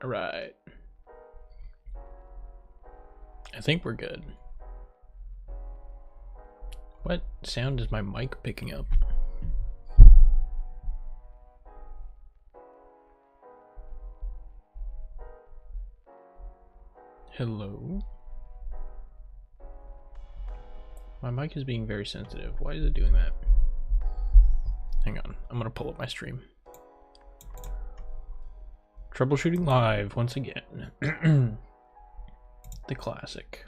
All right. I think we're good. What sound is my mic picking up? Hello? My mic is being very sensitive. Why is it doing that? Hang on, I'm gonna pull up my stream. Troubleshooting live once again. The classic.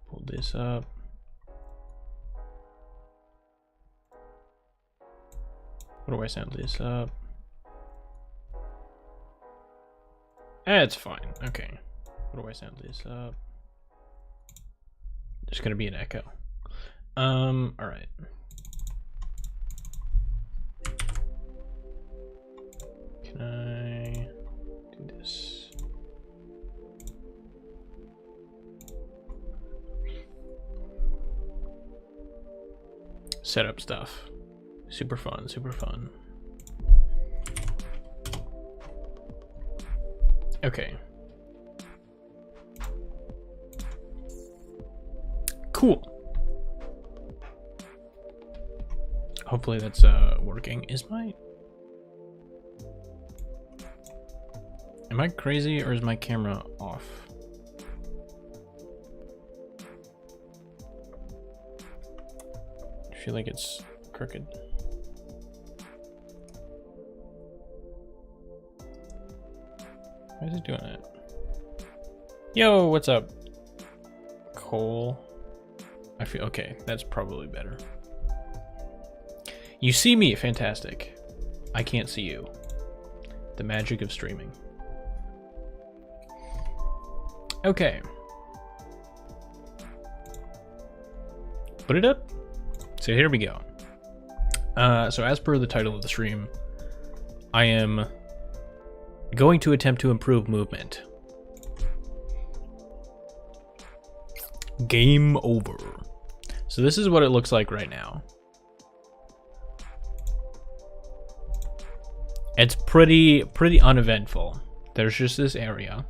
Pull this up. What do I sound this up? It's fine. Okay. What do I sound this up? There's gonna be an echo. Alright. Can I do this? Setup stuff. Super fun, super fun. Okay. Cool. Hopefully that's working. Am I crazy or is my camera off? I feel like it's crooked. Why is it doing that? Yo, what's up? Cole. I feel okay. That's probably better. You see me, fantastic. I can't see you. The magic of streaming. Okay. Put it up. So here we go. So as per the title of the stream, I am going to attempt to improve movement. Game over. So this is what it looks like right now. It's pretty uneventful. There's just this area.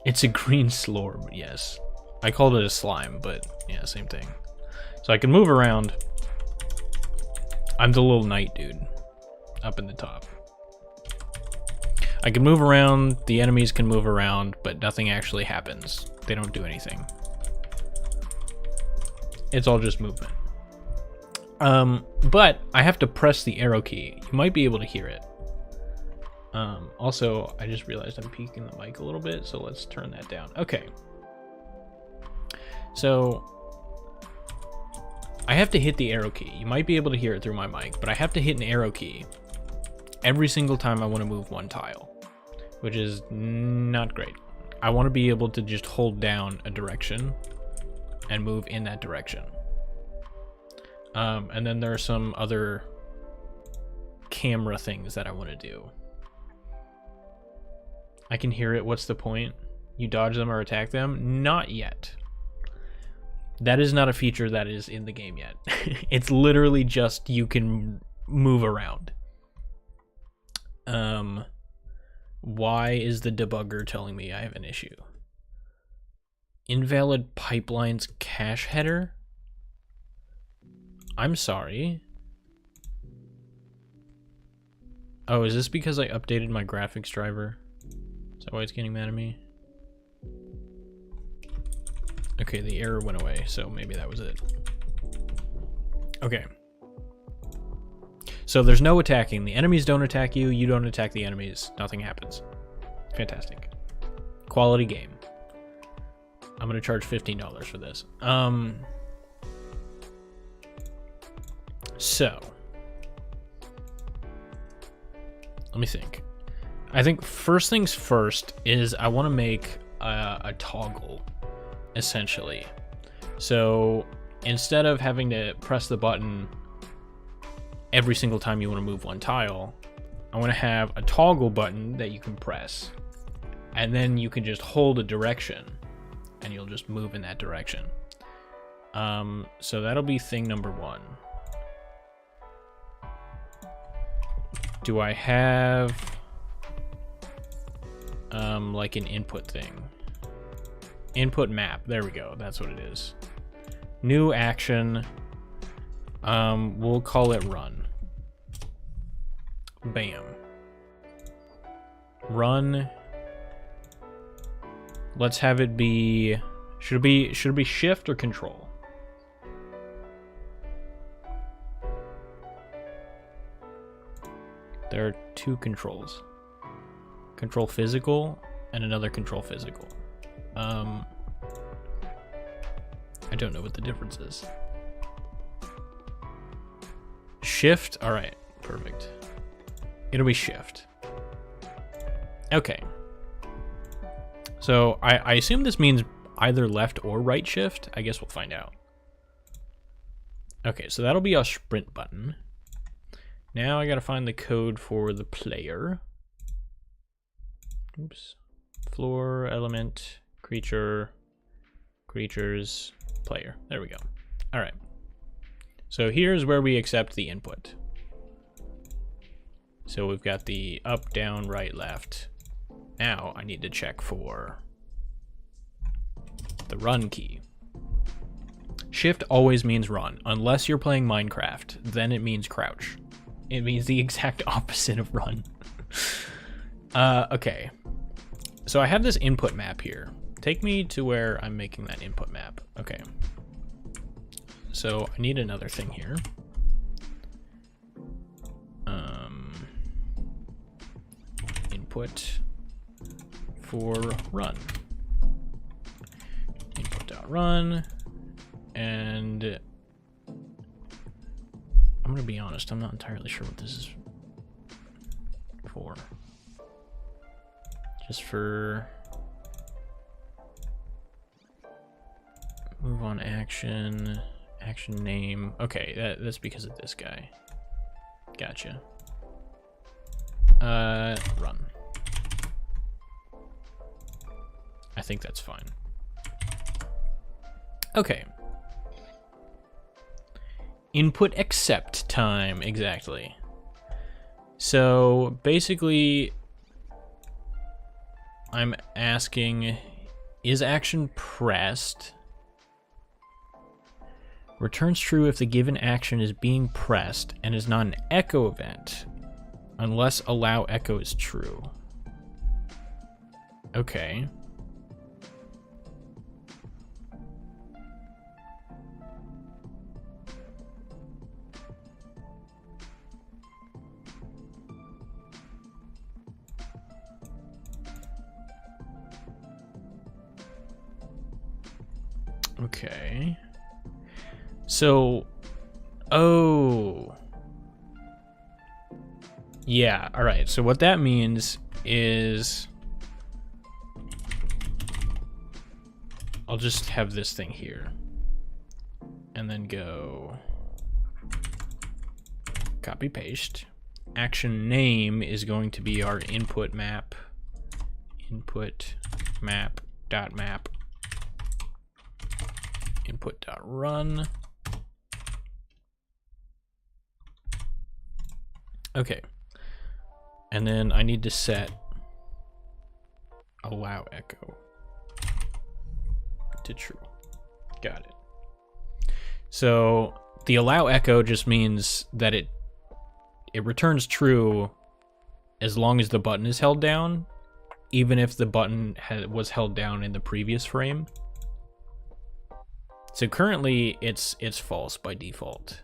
It's a green slorb, yes. I called it a slime, but yeah, same thing. So I can move around. I'm the little knight dude up in the top. I can move around, the enemies can move around, but nothing actually happens. They don't do anything. It's all just movement. But I have to press the arrow key. You might be able to hear it. Also, I just realized I'm peaking the mic a little bit, so let's turn that down. Okay. So I have to hit the arrow key. You might be able to hear it through my mic, but I have to hit an arrow key every single time I want to move one tile, which is not great. I want to be able to just hold down a direction and move in that direction. And then there are some other camera things that I want to do. I can hear it. What's the point? You dodge them or attack them? Not yet. That is not a feature that is in the game yet. It's literally just you can move around. Why is the debugger telling me I have an issue? Invalid pipelines cache header? I'm sorry. Oh, is this because I updated my graphics driver? Is that why it's getting mad at me? Okay, the error went away, so maybe that was it. Okay. So there's no attacking. The enemies don't attack you, you don't attack the enemies. Nothing happens. Fantastic. Quality game. I'm gonna charge $15 for this. So let me think. I think first things first is I want to make a toggle, essentially. So instead of having to press the button every single time you want to move one tile, I want to have a toggle button that you can press, and then you can just hold a direction and you'll just move in that direction. So that'll be thing number 1. Do I have like an input thing? Input map. There we go. That's what it is. New action. We'll call it run. Bam. Run. Let's have it be. Should it be shift or control? There are 2 controls. Control physical and another control physical. I don't know what the difference is. Shift. All right, perfect. It'll be shift. Okay. So I assume this means either left or right shift. I guess we'll find out. Okay, so that'll be our sprint button. Now I gotta find the code for the player. Oops. Floor, element, creature, creatures, player. There we go. All right. So here's where we accept the input. So we've got the up, down, right, left. Now I need to check for the run key. Shift always means run, unless you're playing Minecraft, then it means crouch. It means the exact opposite of run. Okay. So I have this input map here. Take me to where I'm making that input map. Okay. So I need another thing here. Input for run. Input.run. And I'm gonna be honest, I'm not entirely sure what this is for. Just for move on action, action name. Okay, that's because of this guy. Gotcha. Run. I think that's fine. Okay. Input accept time, exactly. So basically, I'm asking, is action pressed? Returns true if the given action is being pressed and is not an echo event, unless allow echo is true. Okay. Okay. So, oh. Yeah, all right. So what that means is I'll just have this thing here and then go copy paste. Action name is going to be our input map. Input map dot map. Input.run. Okay. And then I need to set allow echo to true. Got it. So the allow echo just means that it returns true as long as the button is held down, even if the button was held down in the previous frame. So currently it's false by default.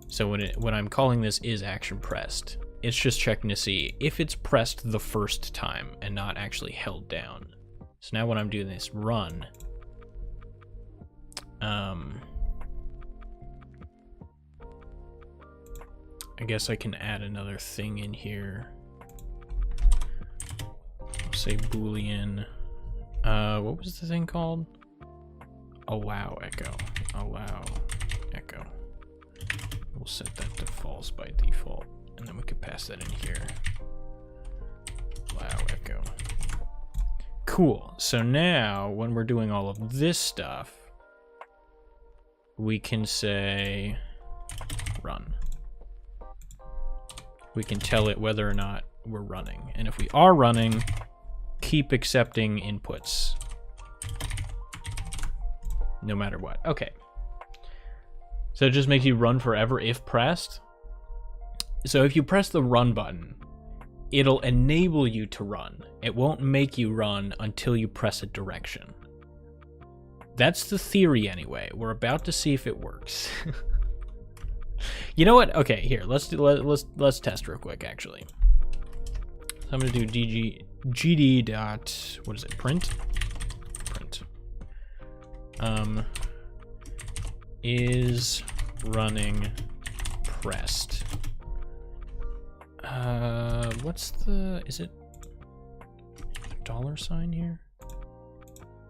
So when I'm calling this is action pressed, it's just checking to see if it's pressed the first time and not actually held down. So now when I'm doing this run, I guess I can add another thing in here. Say Boolean. What was the thing called? Allow echo. Allow echo. We'll set that to false by default, and then we can pass that in here. Allow echo. Cool. So now, when we're doing all of this stuff, we can say run. We can tell it whether or not we're running. And if we are running, keep accepting inputs. No matter what. Okay. So it just makes you run forever if pressed. So if you press the run button, it'll enable you to run. It won't make you run until you press a direction. That's the theory anyway. We're about to see if it works. You know what? Okay, here, let's test real quick actually. So I'm gonna do gd dot, what is it, print? Is running pressed. What's the, is it $sign here?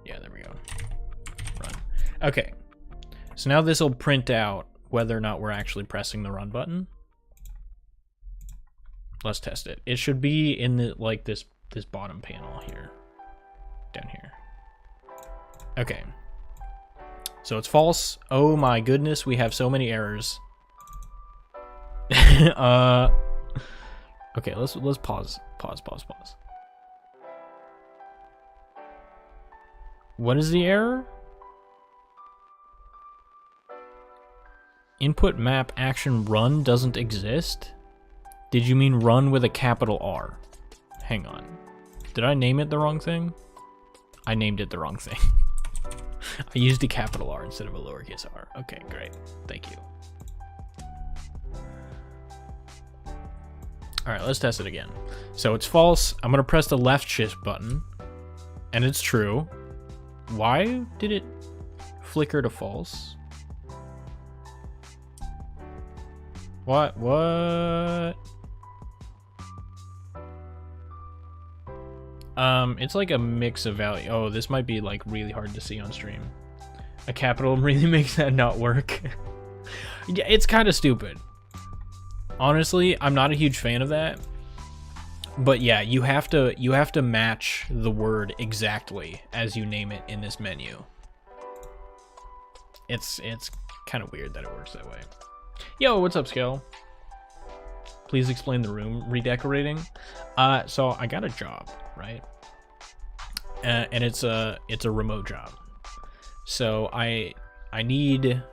Yeah, there we go. Run. Okay. So now this will print out whether or not we're actually pressing the run button. Let's test it. It should be in the, like this bottom panel here. Down here. Okay. So it's false. Oh my goodness, we have so many errors. Okay, let's pause. What is the error? Input map action run doesn't exist? Did you mean run with a capital R? Hang on. Did I name it the wrong thing? I named it the wrong thing. I used a capital R instead of a lowercase r. Okay, great. Thank you. All right, let's test it again. So it's false. I'm gonna press the left shift button, and it's true. Why did it flicker to false? What? It's like a mix of value. Oh, this might be like really hard to see on stream. A capital really makes that not work. Yeah, it's kind of stupid. Honestly, I'm not a huge fan of that. But yeah, you have to match the word exactly as you name it in this menu. It's kind of weird that it works that way. Yo, what's up, Scale? Please explain the room redecorating. So I got a job, right? And it's a remote job. So I need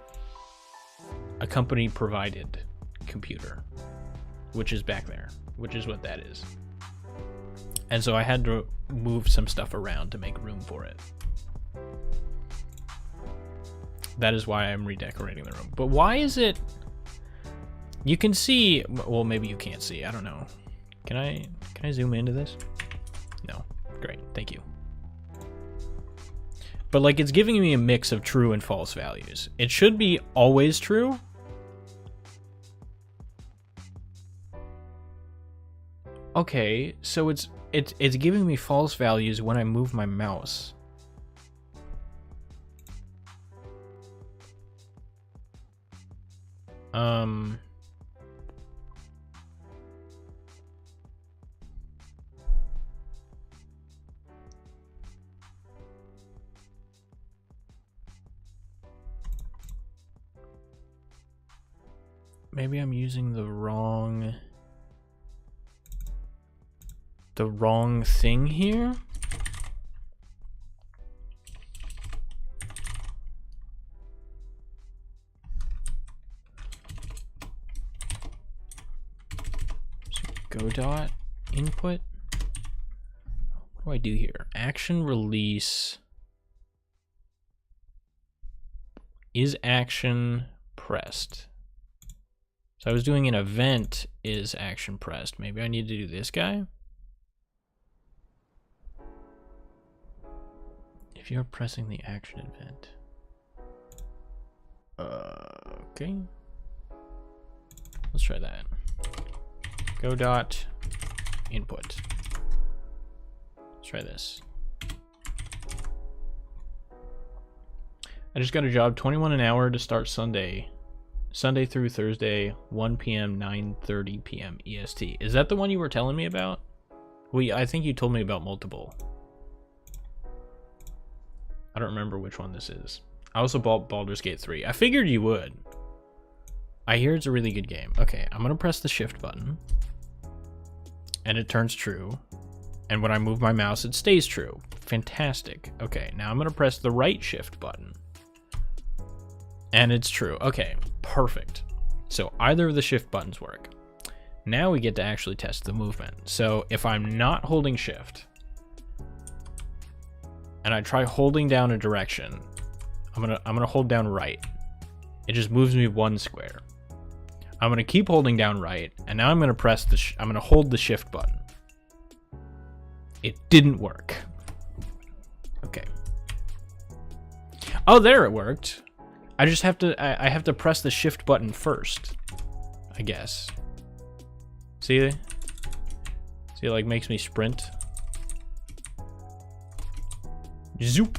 a company provided computer, which is back there, which is what that is. And so I had to move some stuff around to make room for it. That is why I'm redecorating the room. But why is it... You can see... Well, maybe you can't see. I don't know. Can I zoom into this? No. Great. Thank you. But, like, it's giving me a mix of true and false values. It should be always true. Okay, so it's giving me false values when I move my mouse. Maybe I'm using the wrong thing here. So go dot input. What do I do here? Action release. Is action pressed? So I was doing an event is action pressed. Maybe I need to do this guy. If you're pressing the action event. Okay. Let's try that. Go dot input. Let's try this. I just got a job, 21 an hour to start Sunday through Thursday, 1 p.m., 9:30 p.m. EST. Is that the one you were telling me about? I think you told me about multiple. I don't remember which one this is. I also bought Baldur's Gate 3. I figured you would. I hear it's a really good game. Okay, I'm gonna press the shift button. And it turns true. And when I move my mouse, it stays true. Fantastic. Okay, now I'm gonna press the right shift button. And it's true. Okay, perfect. So either of the shift buttons work. Now we get to actually test the movement. So if I'm not holding shift, and I try holding down a direction, I'm gonna hold down right. It just moves me 1 square. I'm gonna keep holding down right, and now I'm gonna press I'm gonna hold the shift button. It didn't work. Okay. Oh, there it worked. I just have to I have to press the shift button first, I guess. See? See, it like makes me sprint. Zoop.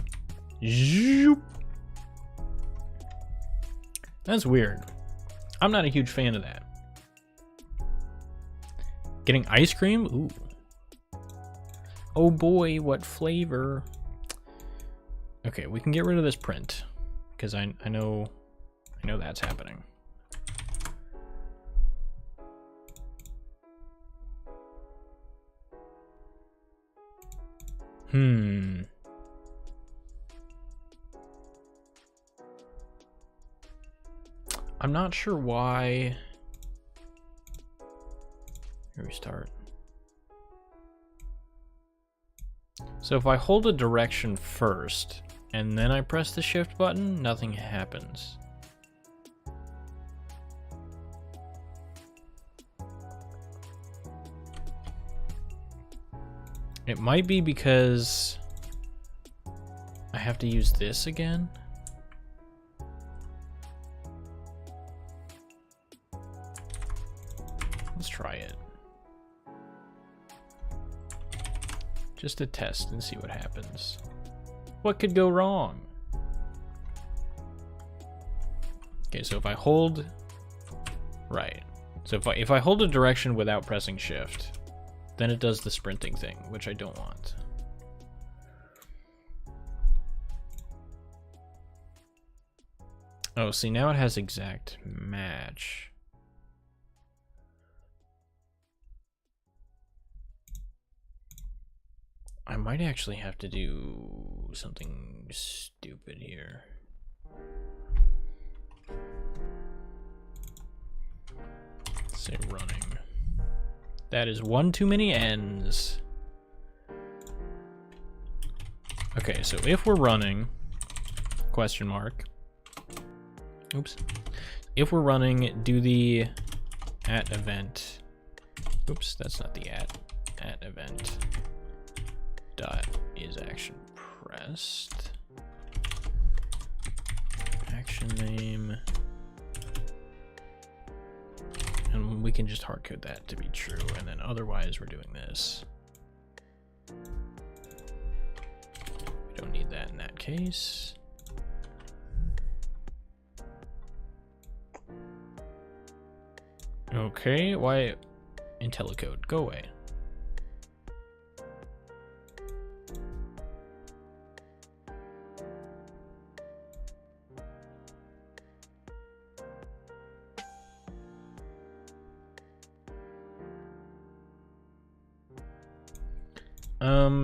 Zoop. That's weird. I'm not a huge fan of that. Getting ice cream? Ooh. Oh boy, what flavor? Okay, we can get rid of this print because I know that's happening. I'm not sure why. Here we start. So if I hold a direction first and then I press the shift button, nothing happens. It might be because I have to use this again. Let's try it. Just to test and see what happens. What could go wrong? Okay, so if I hold right. So if I hold a direction without pressing shift, then it does the sprinting thing, which I don't want. Oh, see, now it has exact match. I might actually have to do something stupid here. Let's say running. That is one too many N's. Okay, so if we're running, question mark. Oops. If we're running, do the at event. Oops, that's not the at event. Dot is action pressed. Action name. And we can just hard code that to be true, and then otherwise we're doing this. We don't need that in that case. Okay, why IntelliCode? Go away.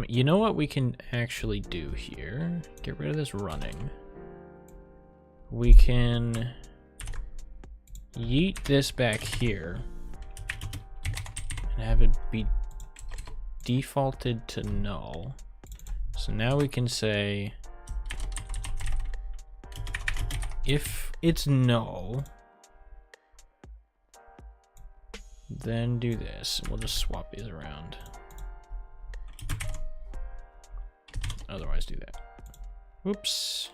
You know what we can actually do here? Get rid of this running. We can yeet this back here and have it be defaulted to null. So now we can say if it's null, then do this. We'll just swap these around. Otherwise do that. Whoops.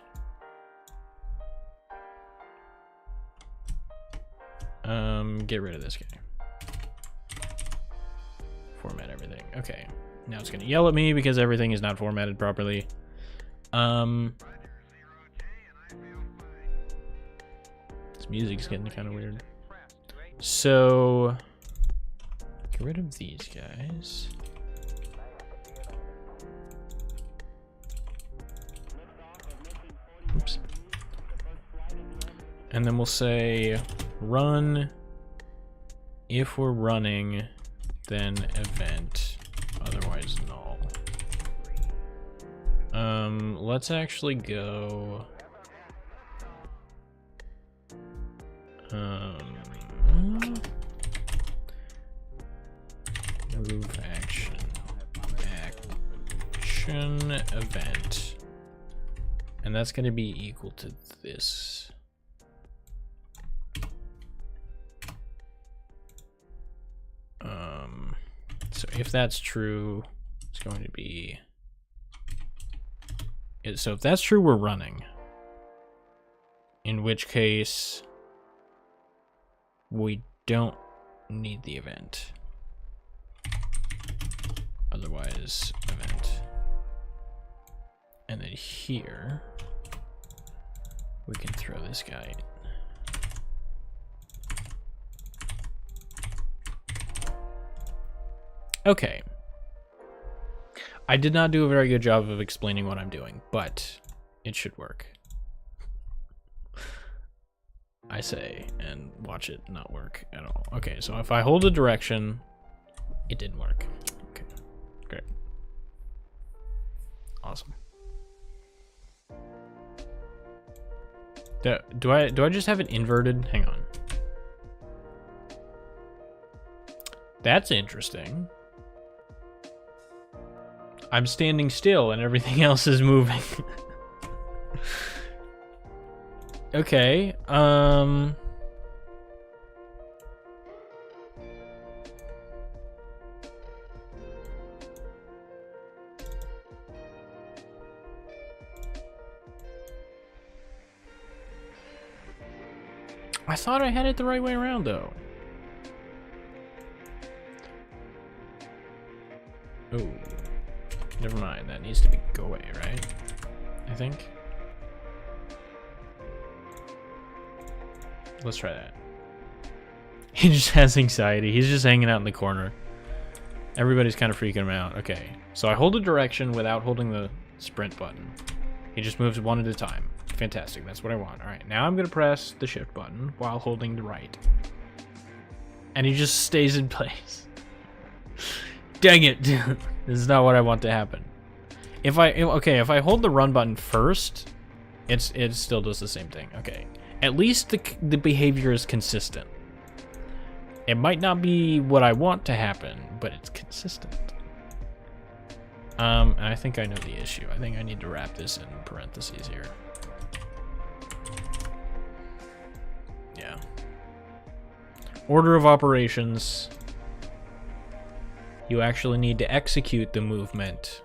Get rid of this guy. Format everything. Okay. Now it's gonna yell at me because everything is not formatted properly. This music's getting kind of weird. So get rid of these guys. And then we'll say run. If we're running, then event, otherwise null. Let's actually go. Move action event, and that's going to be equal to this. So if that's true, it's going to be. So if that's true, we're running. In which case, we don't need the event. Otherwise, event. And then here, we can throw this guy. Okay. I did not do a very good job of explaining what I'm doing, but it should work. I say, and watch it not work at all. Okay, so if I hold a direction, it didn't work. Okay, great. Awesome. Do I just have it inverted? Hang on. That's interesting. I'm standing still and everything else is moving. Okay, I thought I had it the right way around though. Oh. Never mind, that needs to be go away, right? I think. Let's try that. He just has anxiety. He's just hanging out in the corner. Everybody's kind of freaking him out. Okay, so I hold a direction without holding the sprint button. He just moves one at a time. Fantastic, that's what I want. All right, now I'm gonna press the shift button while holding the right. And he just stays in place. Dang it. This is not what I want to happen. If I hold the run button first, it still does the same thing. Okay. At least the behavior is consistent. It might not be what I want to happen, but it's consistent. And I think I know the issue. I think I need to wrap this in parentheses here. Yeah. Order of operations. You actually need to execute the movement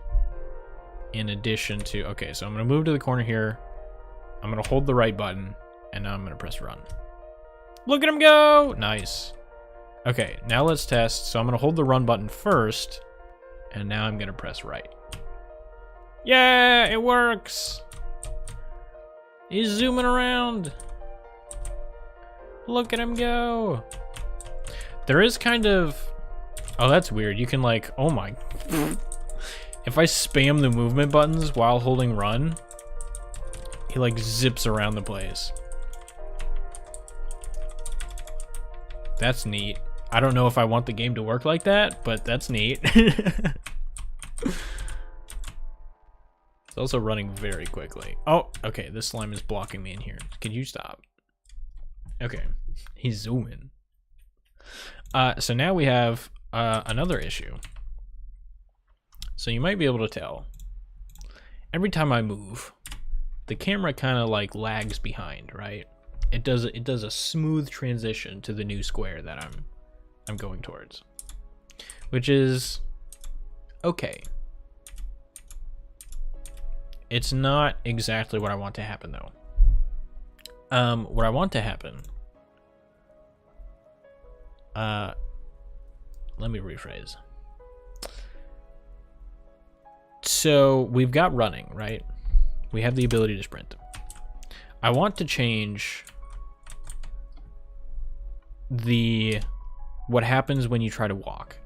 in addition to... Okay, so I'm going to move to the corner here. I'm going to hold the right button, and now I'm going to press run. Look at him go! Nice. Okay, now let's test. So I'm going to hold the run button first, and now I'm going to press right. Yeah, it works! He's zooming around. Look at him go! There is kind of... Oh, that's weird. You can like, oh my. If I spam the movement buttons while holding run, he like zips around the place. That's neat. I don't know if I want the game to work like that, but that's neat. It's also running very quickly. Oh, okay. This slime is blocking me in here. Can you stop? Okay. He's zooming. So now we have another issue. So you might be able to tell. Every time I move, the camera kind of like lags behind, right? It does a smooth transition to the new square that I'm going towards, which is okay. It's not exactly what I want to happen though. What I want to happen. Let me rephrase. So we've got running, right? We have the ability to sprint. I want to change what happens when you try to walk.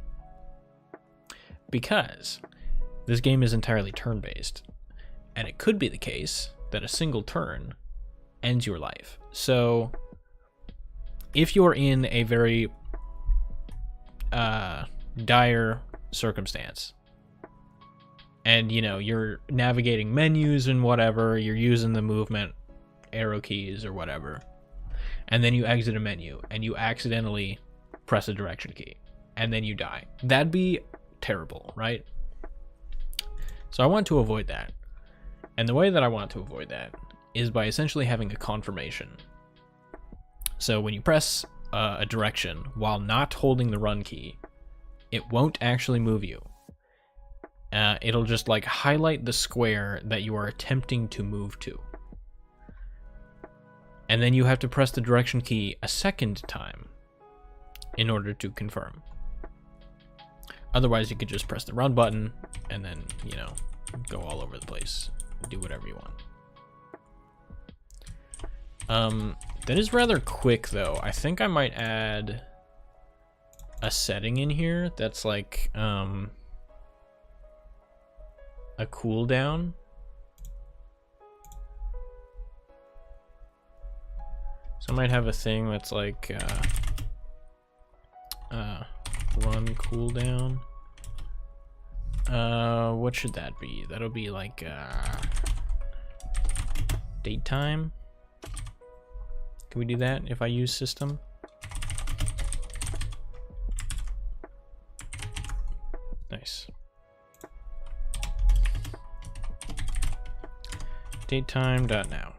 Because this game is entirely turn-based. And it could be the case that a single turn ends your life. So if you're in a very dire circumstance, and you know you're navigating menus and whatever, you're using the movement arrow keys or whatever, and then you exit a menu and you accidentally press a direction key and then you die, that'd be terrible, right? So I want to avoid that, and the way that I want to avoid that is by essentially having a confirmation. So when you press a direction while not holding the run key, it won't actually move you. It'll just like highlight the square that you are attempting to move to. And then you have to press the direction key a second time in order to confirm. Otherwise, you could just press the run button and then, you know, go all over the place, do whatever you want. That is rather quick though. I think I might add a setting in here that's like a cooldown. So I might have a thing that's like run cooldown. What should that be? That'll be like date time. Can we do that if I use system? Nice. Datetime.now.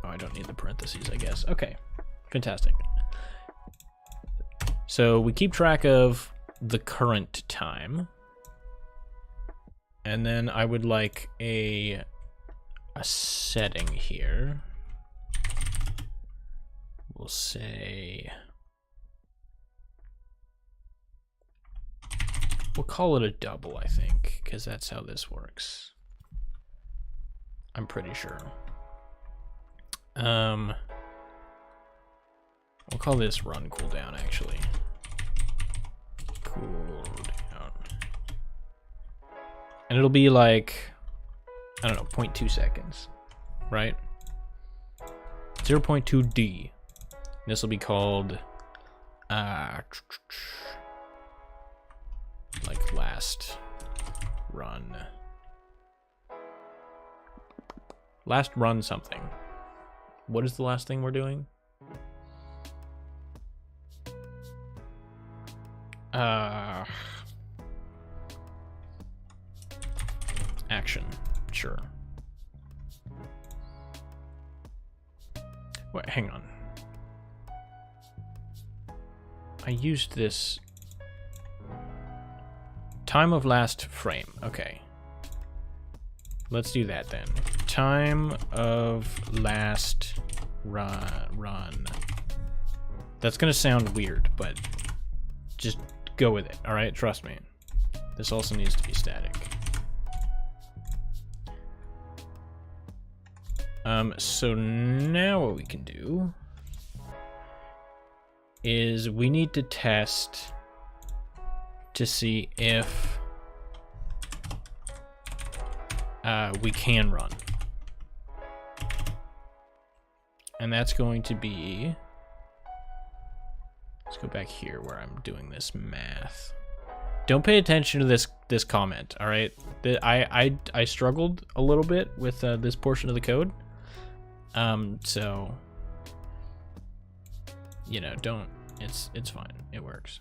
Oh, I don't need the parentheses, I guess. Okay, fantastic. So we keep track of the current time. And then I would like a setting here. We'll say, we'll call it a double, I think, because that's how this works. I'm pretty sure. We'll call this run cooldown, actually. Cooldown. And it'll be like, I don't know, 0.2 seconds, right? 0.2 D. This will be called like last run. Last run something. What is the last thing we're doing? Action. Sure. Wait, hang on. I used this time of last frame. Okay. Let's do that then. Time of last run. That's gonna sound weird, but just go with it, alright? Trust me. This also needs to be static. So now what we can do is we need to test to see if we can run. And that's going to be, let's go back here where I'm doing this math. Don't pay attention to this comment, all right? I struggled a little bit with this portion of the code. So, you know, don't, it's fine. It works.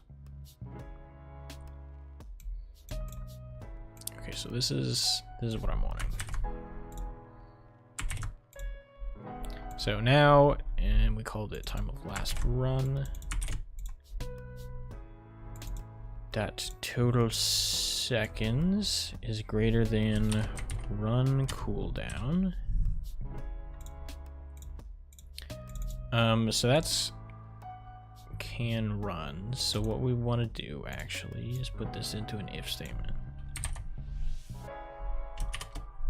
Okay, so this is what I'm wanting. So now, and we called it time of last run. Dot total seconds is greater than run cooldown. So that's can run. So what we want to do actually is put this into an if statement.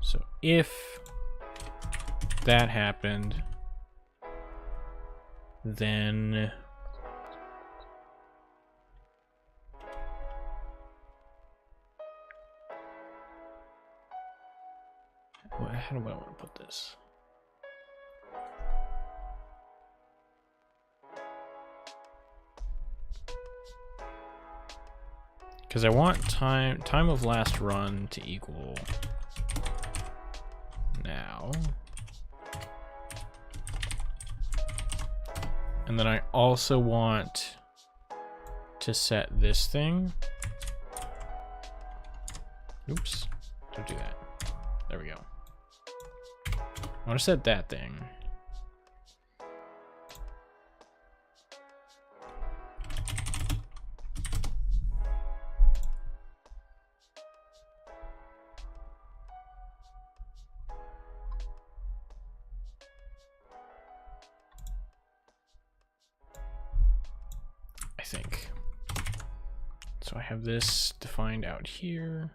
So if that happened, then how do I want to put this? Because I want time of last run to equal now. And then I also want to set this thing. Oops, don't do that. There we go. I want to set that thing. I think. So I have this defined out here.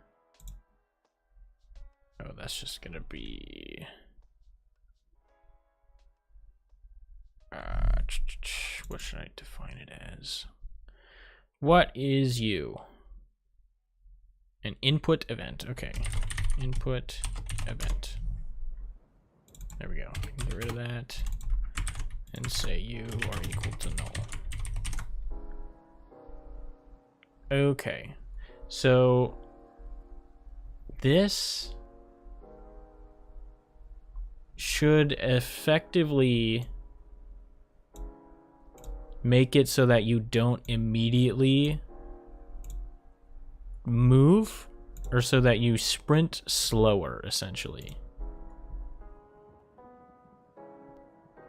Oh, that's just gonna be what should I define it as? What is U? An input event. Okay. Input event. There we go. I can get rid of that and say U are equal to null. Okay. So this should effectively make it so that you don't immediately move, or so that you sprint slower, essentially.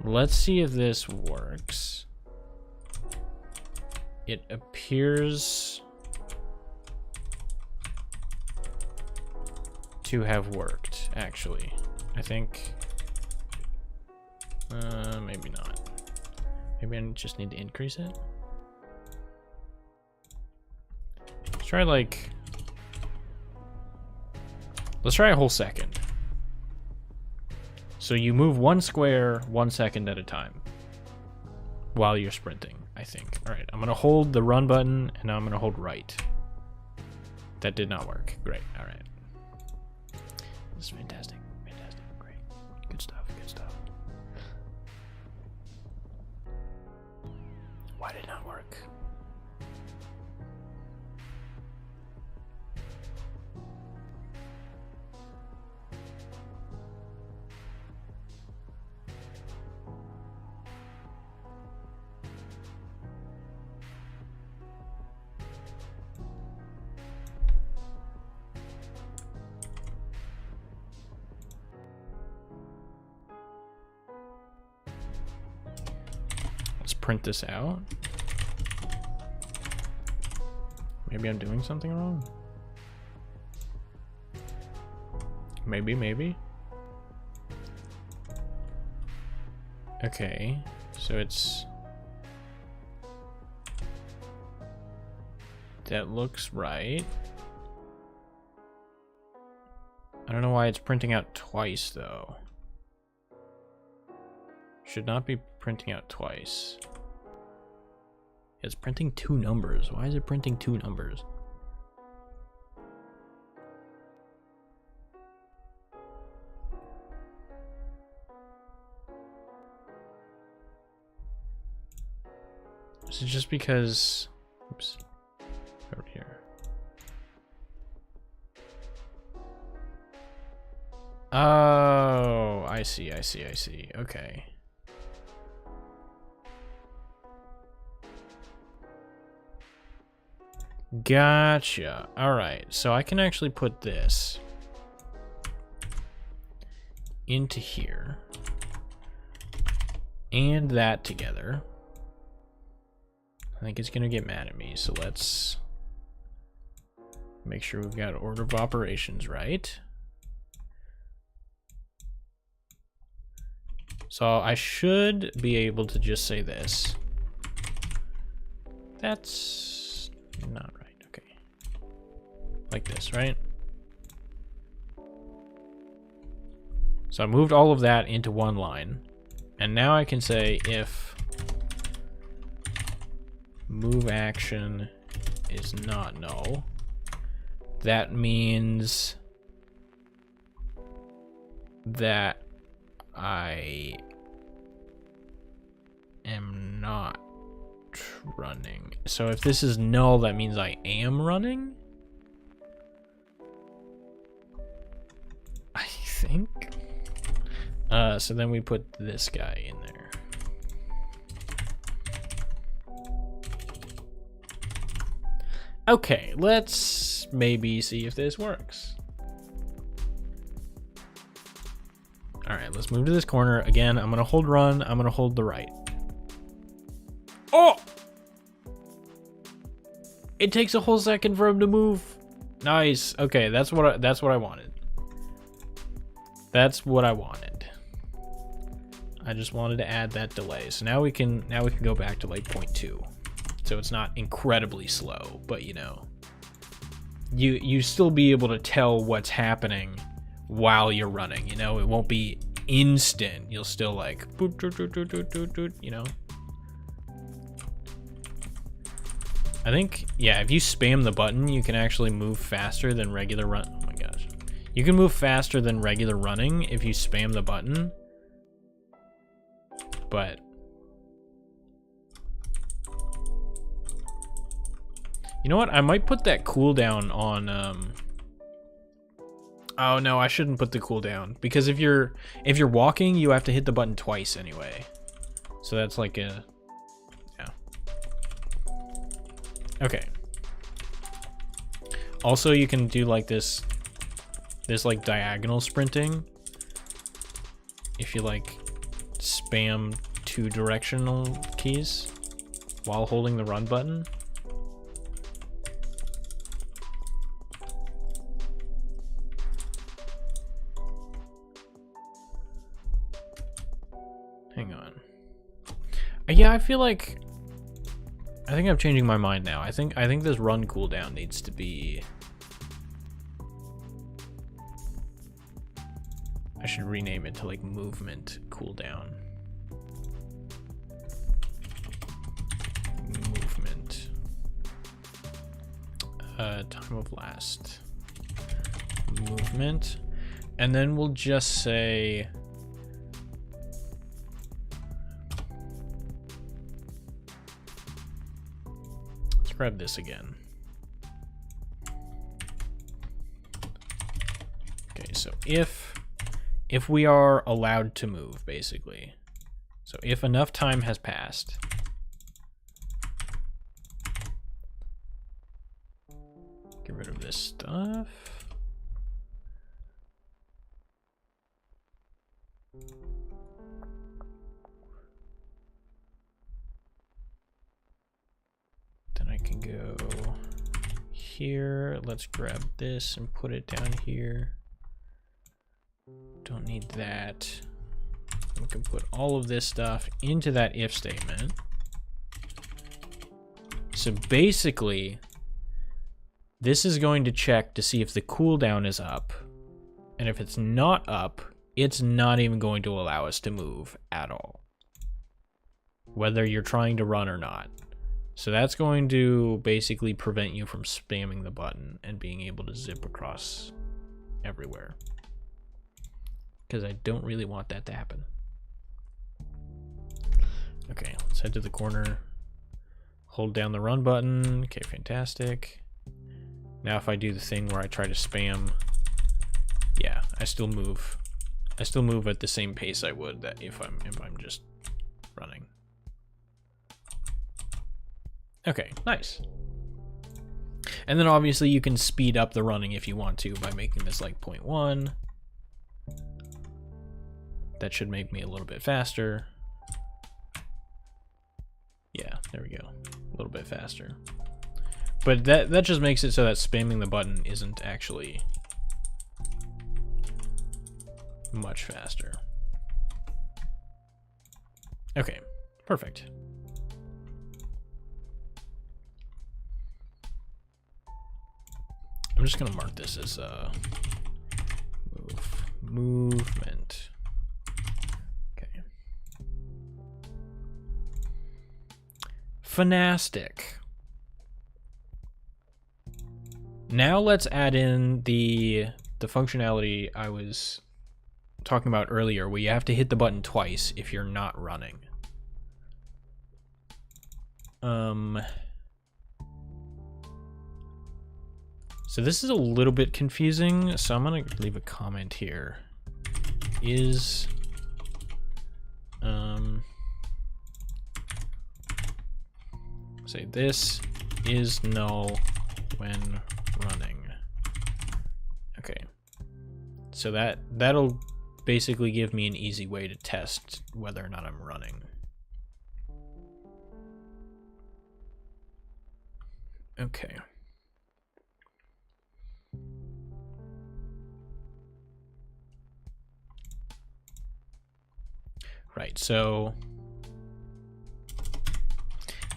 Let's see if this works. It appears to have worked, actually. I think maybe not. Maybe I just need to increase it. Let's try let's try a whole second. So you move 1 square 1 second at a time while you're sprinting, I think. All right, I'm gonna hold the run button and now I'm gonna hold right. That did not work. Great. All right. This is fantastic. Fantastic. Great. Good stuff. Good stuff. Why did it not work? Let's print this out. Maybe I'm doing something wrong. Maybe. Okay, so it's... That looks right. I don't know why it's printing out twice, though. Should not be printing out twice. It's printing 2 numbers. Why is it printing 2 numbers? Is it just because... Oops. Over here. Oh, I see. Okay. Gotcha. All right, so I can actually put this into here and that together. I think it's gonna get mad at me, so let's make sure we've got order of operations right. So I should be able to just say this. That's not right. Okay. Like this, right? So I moved all of that into one line. And now I can say if move action is not null, that means that I am not running. So if this is null, that means I am running. think. So then we put this guy in there. Okay, let's maybe see if this works. All right, let's move to this corner. Again, I'm gonna hold run. I'm gonna hold the right. Oh! It takes a whole second for him to move. Nice. Okay, that's what I wanted. That's what I wanted. I just wanted to add that delay. So now we can go back to like 0.2. So it's not incredibly slow, but you know, you still be able to tell what's happening while you're running. You know, it won't be instant. You'll still like, you know. I think, yeah, if you spam the button, you can actually move faster than regular run. Oh my gosh. You can move faster than regular running if you spam the button. But you know what? I might put that cooldown on oh no, I shouldn't put the cooldown, because if you're walking, you have to hit the button twice anyway. So that's like a okay. Also, you can do like this like diagonal sprinting if you like spam 2 directional keys while holding the run button. Hang on. Yeah, I feel like I think I'm changing my mind now. I think this run cooldown needs to be. I should rename it to like movement cooldown. Movement. Time of last. Movement. And then we'll just say. Grab this again. Okay, so if we are allowed to move, basically. So if enough time has passed. Get rid of this stuff. I can go here. Let's grab this and put it down here. Don't need that. We can put all of this stuff into that if statement. So basically, this is going to check to see if the cooldown is up. And if it's not up, it's not even going to allow us to move at all, whether you're trying to run or not. So that's going to basically prevent you from spamming the button and being able to zip across everywhere, because I don't really want that to happen. Okay, let's head to the corner. Hold down the run button. Okay, fantastic. Now if I do the thing where I try to spam, yeah, I still move. I still move at the same pace I would that if I'm just running. Okay, nice. And then obviously you can speed up the running if you want to by making this like 0.1. That should make me a little bit faster. Yeah, there we go. A little bit faster. But that just makes it so that spamming the button isn't actually much faster. Okay, perfect. I'm just gonna mark this as movement. Okay. Fantastic. Now let's add in the functionality I was talking about earlier, where you have to hit the button twice if you're not running. So this is a little bit confusing, so I'm gonna leave a comment here. is say this is null when running. Okay. So that'll basically give me an easy way to test whether or not I'm running. Okay. Right, so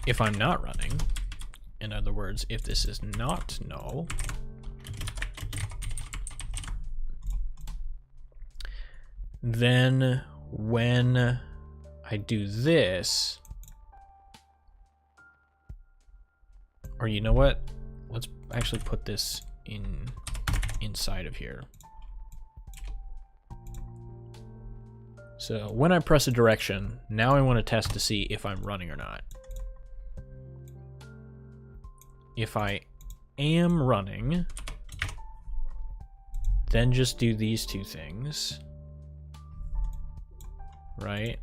if I'm not running, in other words, if this is not null, then when I do this, or you know what? Let's actually put this inside of here. So when I press a direction, now I want to test to see if I'm running or not. If I am running, then just do these two things. Right?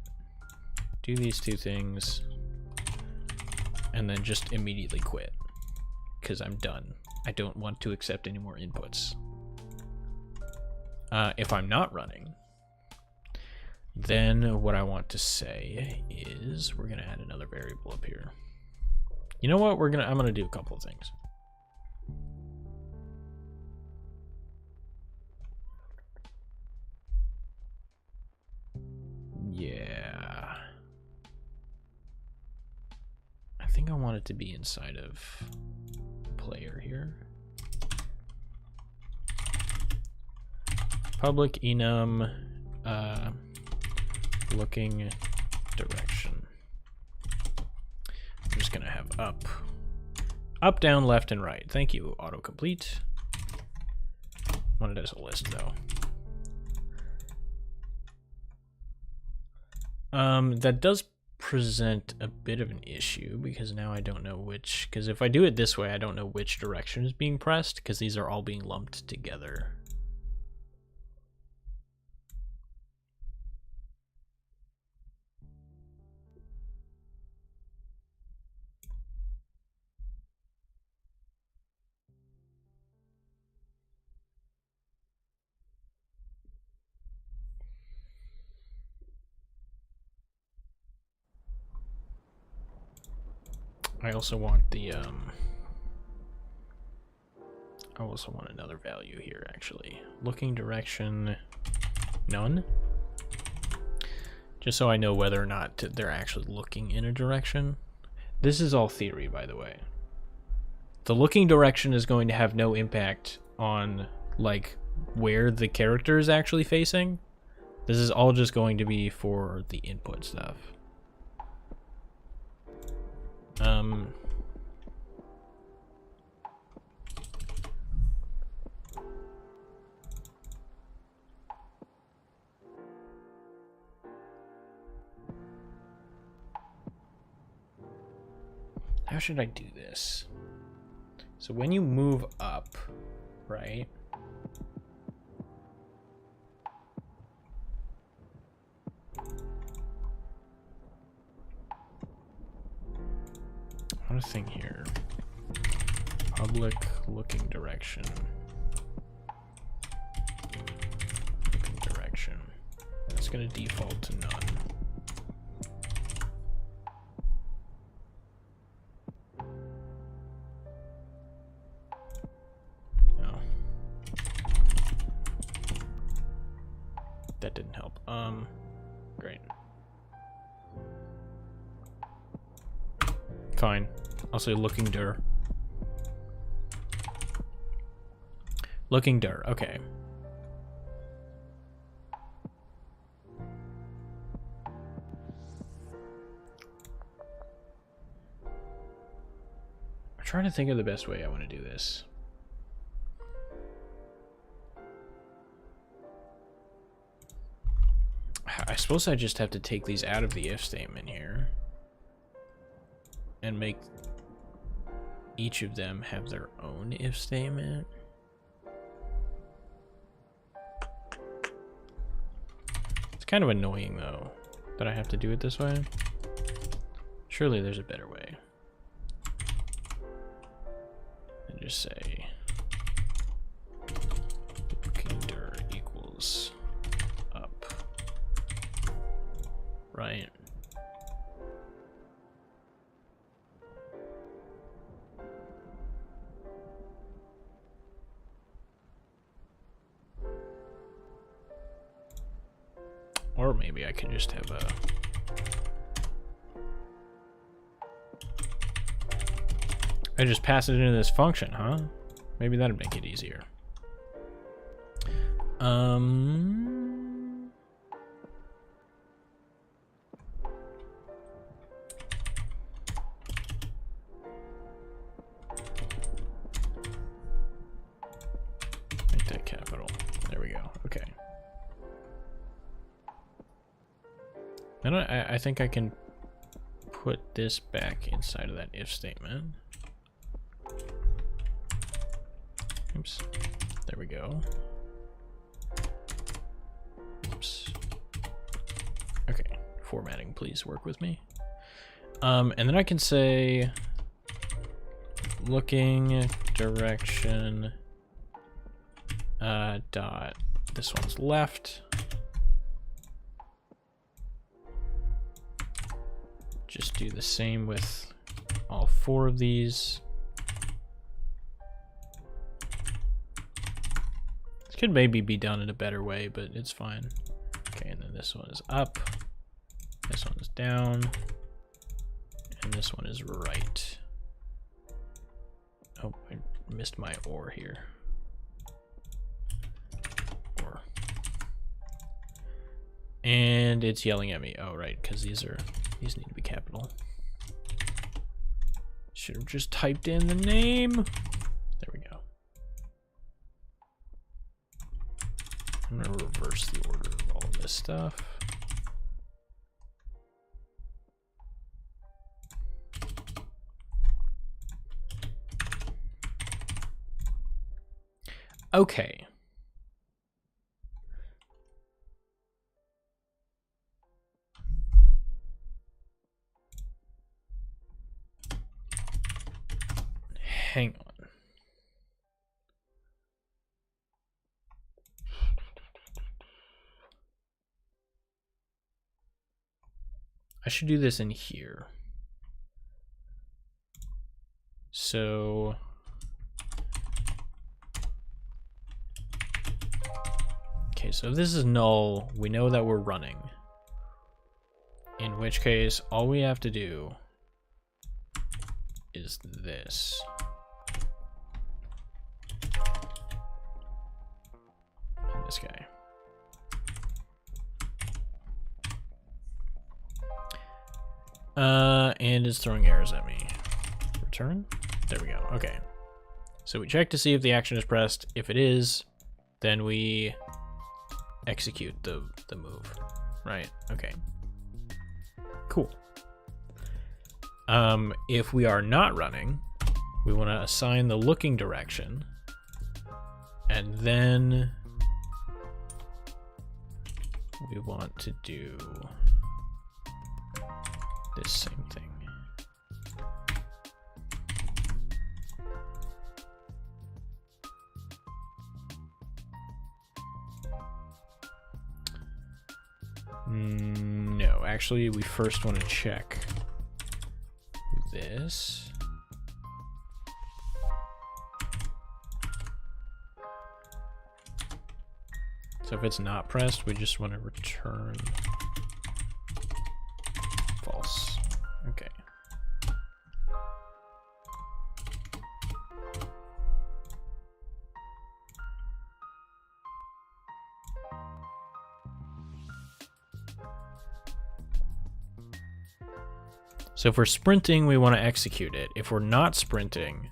Do these two things, and then just immediately quit, because I'm done. I don't want to accept any more inputs. If I'm not running, then what I want to say is we're gonna add another variable up here. You know what? I'm gonna do a couple of things. Yeah. I think I want it to be inside of player here. Public enum looking direction. I'm just gonna have up, down, left, and right. Thank you, autocomplete. I want it as a list though. That does present a bit of an issue because now I don't know which, because if I do it this way, I don't know which direction is being pressed because these are all being lumped together. I also want another value here actually. Looking direction, none. Just so I know whether or not they're actually looking in a direction. This is all theory, by the way. The looking direction is going to have no impact on like where the character is actually facing. This is all just going to be for the input stuff. How should I do this? So when you move up, right? I want to think here. Public looking direction. Looking direction. It's going to default to none. Oh. That didn't help. Great. Fine. I'll say looking dir. Looking dir, okay. I'm trying to think of the best way I want to do this. I suppose I just have to take these out of the if statement here and make each of them have their own if statement. kind of annoying though that I have to do it this way. Surely there's a better way. And just say looking_dir equals up. Right. Or maybe I could just have a... I just pass it into this function, huh? Maybe that'd make it easier. Make that capital. There we go. Okay. And I think I can put this back inside of that if statement. Oops. There we go. Oops. Okay. Formatting, please work with me. And then I can say looking direction dot. This one's left. Just do the same with all 4 of these. This could maybe be done in a better way, but it's fine. Okay, and then this one is up, this one is down, and this one is right. Oh, I missed my or here. Or. And it's yelling at me. Oh, right, because these need to be capital. Should have just typed in the name. There we go. I'm gonna reverse the order of all of this stuff. Okay. Hang on. I should do this in here. So okay, so if this is null, we know that we're running. In which case, all we have to do is this. And this guy. And it's throwing errors at me. Return? There we go. Okay. So we check to see if the action is pressed. If it is, then we execute the move. Right? Okay. Cool. If we are not running, we want to assign the looking direction, and then we want to do this same thing. No, actually, we first want to check this. So if it's not pressed, we just want to return false. Okay. So if we're sprinting, we want to execute it. If we're not sprinting,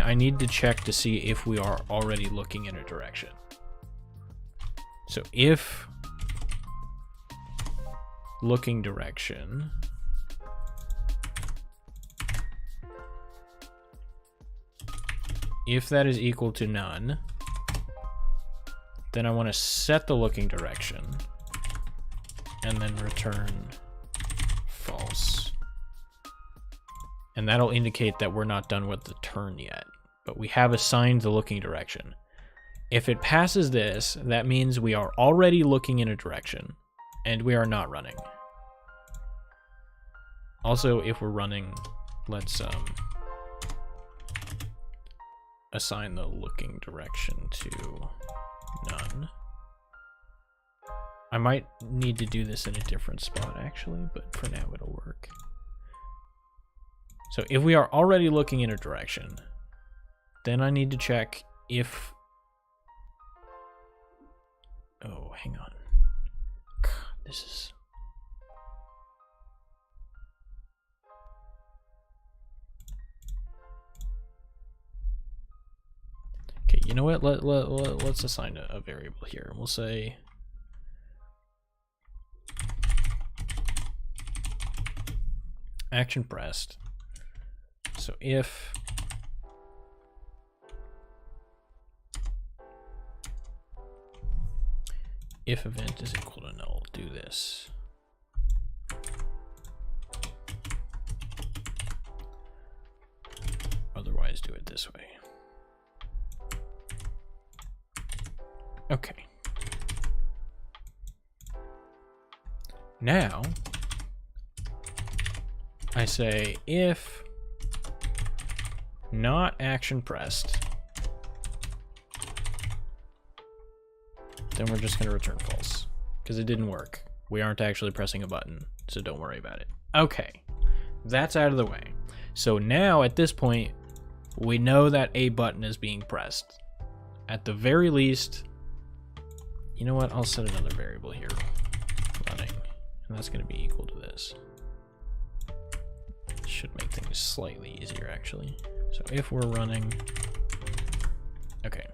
I need to check to see if we are already looking in a direction. So if looking direction if that is equal to none, Then I want to set the looking direction and then return false. And that'll indicate that we're not done with the turn yet, but we have assigned the looking direction. If it passes this, that means we are already looking in a direction and we are not running. Also, if we're running, let's assign the looking direction to none. I might need to do this in a different spot actually, but for now it'll work. So if we are already looking in a direction, then I need to check if... Oh, hang on. God, this is... Okay, you know what? Let's assign a variable here. We'll say... action pressed. So if event is equal to null, do this. Otherwise, do it this way. Okay. Now, I say if not action pressed, then we're just going to return false because it didn't work. We aren't actually pressing a button, so don't worry about it. Okay, that's out of the way. So now at this point, we know that a button is being pressed. At the very least, you know what? I'll set another variable here, running, and that's going to be equal to this. Should make things slightly easier actually. So if we're running, okay.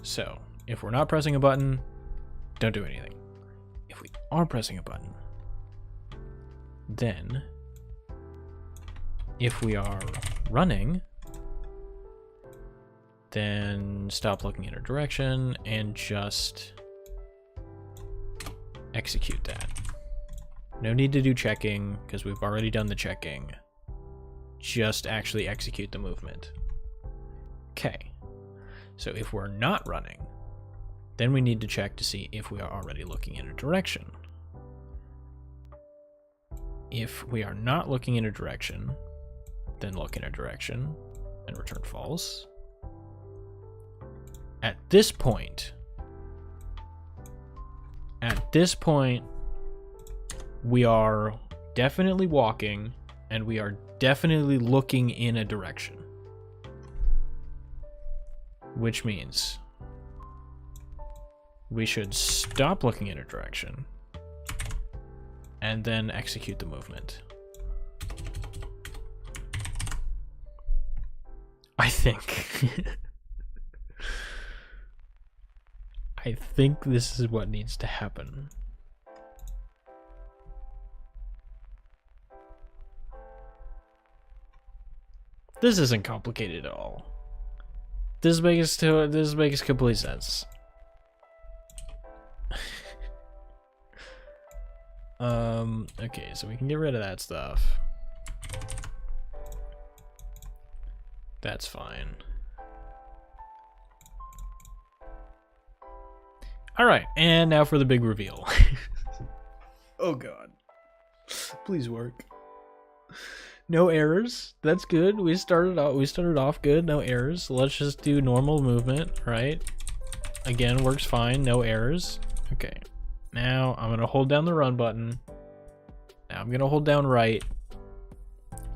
So if we're not pressing a button, don't do anything. If we are pressing a button, then if we are running, then stop looking in a direction and just execute that. No need to do checking because we've already done the checking. Just actually execute the movement. Okay. So if we're not running, then we need to check to see if we are already looking in a direction. If we are not looking in a direction, then look in a direction and return false. At this point, we are definitely walking and we are definitely looking in a direction. Which means we should stop looking in a direction and then execute the movement. I think. I think this is what needs to happen. This isn't complicated at all. This makes complete sense. Okay, so we can get rid of that stuff. That's fine. All right, and now for the big reveal. Oh God, please work. No errors. That's good. We started off good. No errors. Let's just do normal movement, right? Again, works fine. No errors. Okay. Now I'm gonna hold down the run button. Now I'm gonna hold down right.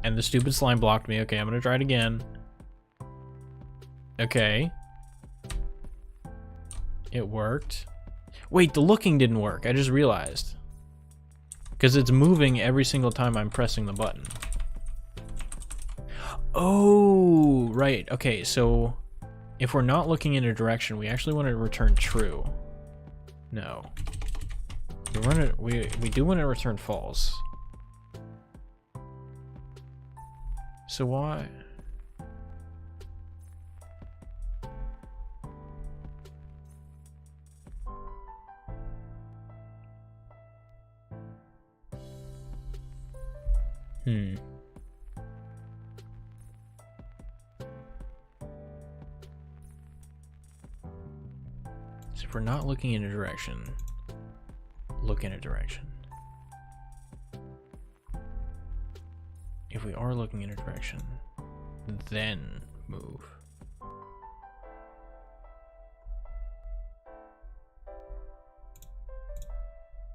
And the stupid slime blocked me. Okay, I'm gonna try it again. Okay. It worked. Wait, the looking didn't work. I just realized. Because it's moving every single time I'm pressing the button. Oh, right. Okay, so if we're not looking in a direction, we actually want to return true. No. We do want to return false. So why? Hmm. So if we're not looking in a direction, look in a direction. If we are looking in a direction, then move.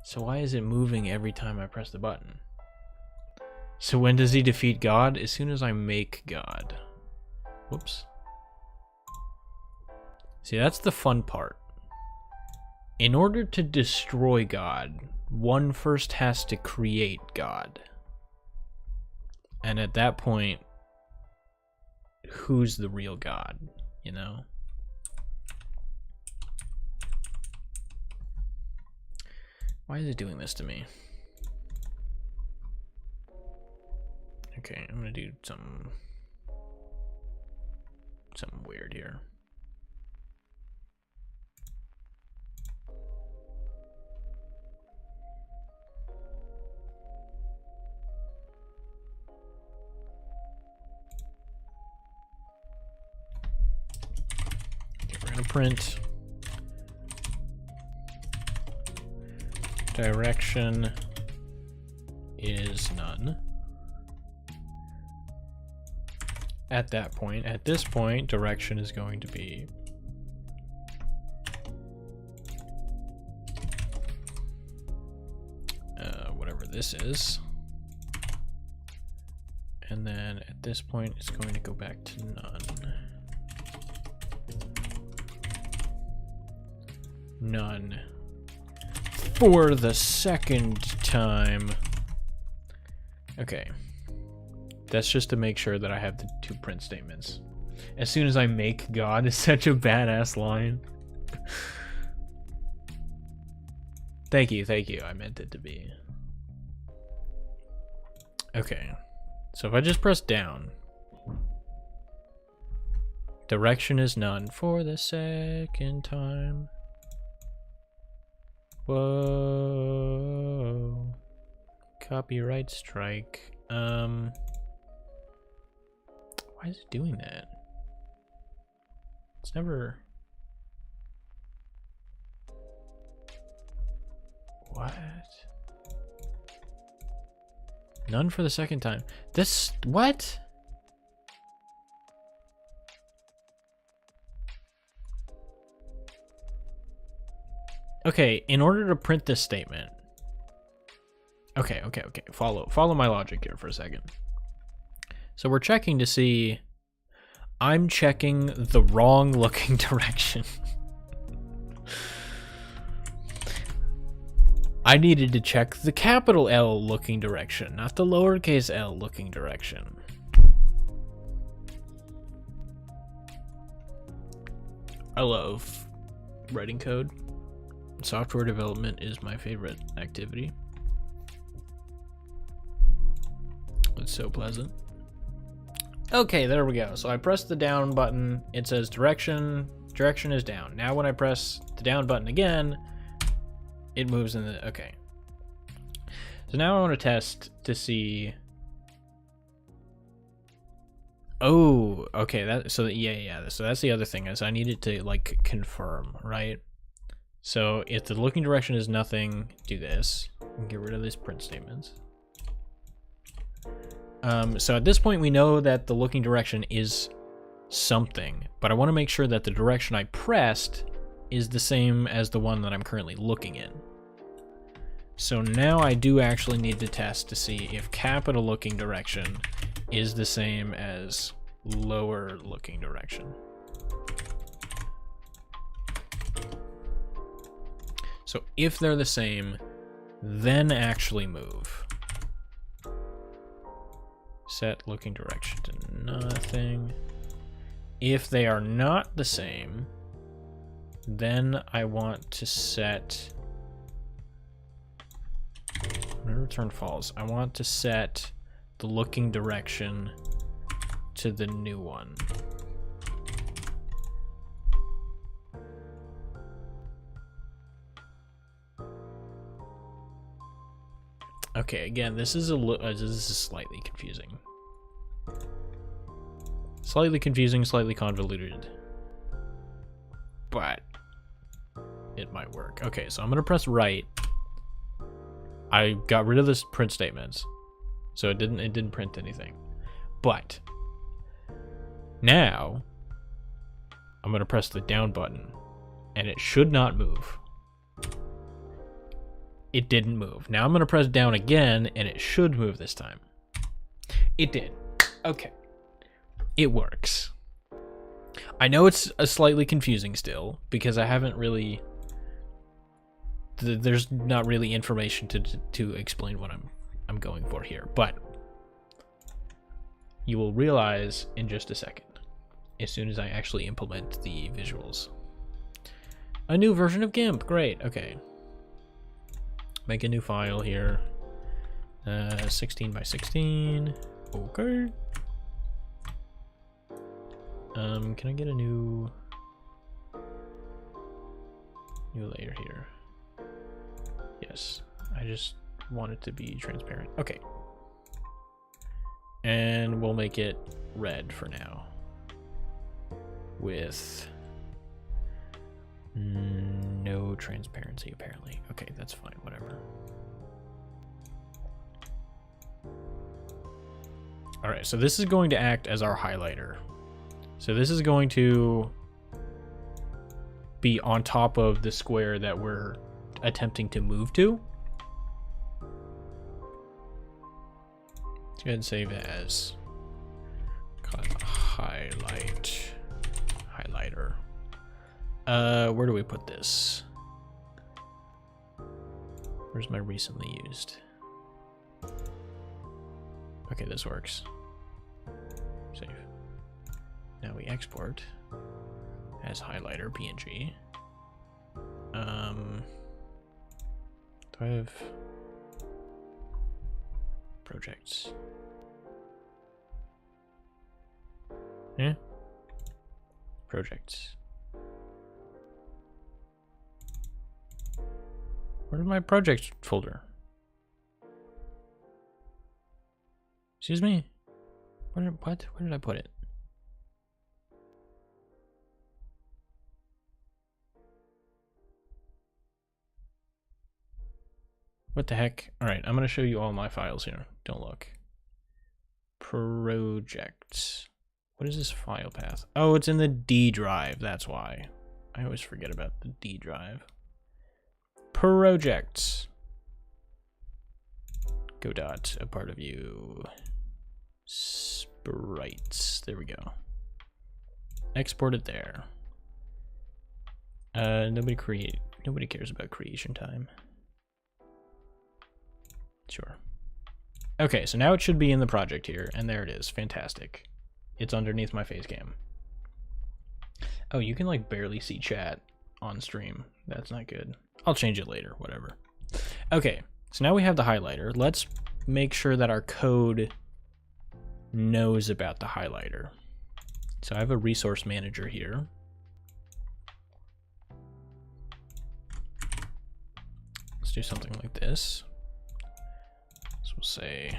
So why is it moving every time I press the button? So when does he defeat God? As soon as I make God. Whoops. See, that's the fun part. In order to destroy God, one first has to create God. And at that point, who's the real God, you know? Why is it doing this to me? Okay, I'm gonna do something weird here. Okay, we're gonna print direction is none. At that point, at this point, direction is going to be whatever this is. And then at this point, it's going to go back to none. None. For the second time. Okay. That's just to make sure that I have the two print statements. As soon as I make God is such a badass line. Thank you. I meant it to be. Okay. So if I just press down. Direction is none for the second time. Whoa. Copyright strike. Why is it doing that? It's never... What? None for the second time. This... What? Okay, in order to print this statement... Okay. Follow my logic here for a second. So we're checking to see... I'm checking the wrong looking direction. I needed to check the capital L looking direction, not the lowercase l looking direction. I love writing code. Software development is my favorite activity. It's so pleasant. Okay, there we go. So I press the down button. It says direction is down. Now when I press the down button again, it moves in the... Okay. So now I want to test to see... Oh, okay. So that's the other thing, is I needed to like confirm, right? So if the looking direction is nothing, do this. And get rid of these print statements. So at this point we know that the looking direction is something, but I want to make sure that the direction I pressed is the same as the one that I'm currently looking in. So now I do actually need to test to see if capital looking direction is the same as lower looking direction. So if they're the same, then actually move. Set looking direction to nothing. If they are not the same, then I want to set... return false. I want to set the looking direction to the new one. Okay, again, this is this is slightly confusing. Slightly confusing, slightly convoluted. But it might work. Okay, so I'm gonna press right. I got rid of this print statements, so it didn't print anything. But now I'm gonna press the down button, and it should not move. It didn't move. Now I'm gonna press down again, and it should move this time. It did. Okay. It works. I know it's a slightly confusing still, because I haven't really... There's not really information to explain what I'm going for here, but you will realize in just a second, as soon as I actually implement the visuals. A new version of GIMP, great, okay. Make a new file here. 16 by 16, okay. Can I get a new layer here? Yes, I just want it to be transparent. Okay. And we'll make it red for now. With no transparency, apparently. Okay, that's fine, whatever. Alright, so this is going to act as our highlighter. So this is going to be on top of the square that we're attempting to move to. Let's go ahead and save it as highlighter. Where do we put this? Where's my recently used? Okay, this works. Save. Now we export as highlighter PNG. Do I have projects? Yeah. Projects. Where's my projects folder? Excuse me? Where did I put it? What the heck? Alright, I'm going to show you all my files here. Don't look. Projects. What is this file path? Oh, it's in the D drive. That's why. I always forget about the D drive. Projects. Go dot, a part of you. Sprites. There we go. Export it there. Nobody cares about creation time. Sure. Okay, so now it should be in the project here, and there it is. Fantastic. It's underneath my face cam. Oh, you can like barely see chat on stream. That's not good. I'll change it later, whatever. Okay, so now we have the highlighter. Let's make sure that our code knows about the highlighter. So I have a resource manager here. Let's do something like this. So we'll say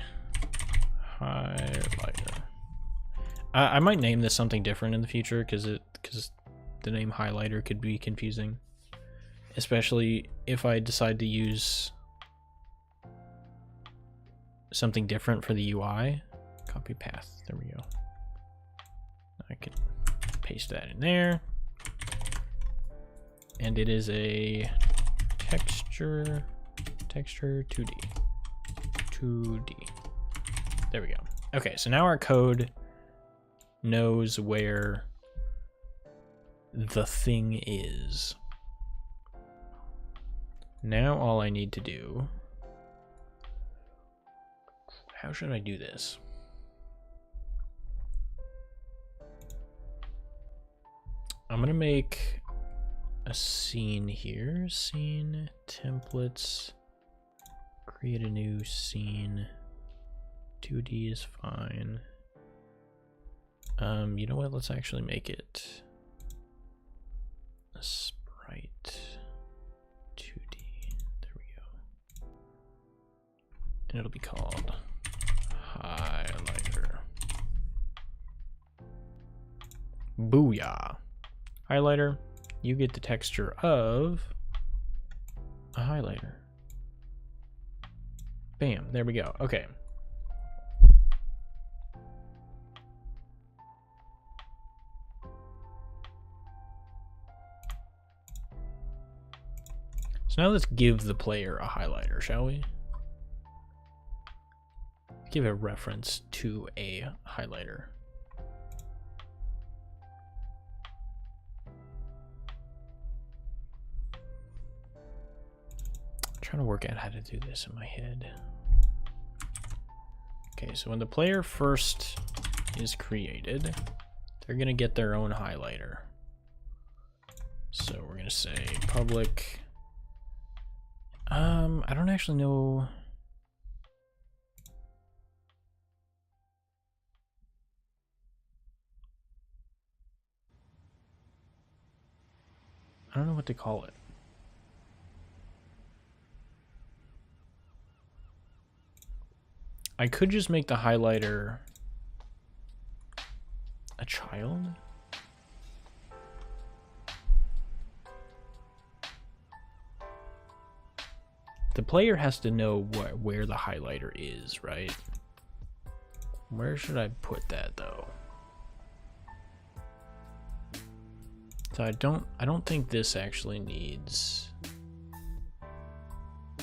highlighter. I might name this something different in the future because the name highlighter could be confusing, especially if I decide to use something different for the UI. Copy path. There we go. I can paste that in there. And it is a texture 2D. 2D. There we go. Okay, so now our code knows where the thing is. Now all I need to do... How should I do this? I'm gonna make a scene here. Scene, templates, create a new scene. 2D is fine. You know what? Let's actually make it a sprite 2D. There we go. and it'll be called highlighter. Booyah. Highlighter, you get the texture of a highlighter. Bam, there we go. Okay. So now let's give the player a highlighter, shall we? Give a reference to a highlighter. I'm trying to work out how to do this in my head. Okay, so when the player first is created, they're gonna get their own highlighter. So we're gonna say public. I don't actually know. I don't know what to call it. I could just make the highlighter a child. The player has to know where the highlighter is, right? Where should I put that though? So I don't think this actually needs,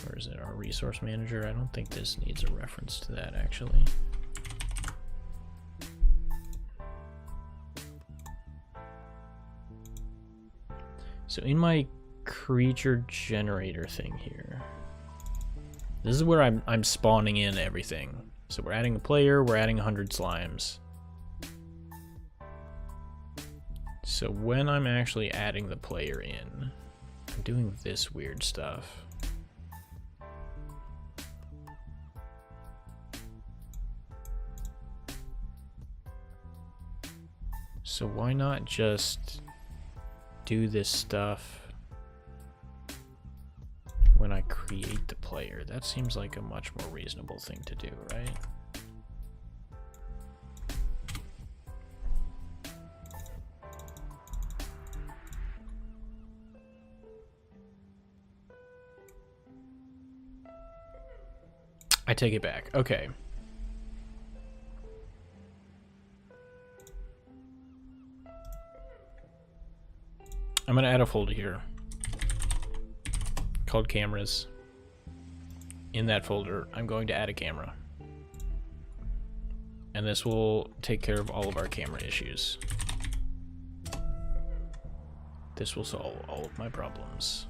where is it, our resource manager? I don't think this needs a reference to that actually. So in my creature generator thing here, this is where I'm spawning in everything. So we're adding a player, we're adding 100 slimes. So when I'm actually adding the player in, I'm doing this weird stuff. So why not just do this stuff when I create the player? That seems like a much more reasonable thing to do, right? I take it back. Okay. I'm gonna add a folder here called cameras. In that folder, I'm going to add a camera. And this will take care of all of our camera issues. This will solve all of my problems.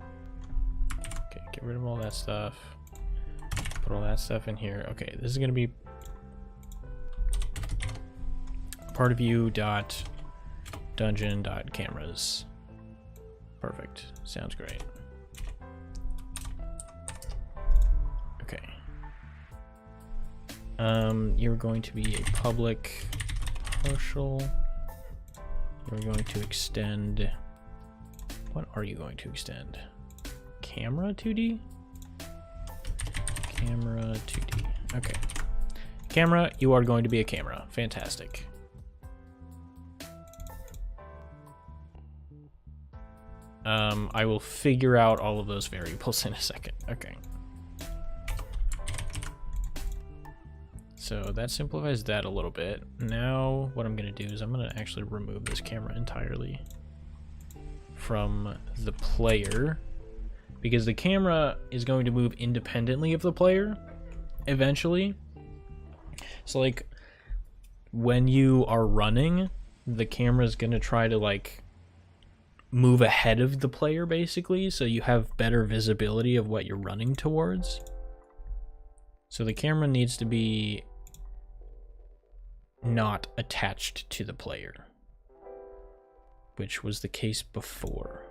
Okay, get rid of all that stuff. Put all that stuff in here. Okay, this is gonna be part of you dot dungeon dot cameras. Perfect. Sounds great. Okay. You're going to be a public partial. You're going to extend. What are you going to extend? Camera 2D? Camera 2D. Okay. Camera, you are going to be a camera. Fantastic. I will figure out all of those variables in a second. Okay. So that simplifies that a little bit. Now what I'm going to do is I'm going to actually remove this camera entirely from the player, because the camera is going to move independently of the player eventually. So like when you are running, the camera is going to try to like move ahead of the player basically, so you have better visibility of what you're running towards. So the camera needs to be not attached to the player, which was the case before.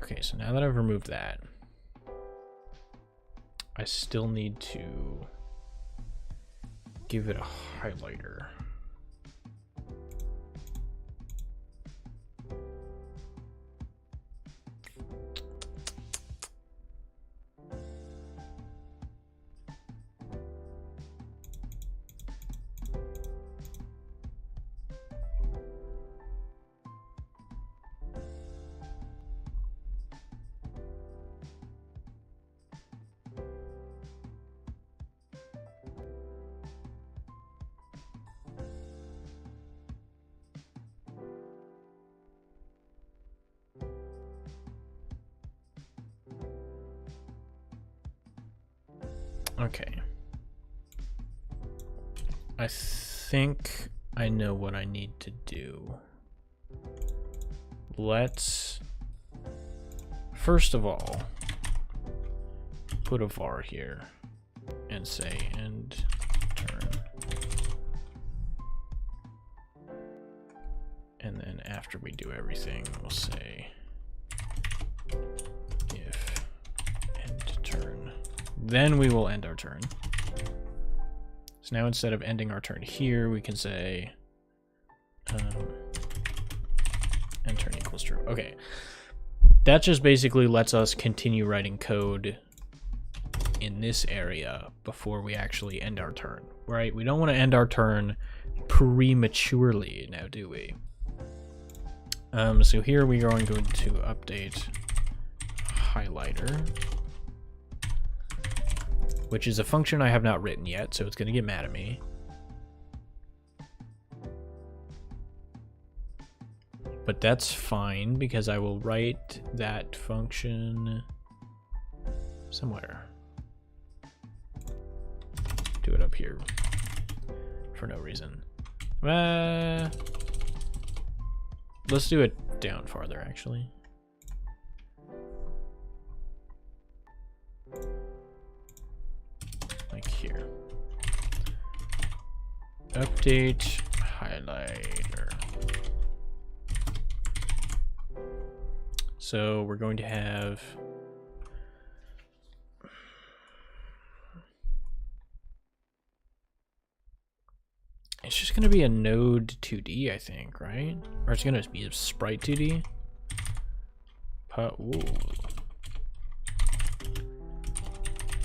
Okay, so now that I've removed that, I still need to give it a highlighter. Okay. I think I know what I need to do. Let's, first of all, put a var here and say end turn. And then after we do everything, we'll say if end turn. Then we will end our turn. So now instead of ending our turn here, we can say end turn equals true. Okay. That just basically lets us continue writing code in this area before we actually end our turn, right? We don't want to end our turn prematurely now, do we? So here we are going to update highlighter, which is a function I have not written yet, so it's going to get mad at me. But that's fine, because I will write that function somewhere. Do it up here for no reason. Let's do it down farther, actually. Like here. Update highlighter. So we're going to have it's just going to be a node 2D, I think, right? Or it's going to be a sprite 2D. Ooh.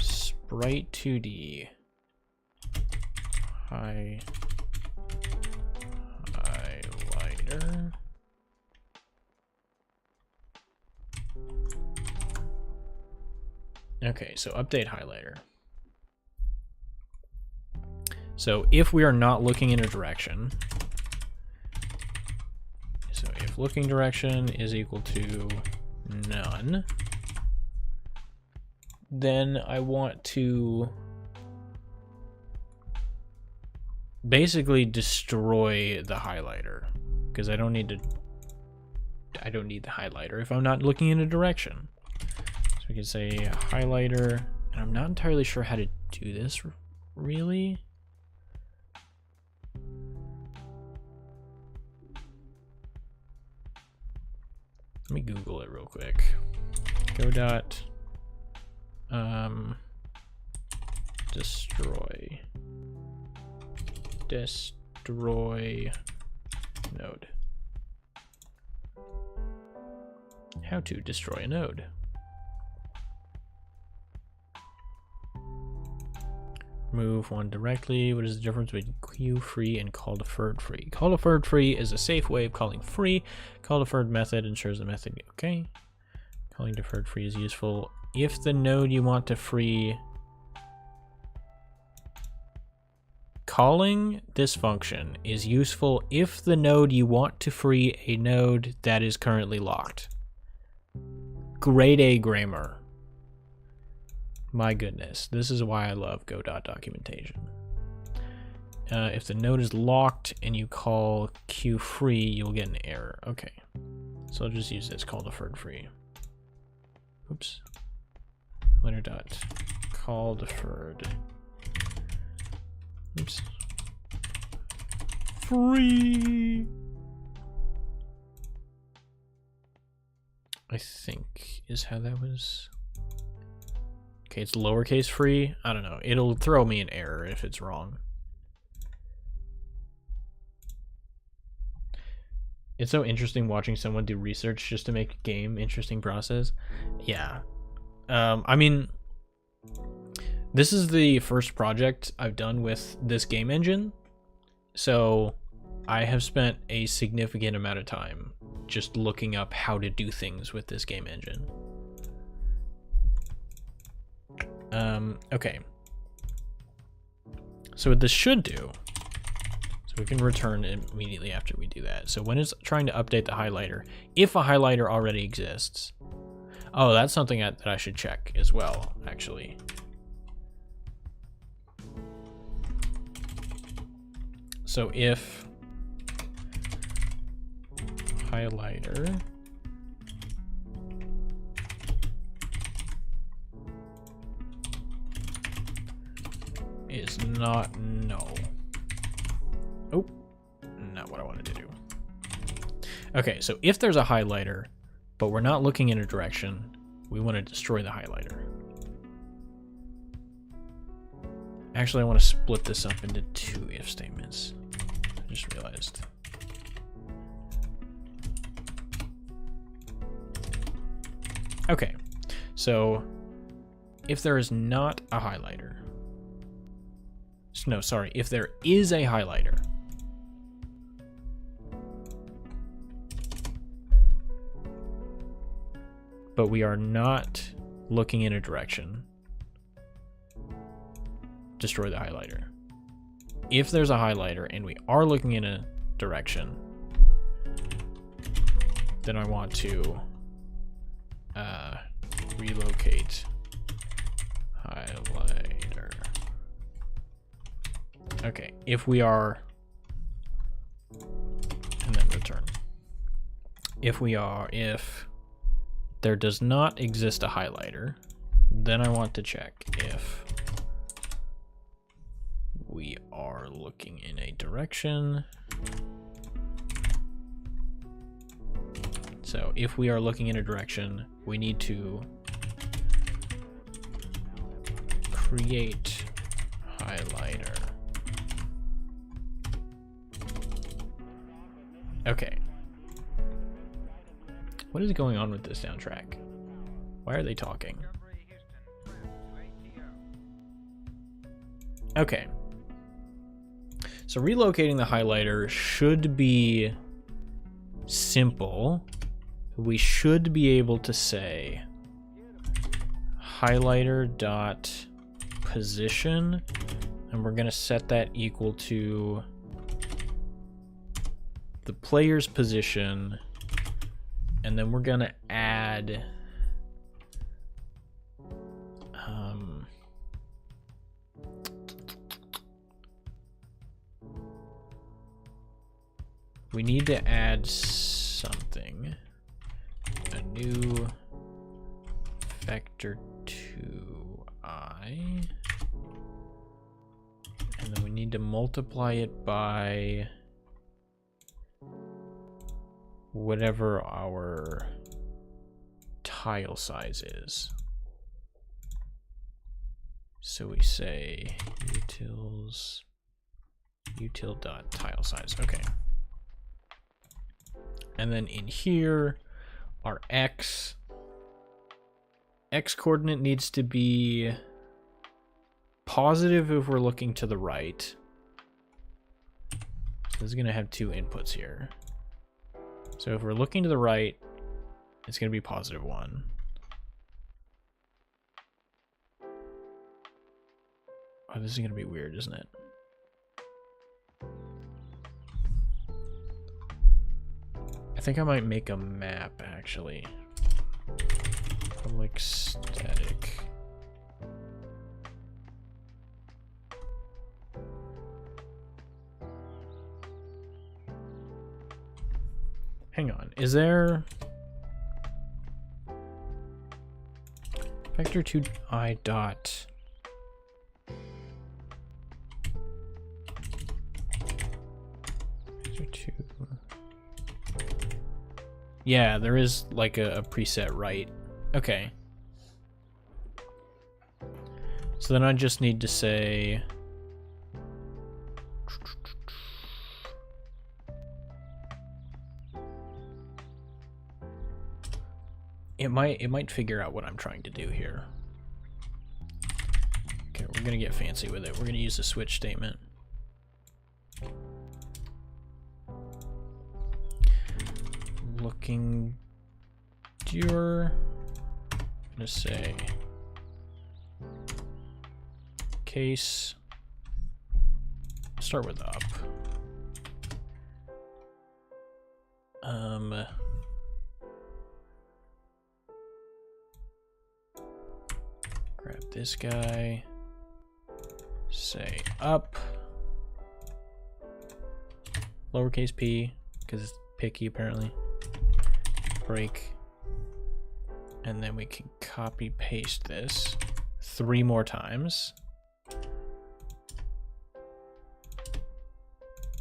Sprite 2D. Highlighter. Okay, so update highlighter. So if we are not looking in a direction, so if looking direction is equal to none, then I want to basically destroy the highlighter, because I don't need the highlighter if I'm not looking in a direction. So we can say highlighter, and I'm not entirely sure how to do this really. Let me Google it real quick. Go dot destroy node. How to destroy a node. Remove one directly. What is the difference between queue free and call deferred free? Call deferred free is a safe way of calling free. Call deferred method ensures the method, okay. Calling deferred free is useful if the node you want to free. Calling this function is useful if the node you want to free a node that is currently locked. Grade A grammar. My goodness, this is why I love Go.documentation. If the node is locked and you call queue free, you'll get an error. Okay, so I'll just use this call deferred free. Oops. Later dot call deferred. Oops. Free. I think is how that was. Okay, it's lowercase free. I don't know. It'll throw me an error if it's wrong. It's so interesting watching someone do research just to make a game interesting process. Yeah. I mean, this is the first project I've done with this game engine. So I have spent a significant amount of time just looking up how to do things with this game engine. Okay. So what this should do, so we can return immediately after we do that. So when it's trying to update the highlighter, if a highlighter already exists, oh, that's something that I should check as well, actually. So if highlighter is not null. Oh, not what I wanted to do. Okay, so if there's a highlighter, but we're not looking in a direction, we want to destroy the highlighter. Actually, I want to split this up into 2 if statements. I just realized. Okay, so if there is not a highlighter, no, sorry, if there is a highlighter, but we are not looking in a direction, destroy the highlighter. If there's a highlighter and we are looking in a direction, then I want to relocate highlighter. Okay, if we are, and then return. If there does not exist a highlighter, then I want to check if we are looking in a direction. So if we are looking in a direction, we need to create highlighter. Okay. What is going on with this soundtrack? Why are they talking? Okay. So relocating the highlighter should be simple. We should be able to say highlighter dot position, and we're going to set that equal to the player's position, and then we're going to add we need to add something, a new vector 2i, and then we need to multiply it by whatever our tile size is. So we say util.tile size. Okay. And then in here, our x coordinate needs to be positive if we're looking to the right. So this is going to have 2 inputs here. So if we're looking to the right, it's going to be +1. Oh, this is going to be weird, isn't it? I think I might make a map, actually. Public static. Hang on, is there vector 2i dot vector 2? Yeah, there is like a preset, right? Okay. So then I just need to say it might figure out what I'm trying to do here. Okay, we're gonna get fancy with it. We're gonna use the switch statement. Looking your, I'm gonna say case, start with up. Grab this guy, say up, lowercase p, because it's picky apparently. Break. And then we can copy paste this 3 more times.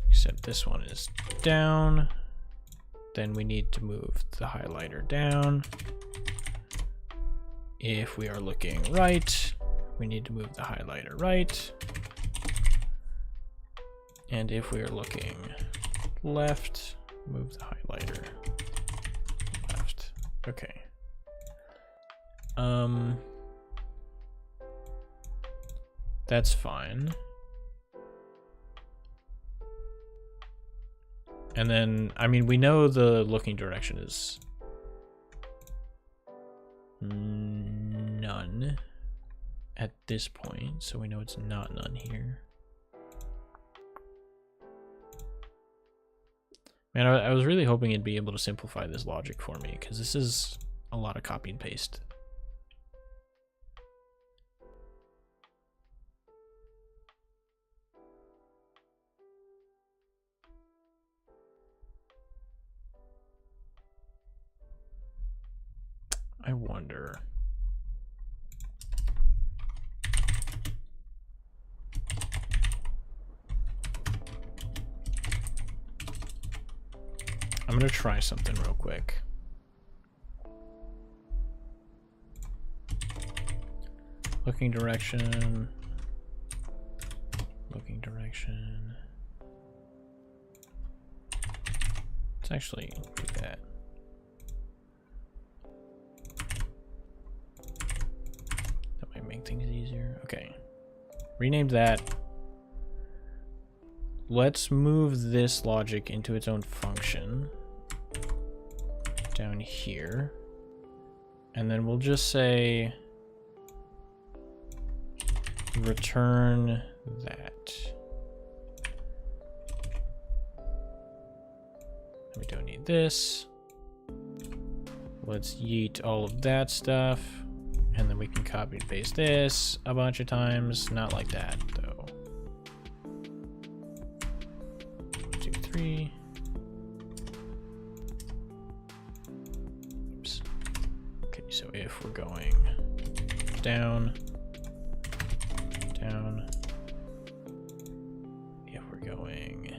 Except this one is down. Then we need to move the highlighter down. If we are looking right, we need to move the highlighter right. And if we are looking left, move the highlighter left. Okay. That's fine. And then, I mean, we know the looking direction is none at this point, so we know it's not none here. Man, I was really hoping it'd be able to simplify this logic for me, because this is a lot of copy and paste. I wonder. I'm gonna try something real quick. Looking direction. Looking direction. Let's actually do that. That might make things easier. Okay. Renamed that. Let's move this logic into its own function down here. And then we'll just say return that. We don't need this. Let's yeet all of that stuff. And then we can copy and paste this a bunch of times. Not like that, though. 2, 3. Oops. Okay, so if we're going down, down. If we're going...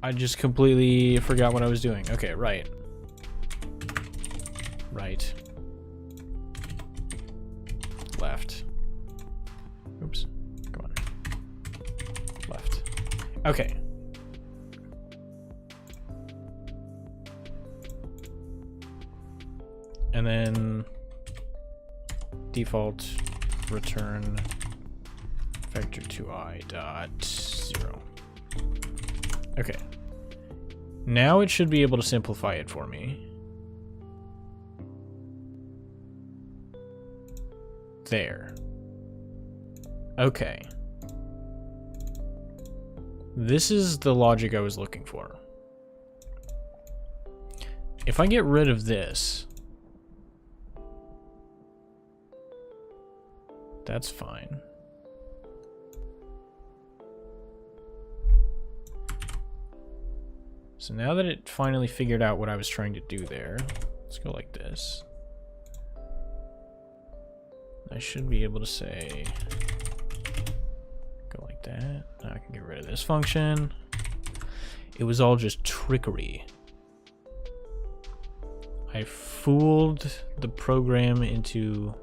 I just completely forgot what I was doing. Okay, right. Right. Left. Oops. Come on. Left. Okay. And then default return vector 2i dot 0. Okay. Now it should be able to simplify it for me. There. Okay. This is the logic I was looking for. If I get rid of this, that's fine. So now that it finally figured out what I was trying to do there, let's go like this. I should be able to say, go like that. Now I can get rid of this function. It was all just trickery. I fooled the program into...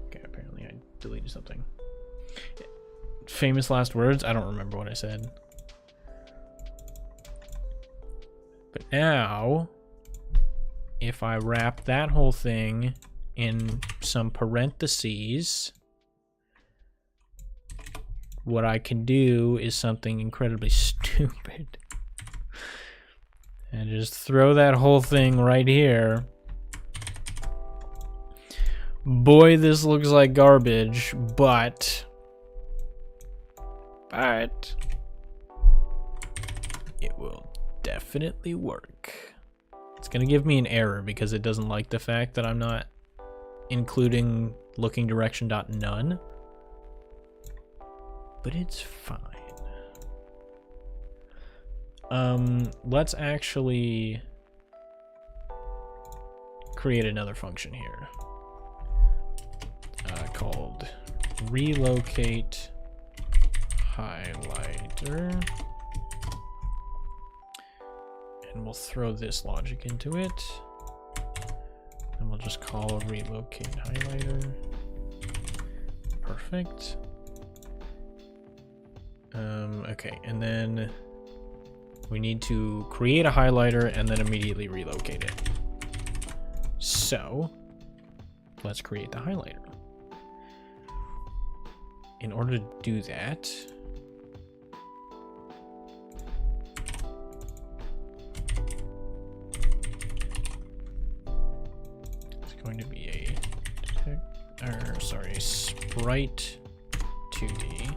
Okay, apparently I deleted something. Famous last words? I don't remember what I said. But now, if I wrap that whole thing in some parentheses, what I can do is something incredibly stupid. And just throw that whole thing right here. Boy, this looks like garbage, but it will definitely work. It's gonna give me an error because it doesn't like the fact that I'm not including looking direction.none. but it's fine. Let's actually create another function here called relocate highlighter, and we'll throw this logic into it, and we'll just call relocate highlighter. Perfect. Okay, and then we need to create a highlighter and then immediately relocate it. So let's create the highlighter. In order to do that, it's going to be a sprite 2D.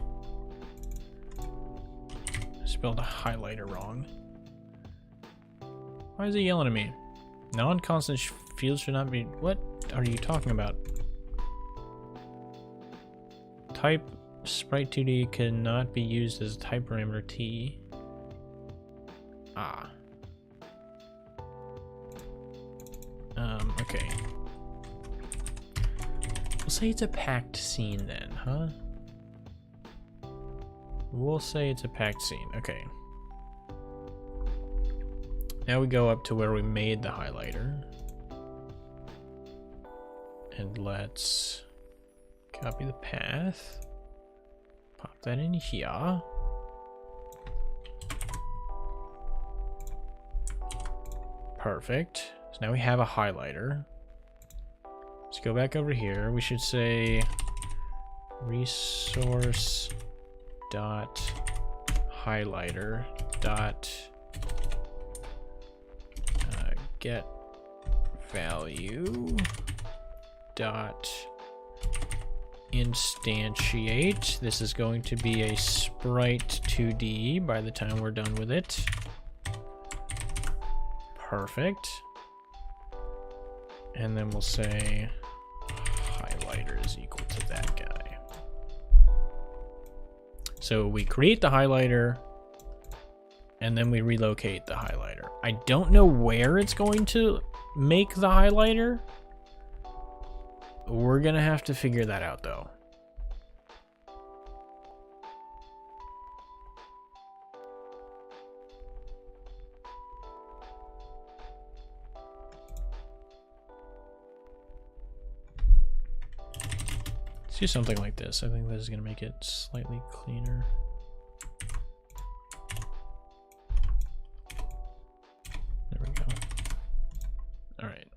Spelled a highlighter wrong. Why is he yelling at me? Non-constant fields should not be. What are you talking about? Type sprite 2D cannot be used as a type parameter T. Ah. Okay. We'll say it's a packed scene then, huh? We'll say it's a packed scene. Okay. Now we go up to where we made the highlighter. And let's copy the path. Pop that in here. Perfect. So now we have a highlighter. Let's go back over here. We should say resource dot highlighter dot get value dot instantiate. This is going to be a sprite 2D by the time we're done with it. Perfect. And then we'll say highlighter is equal to that guy. So we create the highlighter and then we relocate the highlighter. I don't know where it's going to make the highlighter. We're gonna have to figure that out though. Let's do something like this. I think this is gonna make it slightly cleaner. There we go. All right.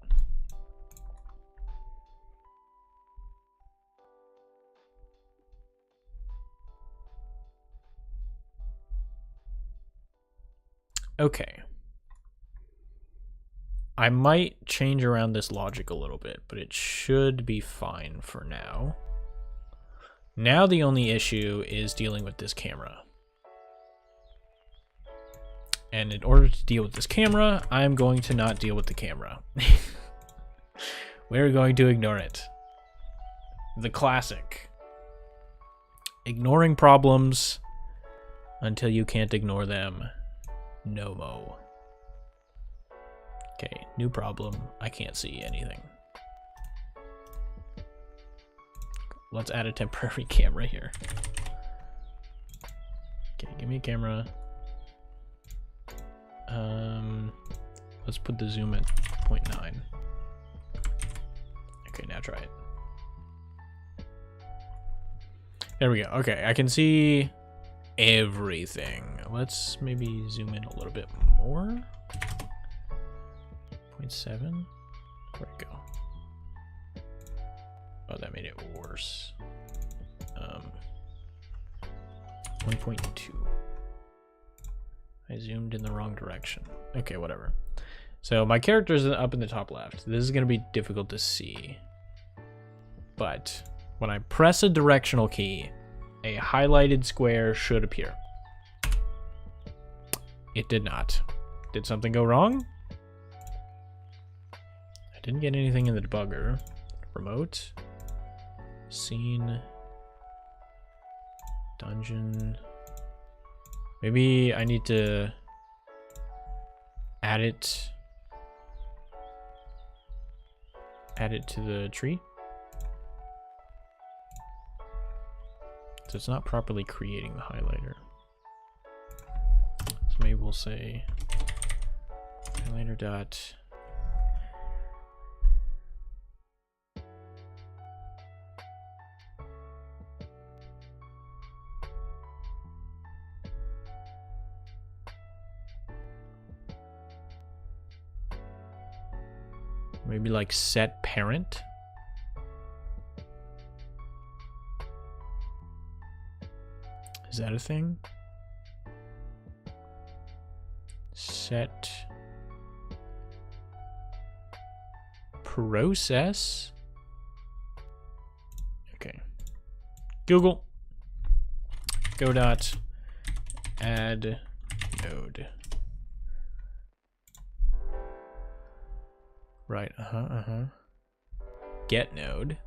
Okay. I might change around this logic a little bit, but it should be fine for now. Now the only issue is dealing with this camera. And in order to deal with this camera, I'm going to not deal with the camera. We're going to ignore it. The classic. Ignoring problems until you can't ignore them. No mo. Okay, new problem. I can't see anything. Let's add a temporary camera here. Okay, give me a camera. Let's put the zoom at 0.9. Okay, now try it. There we go. Okay, I can see everything. Let's maybe zoom in a little bit more. 0.7. Where'd it go? Oh, that made it worse. 1.2. I zoomed in the wrong direction. Okay, whatever. So my character is up in the top left. This is going to be difficult to see. But when I press a directional key, a highlighted square should appear. It did not. Did something go wrong? I didn't get anything in the debugger. Remote. Scene. Dungeon. Maybe I need to add it to the tree. So it's not properly creating the highlighter. So maybe we'll say highlighter dot maybe like set parent. Is that a thing? Set process. Okay. Google. Go dot add node. Right, Get node.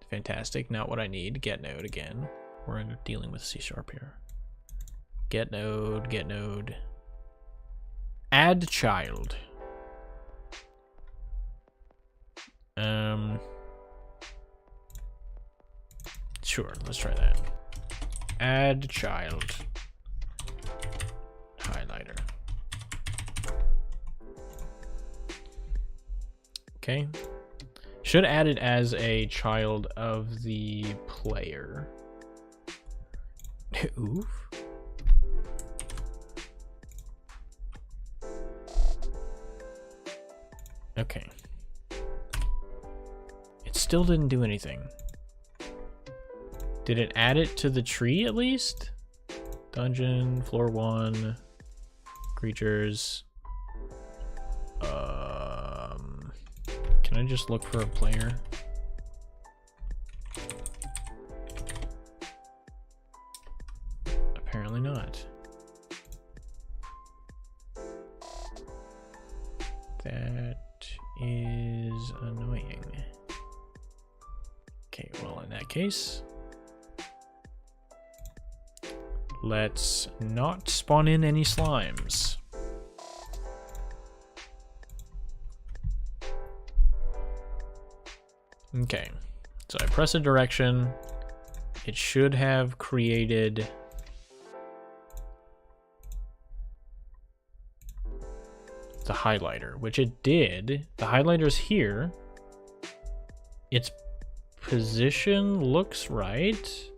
Fantastic, not what I need. Get node again. We're dealing with C# here. Get node. Add child. Sure, let's try that. Add child. Highlighter. Okay. Should add it as a child of the player. Oof. Okay. It still didn't do anything. Did it add it to the tree at least? Dungeon, floor 1, creatures. Can I just look for a player? Apparently not. That is annoying. Okay, well, in that case, let's not spawn in any slimes. Okay, so I press a direction. It should have created the highlighter, which it did. The highlighter's here. Its position looks right.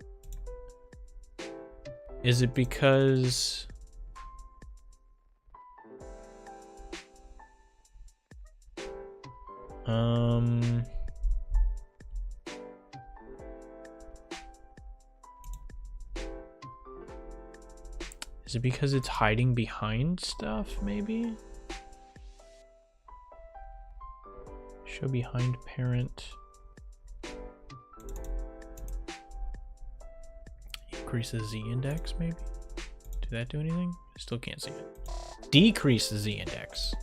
Is it because is it because it's hiding behind stuff, maybe? Show behind parent. Increase the Z index, maybe? Did that do anything? I still can't see it. Decrease the Z index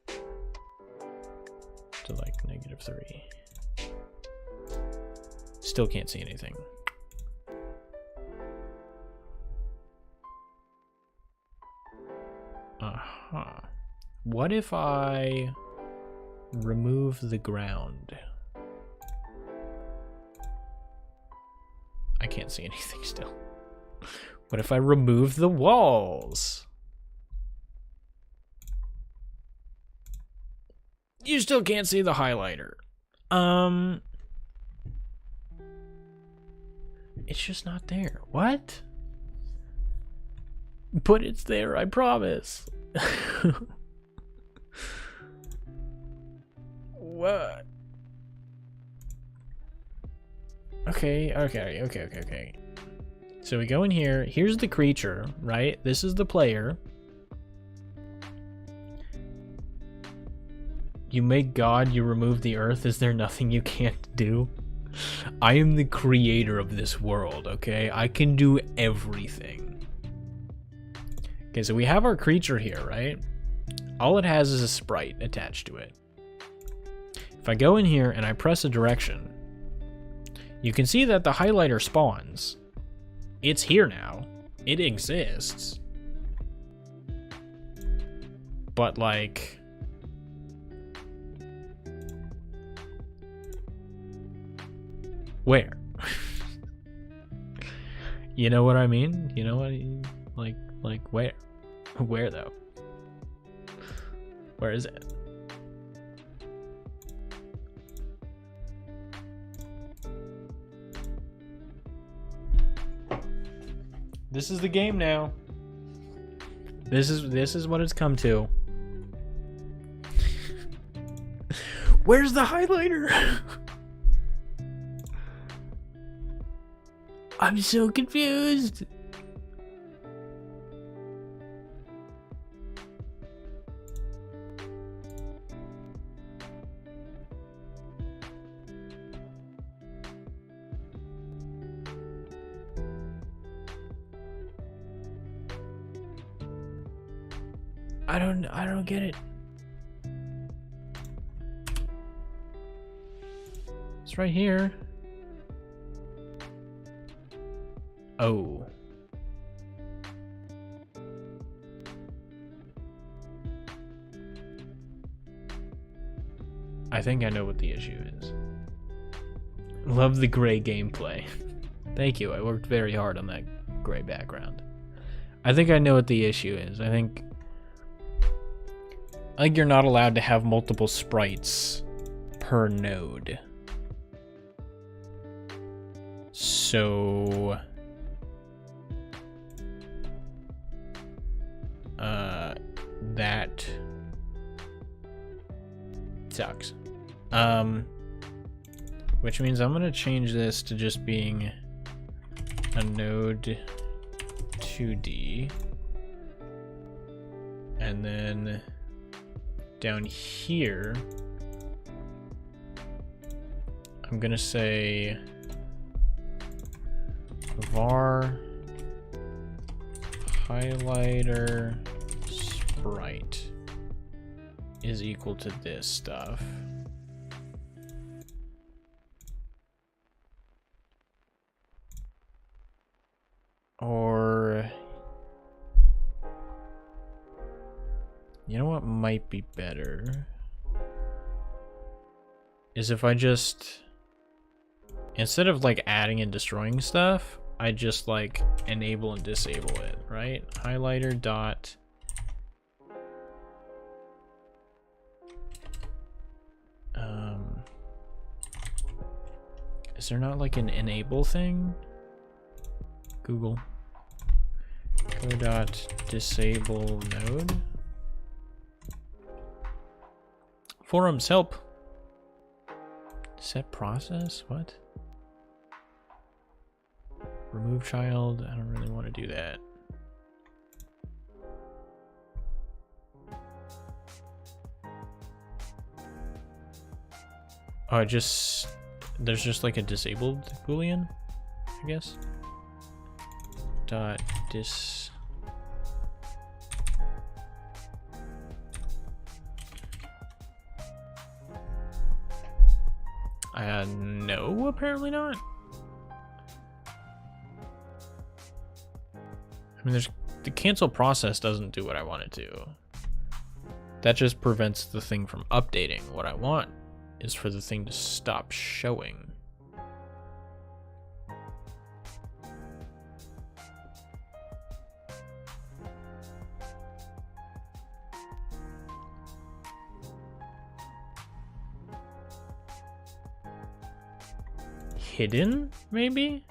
to like -3. Still can't see anything. What if I remove the ground? I can't see anything still. What if I remove the walls? You still can't see the highlighter. It's just not there. What? But it's there, I promise. What? Okay. So we go in here. Here's the creature, right? This is the player. You make God, you remove the earth. Is there nothing you can't do? I am the creator of this world, okay? I can do everything. Okay, so we have our creature here, right? All it has is a sprite attached to it. If I go in here and I press a direction, you can see that the highlighter spawns. it's here now. It exists. But like, where? You know what I mean? You know what? Like where? Where though? Where is it? This is the game now. This is what it's come to. Where's the highlighter? I'm so confused. I don't get it. It's right here. Oh. I think I know what the issue is. Love the gray gameplay. Thank you. I worked very hard on that gray background. I think I know what the issue is. I think you're not allowed to have multiple sprites per node. So that sucks. Which means I'm gonna change this to just being a node 2D, and then down here I'm gonna say var highlighter sprite is equal to this stuff. Or, you know what might be better is if I just, instead of like adding and destroying stuff, I just like enable and disable it, right? Highlighter dot is there not like an enable thing? Google. Go dot disable node. Forums help. Set process? What? Remove child. I don't really want to do that. Oh, there's just like a disabled boolean, I guess. Dot dis. No, apparently not. I mean, the cancel process doesn't do what I want it to. That just prevents the thing from updating. What I want is for the thing to stop showing. Hidden, maybe?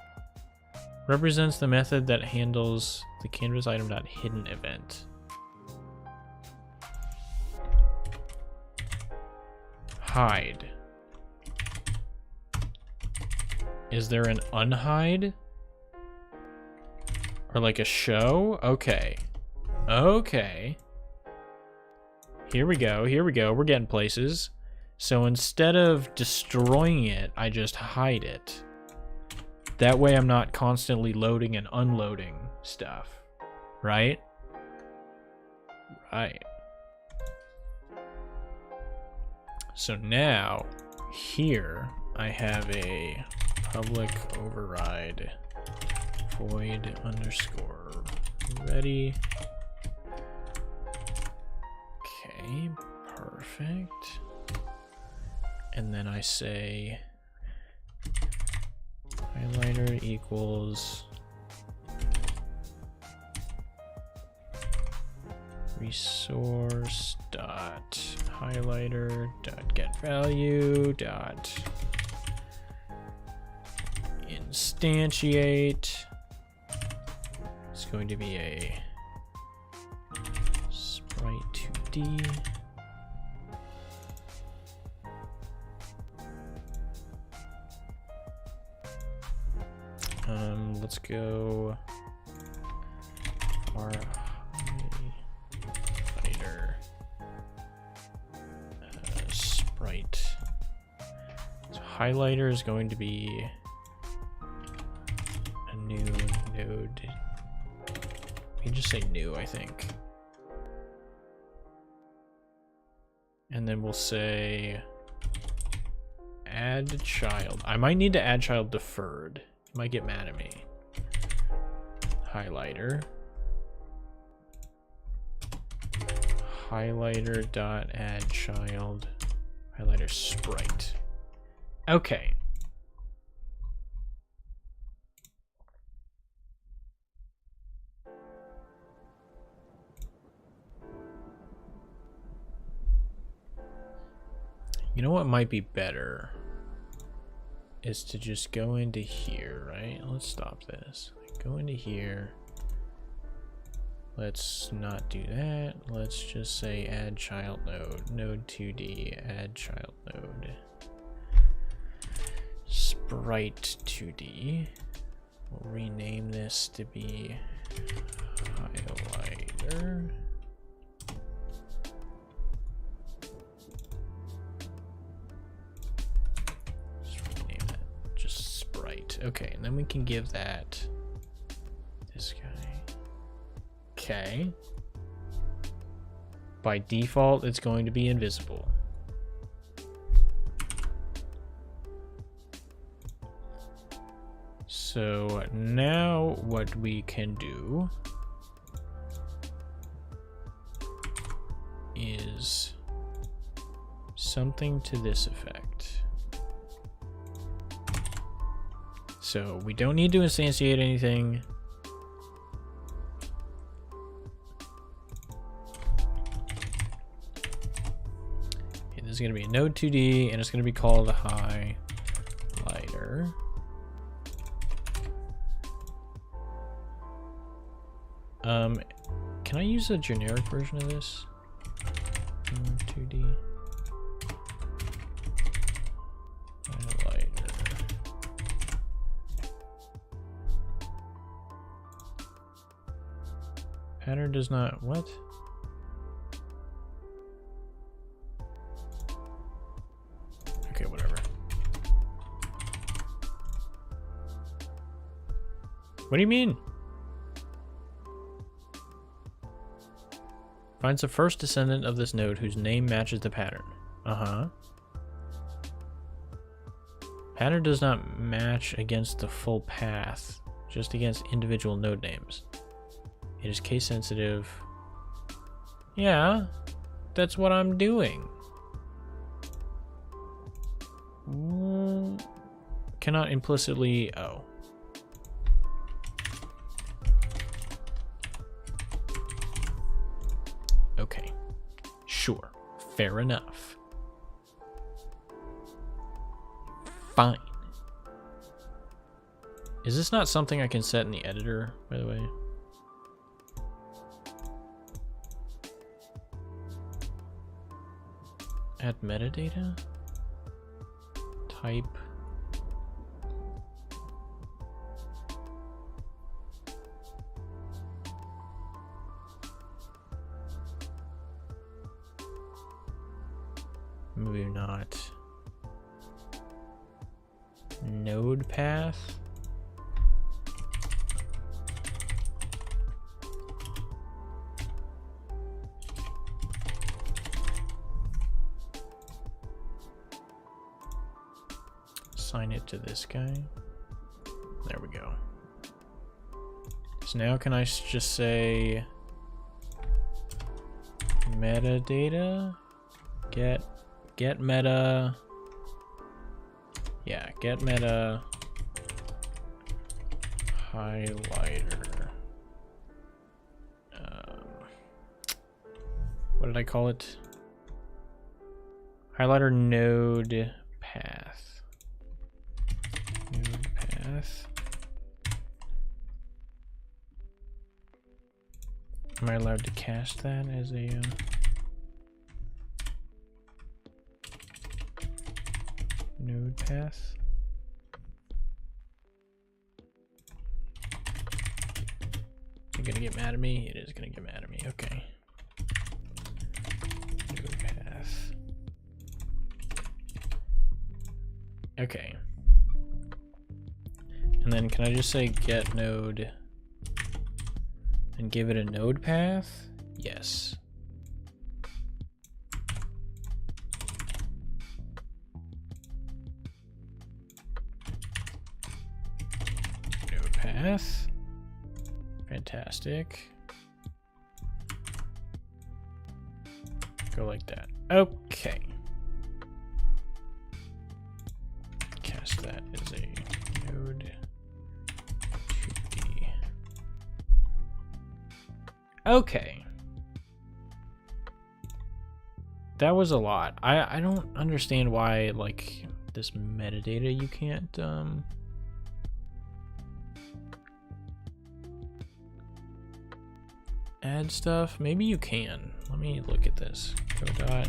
Represents the method that handles the canvas item.hidden event. Hide. Is there an unhide? Or like a show? Okay. Okay. Here we go, here we go. We're getting places. So instead of destroying it, I just hide it. That way I'm not constantly loading and unloading stuff, right? Right. So now, here, I have a public override void underscore ready. Okay, perfect. And then I say highlighter equals resource dot highlighter dot get value dot instantiate. It's going to be a sprite 2D. Let's go our highlighter sprite. So highlighter is going to be a new node. We can just say new, I think. And then we'll say add child. I might need to add child deferred. You might get mad at me. Highlighter. Highlighter dot add child. Highlighter sprite. Okay. You know what might be better is to just go into here, right? Let's stop this. Go into here. Let's not do that. Let's just say add child node, node 2D, add child node. Sprite 2D. We'll rename this to be highlighter. Okay, and then we can give that this guy. Okay. By default, it's going to be invisible. So now what we can do is something to this effect. So we don't need to instantiate anything. Okay, this is going to be a node 2D and it's going to be called a highlighter. Can I use a generic version of this? Node 2D. Pattern does not what? Okay, whatever. What do you mean? Finds the first descendant of this node whose name matches the pattern. Uh-huh. Pattern does not match against the full path, just against individual node names. It is case sensitive. Yeah, that's what I'm doing. Cannot implicitly. Oh. Okay. Sure. Fair enough. Fine. Is this not something I can set in the editor, by the way? Add metadata? Type. Maybe not. Node path? Assign it to this guy. There we go. So now can I just say metadata? Get meta. Yeah, get meta highlighter. What did I call it? Highlighter node path. Node path. Am I allowed to cast that as a node path? Is it gonna get mad at me? It is gonna get mad at me. Okay. Node path. Okay. And then can I just say get node and give it a node path? Yes. Node path. Fantastic. Go like that. Okay. Cast that as a node 2D. Okay. That was a lot. I don't understand why, like, this metadata you can't add stuff. Maybe you can. Let me look at this. Go dot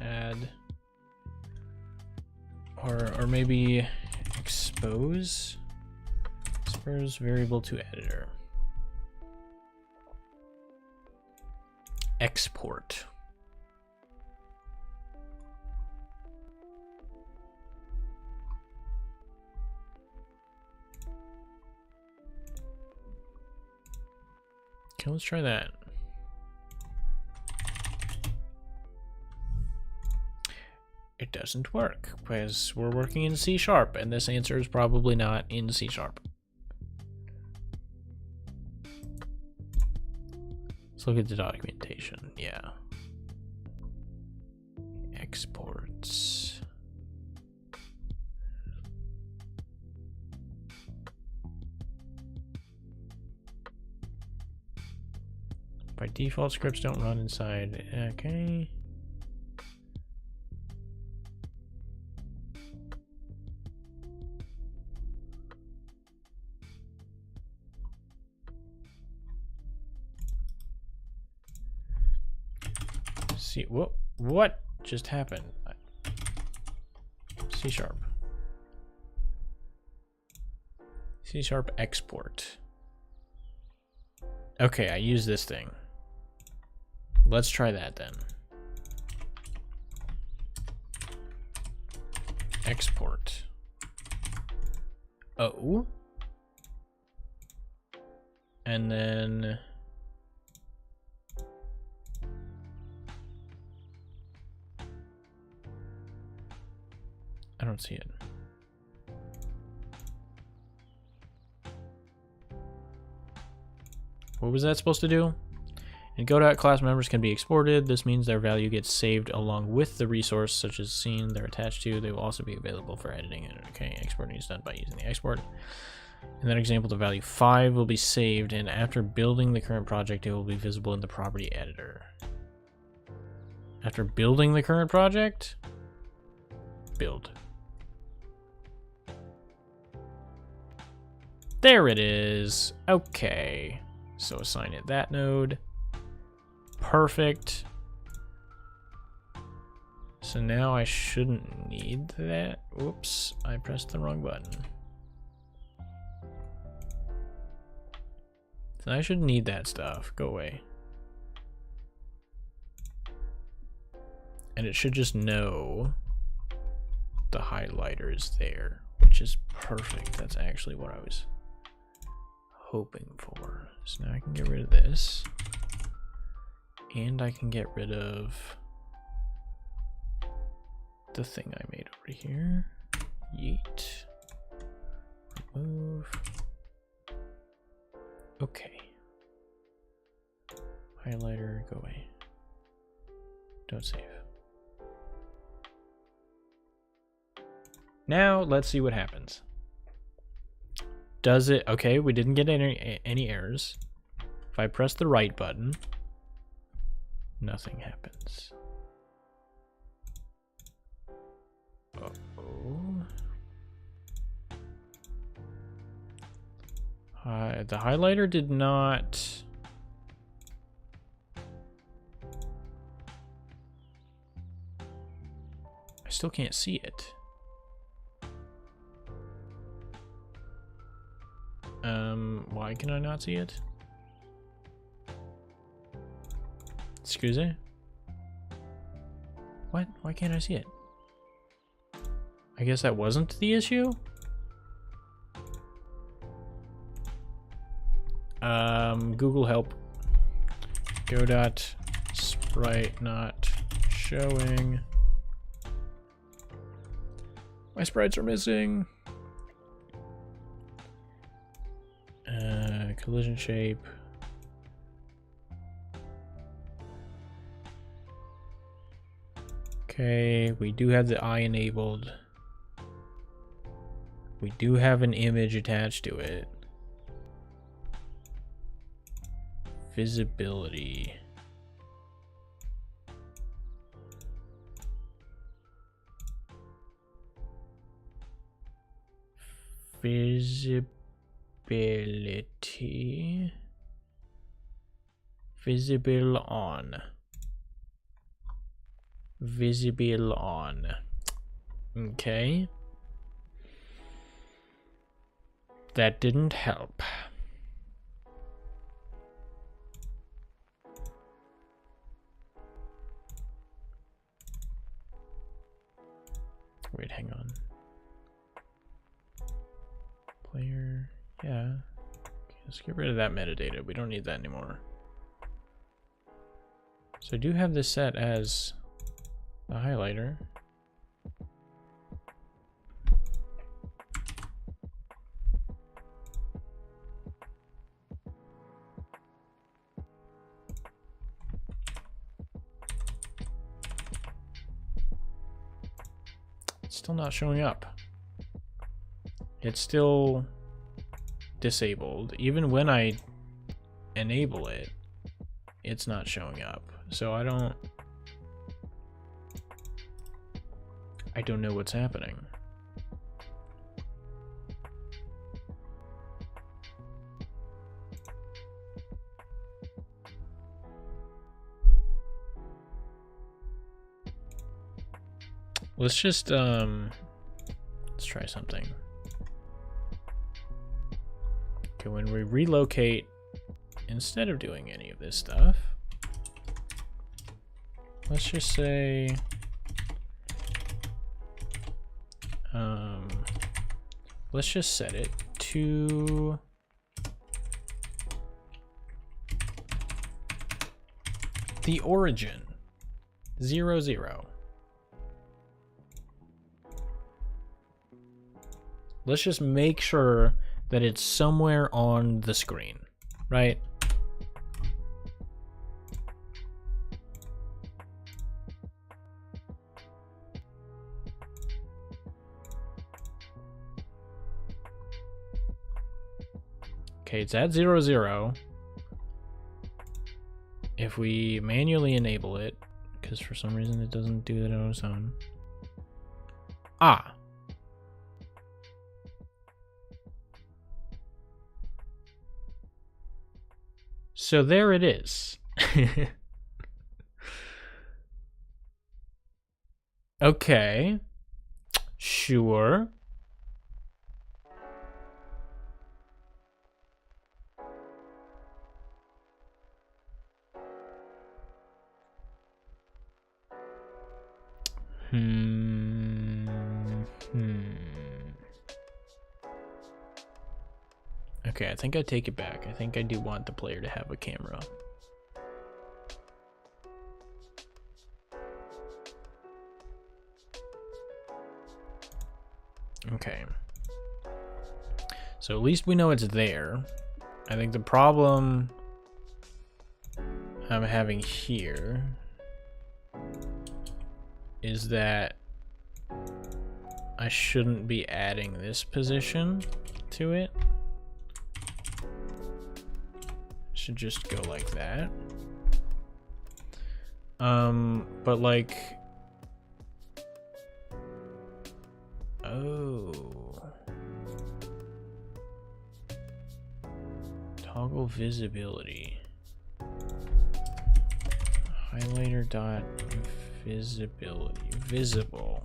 add, or maybe expose variable to editor. Export. Okay, let's try that. It doesn't work because we're working in C#, and this answer is probably not in C#. Let's look at the documentation. Yeah. Exports. By default, scripts don't run inside. Okay. See what just happened? C#. C# export. Okay, I use this thing. Let's try that then. Export. Oh. And then I don't see it. What was that supposed to do? In Godot, class members can be exported. This means their value gets saved along with the resource, such as scene they're attached to. They will also be available for editing. Okay, exporting is done by using the export. In that example, the value 5 will be saved, and after building the current project, it will be visible in the property editor. After building the current project? Build. There it is. Okay. So assign it that node. Perfect. So now I shouldn't need that. Oops, I pressed the wrong button. So I shouldn't need that stuff. Go away. And it should just know the highlighter is there, which is perfect. That's actually what I was hoping for. So now I can get rid of this. And I can get rid of the thing I made over here. Yeet. Remove. Okay. Highlighter, go away. Don't save. Now let's see what happens. Does it? Okay, we didn't get any errors. If I press the right button, nothing happens. Uh-oh. The highlighter did not... I still can't see it. Why can I not see it? Excuse me? What? Why can't I see it? I guess that wasn't the issue? Google help. Go.sprite not showing. My sprites are missing. Collision shape. Okay, we do have the eye enabled. We do have an image attached to it. Visibility. Visibility. Visible on. Visible on. Okay. That didn't help. Wait, hang on. Player, yeah. Okay, let's get rid of that metadata. We don't need that anymore. So I do have this set as a highlighter. It's still not showing up. It's still disabled. Even when I enable it, it's not showing up. So I don't know what's happening. Let's just let's try something. Okay, when we relocate, instead of doing any of this stuff, let's just say let's just set it to the origin 0, 0. Let's just make sure that it's somewhere on the screen, right? Okay, it's at 0, 0. If we manually enable it, because for some reason it doesn't do that on its own. Ah. So there it is. Okay. Sure. Okay, I think I take it back. I think I do want the player to have a camera. Okay. So at least we know it's there. I think the problem I'm having here is that I shouldn't be adding this position to it. Should just go like that. But like, oh, toggle visibility. Highlighter dot visibility, visible.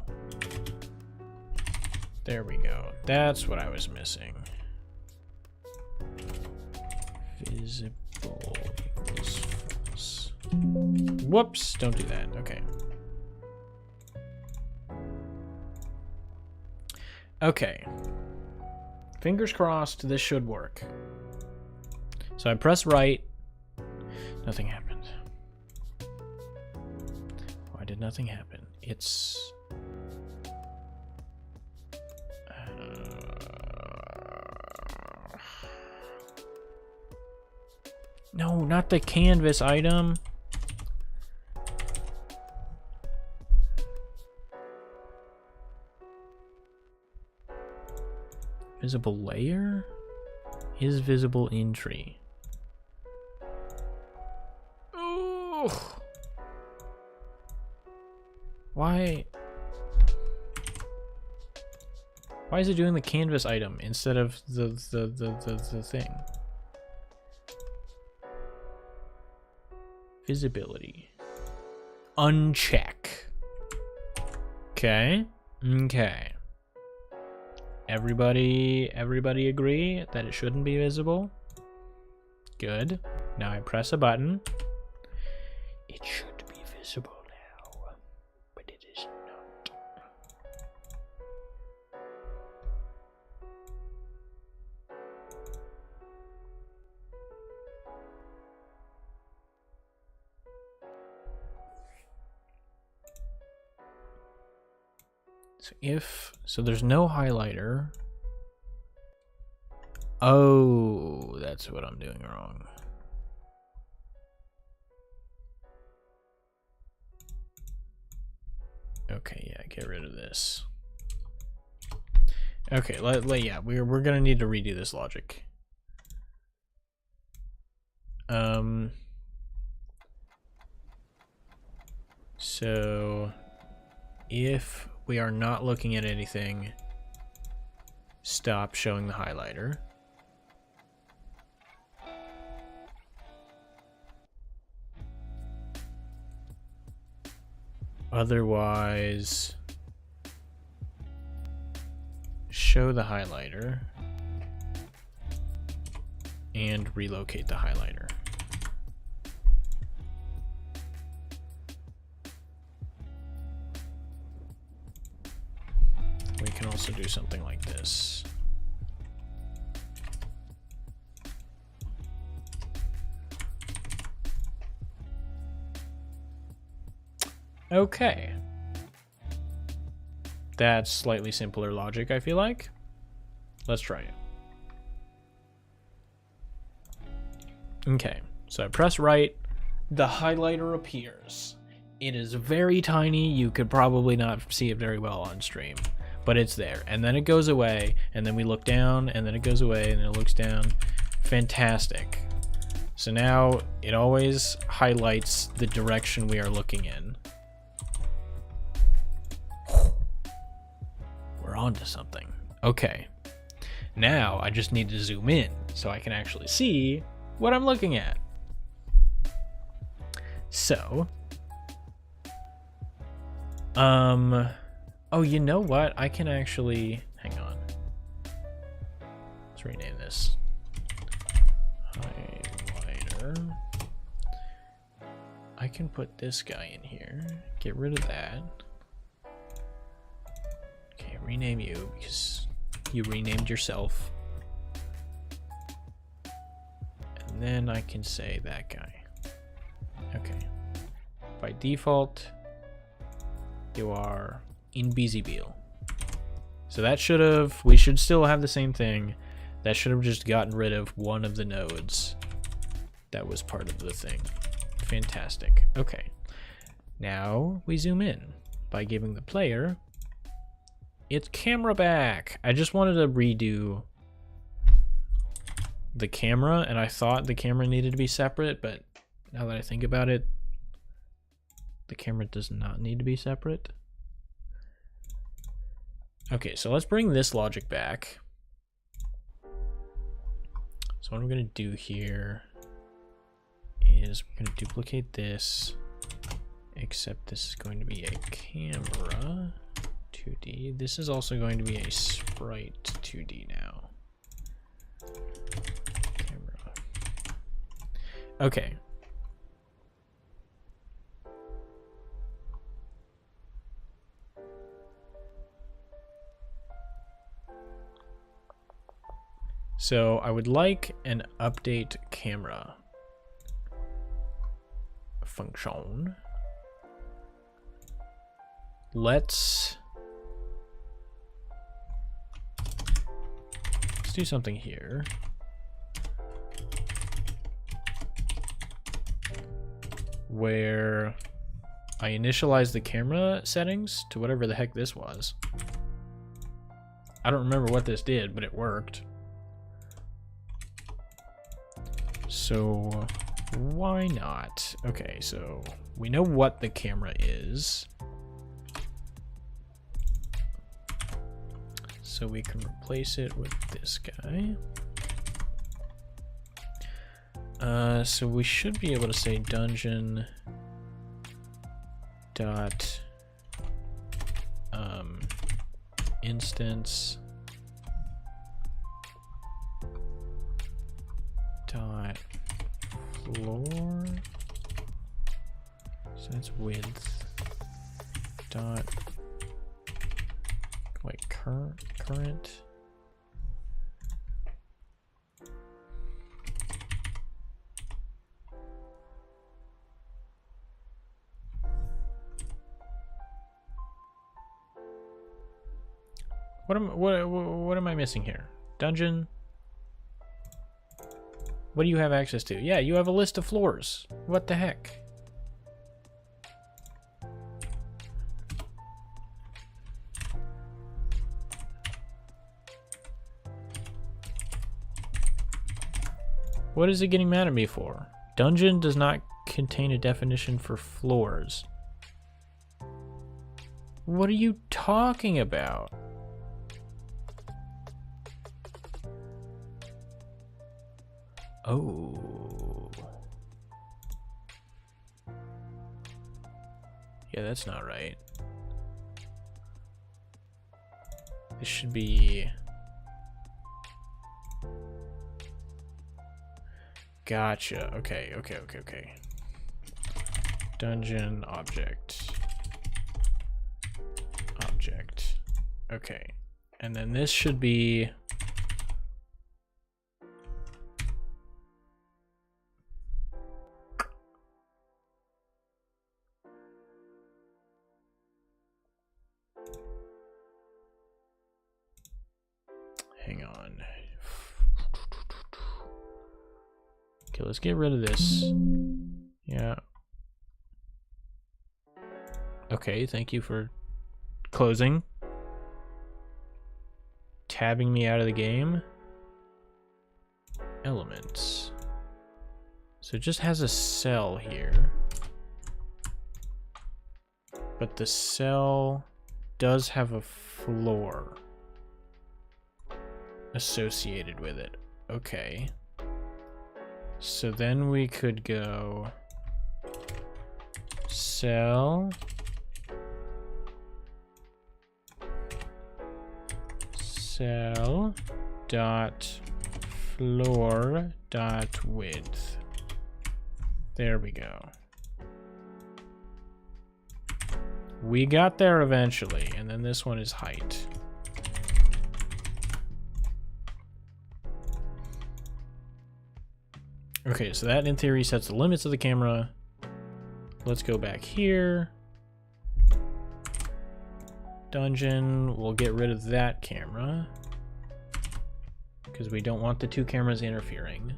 There we go. That's what I was missing. Visible equals false. Whoops, don't do that. Okay. Okay. Fingers crossed this should work. So I press right. Nothing happened. Why did nothing happen? It's... No, not the canvas item. Visible layer is visible in tree. Ooh. Why is it doing the canvas item instead of the thing? Visibility. Uncheck. Okay. Okay. Everybody agree that it shouldn't be visible? Good. Now I press a button. It should be visible now, but it is not. So there's no highlighter. Oh, that's what I'm doing wrong. Okay, yeah, get rid of this. Okay, yeah, we're gonna need to redo this logic. So if we are not looking at anything, stop showing the highlighter. Otherwise, show the highlighter and relocate the highlighter. We can also do something like this. Okay. That's slightly simpler logic, I feel like. Let's try it. Okay, so I press right, the highlighter appears. It is very tiny, you could probably not see it very well on stream, but it's there. And then it goes away, and then we look down, and then it goes away, and then it looks down. Fantastic. So now it always highlights the direction we are looking in. We're on to something. Okay. Now I just need to zoom in so I can actually see what I'm looking at. So, oh, you know what? I can actually, hang on. Let's rename this. Highlighter. I can put this guy in here. Get rid of that. Okay, rename you because you renamed yourself. And then I can say that guy. Okay. By default, you are Invisible. So that we should still have the same thing. That should have just gotten rid of one of the nodes that was part of the thing. Fantastic. Okay. Now we zoom in by giving the player its camera back. I just wanted to redo the camera, and I thought the camera needed to be separate, but now that I think about it, the camera does not need to be separate. Okay, so let's bring this logic back. So what I'm gonna do here is we're gonna duplicate this, except this is going to be a camera 2D. This is also going to be a sprite 2D now. Camera. Okay. So I would like an update camera function. Let's do something here. Where I initialize the camera settings to whatever the heck this was. I don't remember what this did, but it worked. So why not? Okay, so we know what the camera is. So we can replace it with this guy. So we should be able to say dungeon dot instance dot floor. So that's width dot wait current. What am I missing here? Dungeon. What do you have access to? Yeah, you have a list of floors. What the heck? What is it getting mad at me for? Dungeon does not contain a definition for floors. What are you talking about? Oh. Yeah, that's not right. This should be... Gotcha. Okay. Dungeon object. Okay. And then this should be... Hang on. Okay, let's get rid of this. Yeah. Okay, thank you for closing. Tabbing me out of the game. Elements. So it just has a cell here. But the cell does have a floor associated with it. Okay. So then we could go cell dot floor dot width. There we go. We got there eventually, and then this one is height. Okay, so that in theory sets the limits of the camera. Let's go back here. Dungeon, we'll get rid of that camera. because we don't want the two cameras interfering.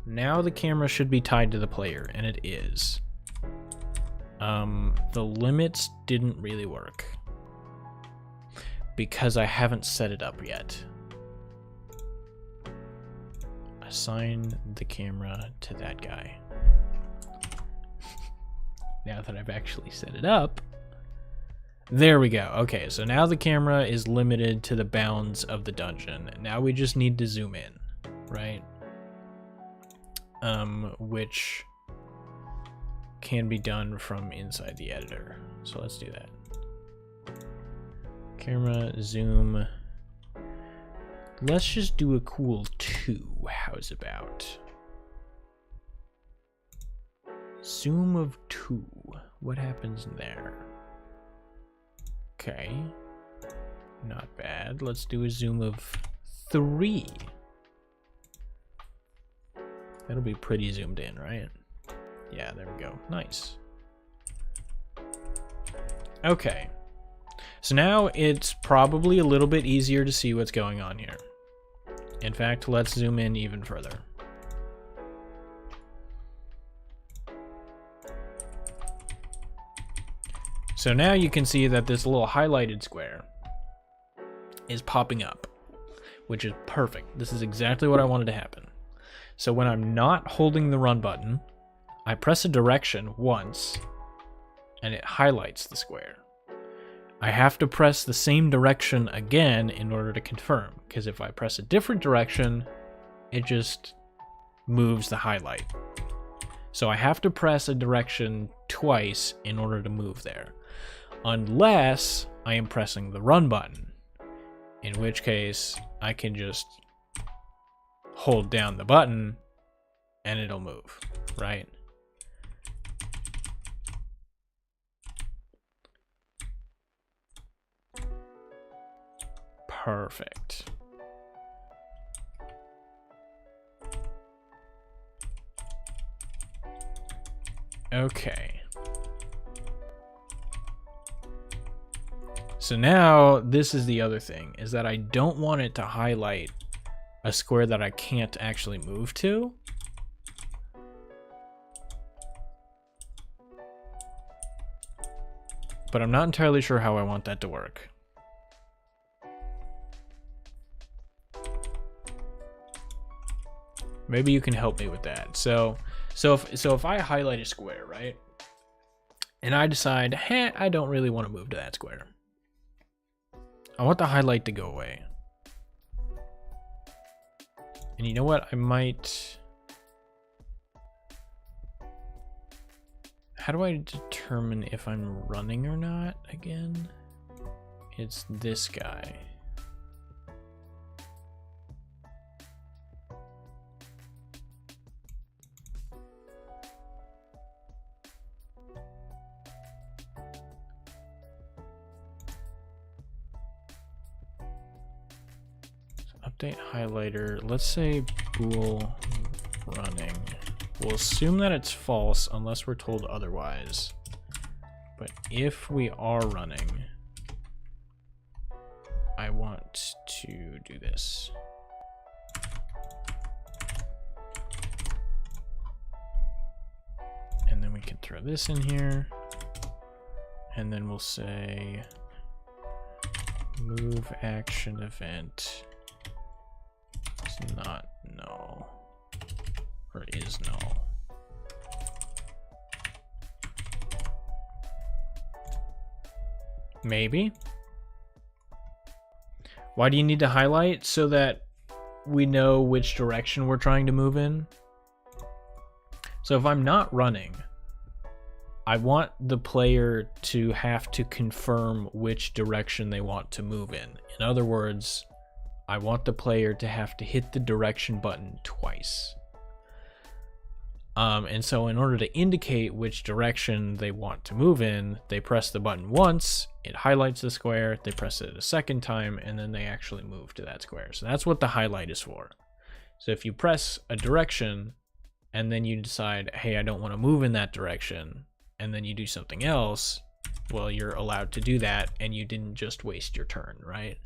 Now the camera should be tied to the player, and it is. The limits didn't really work because I haven't set it up yet. Assign the camera to that guy. Now that I've actually set it up, there we go. Okay, so now the camera is limited to the bounds of the dungeon. Now we just need to zoom in, right? Which can be done from inside the editor. So let's do that. Camera, zoom. Let's just do a cool 2. How's about? Zoom of 2. What happens there? Okay. Not bad. Let's do a zoom of 3. That'll be pretty zoomed in, right? Yeah, there we go. Nice. Okay. So now it's probably a little bit easier to see what's going on here. In fact, let's zoom in even further. So now you can see that this little highlighted square is popping up, which is perfect. This is exactly what I wanted to happen. So when I'm not holding the run button, I press a direction once and it highlights the square. I have to press the same direction again in order to confirm, because if I press a different direction, it just moves the highlight. So I have to press a direction twice in order to move there, unless I am pressing the run button, in which case I can just hold down the button and it'll move, right? Perfect. Okay. So now this is the other thing, is that I don't want it to highlight a square that I can't actually move to. But I'm not entirely sure how I want that to work. Maybe you can help me with that. So if I highlight a square, right? And I decide, hey, I don't really want to move to that square. I want the highlight to go away. And you know what? I might... How do I determine if I'm running or not again? It's this guy. Update highlighter. Let's say bool running. We'll assume that it's false unless we're told otherwise. But if we are running, I want to do this. And then we can throw this in here. And then we'll say move action event. Not null, or is null. Maybe. Why do you need to highlight? So that we know which direction we're trying to move in. So if I'm not running, I want the player to have to confirm which direction they want to move in. In other words, I want the player to have to hit the direction button twice. And so in order to indicate which direction they want to move in, they press the button once, it highlights the square, they press it a second time, and then they actually move to that square. So that's what the highlight is for. So if you press a direction, and then you decide, hey, I don't want to move in that direction, and then you do something else, well, you're allowed to do that, and you didn't just waste your turn, right?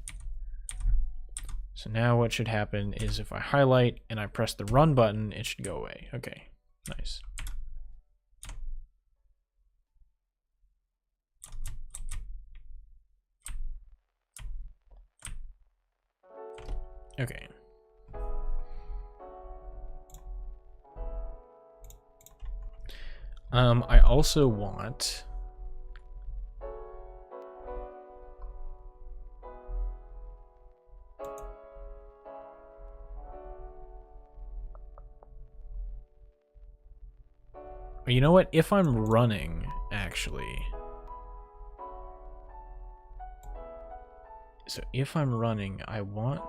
So now what should happen is if I highlight and I press the run button, it should go away. Okay, nice. Okay. I also want you know what? If I'm running, actually. So if I'm running, I want...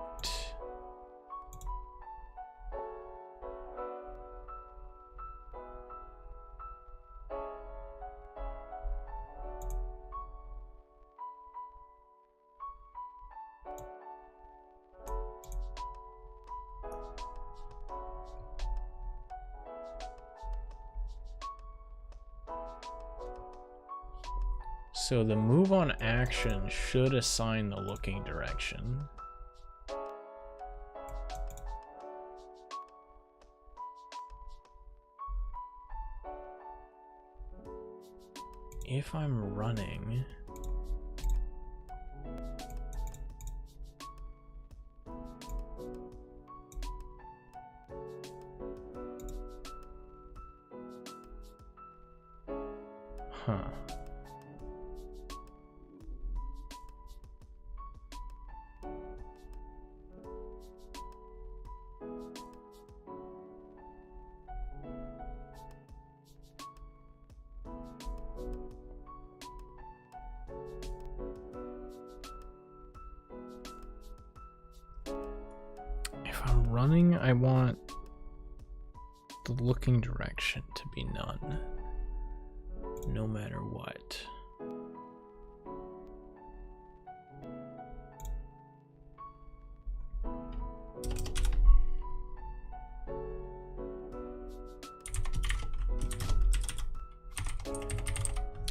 So the move on action should assign the looking direction. If I'm running... Huh. If I'm running, I want the looking direction to be none, no matter what.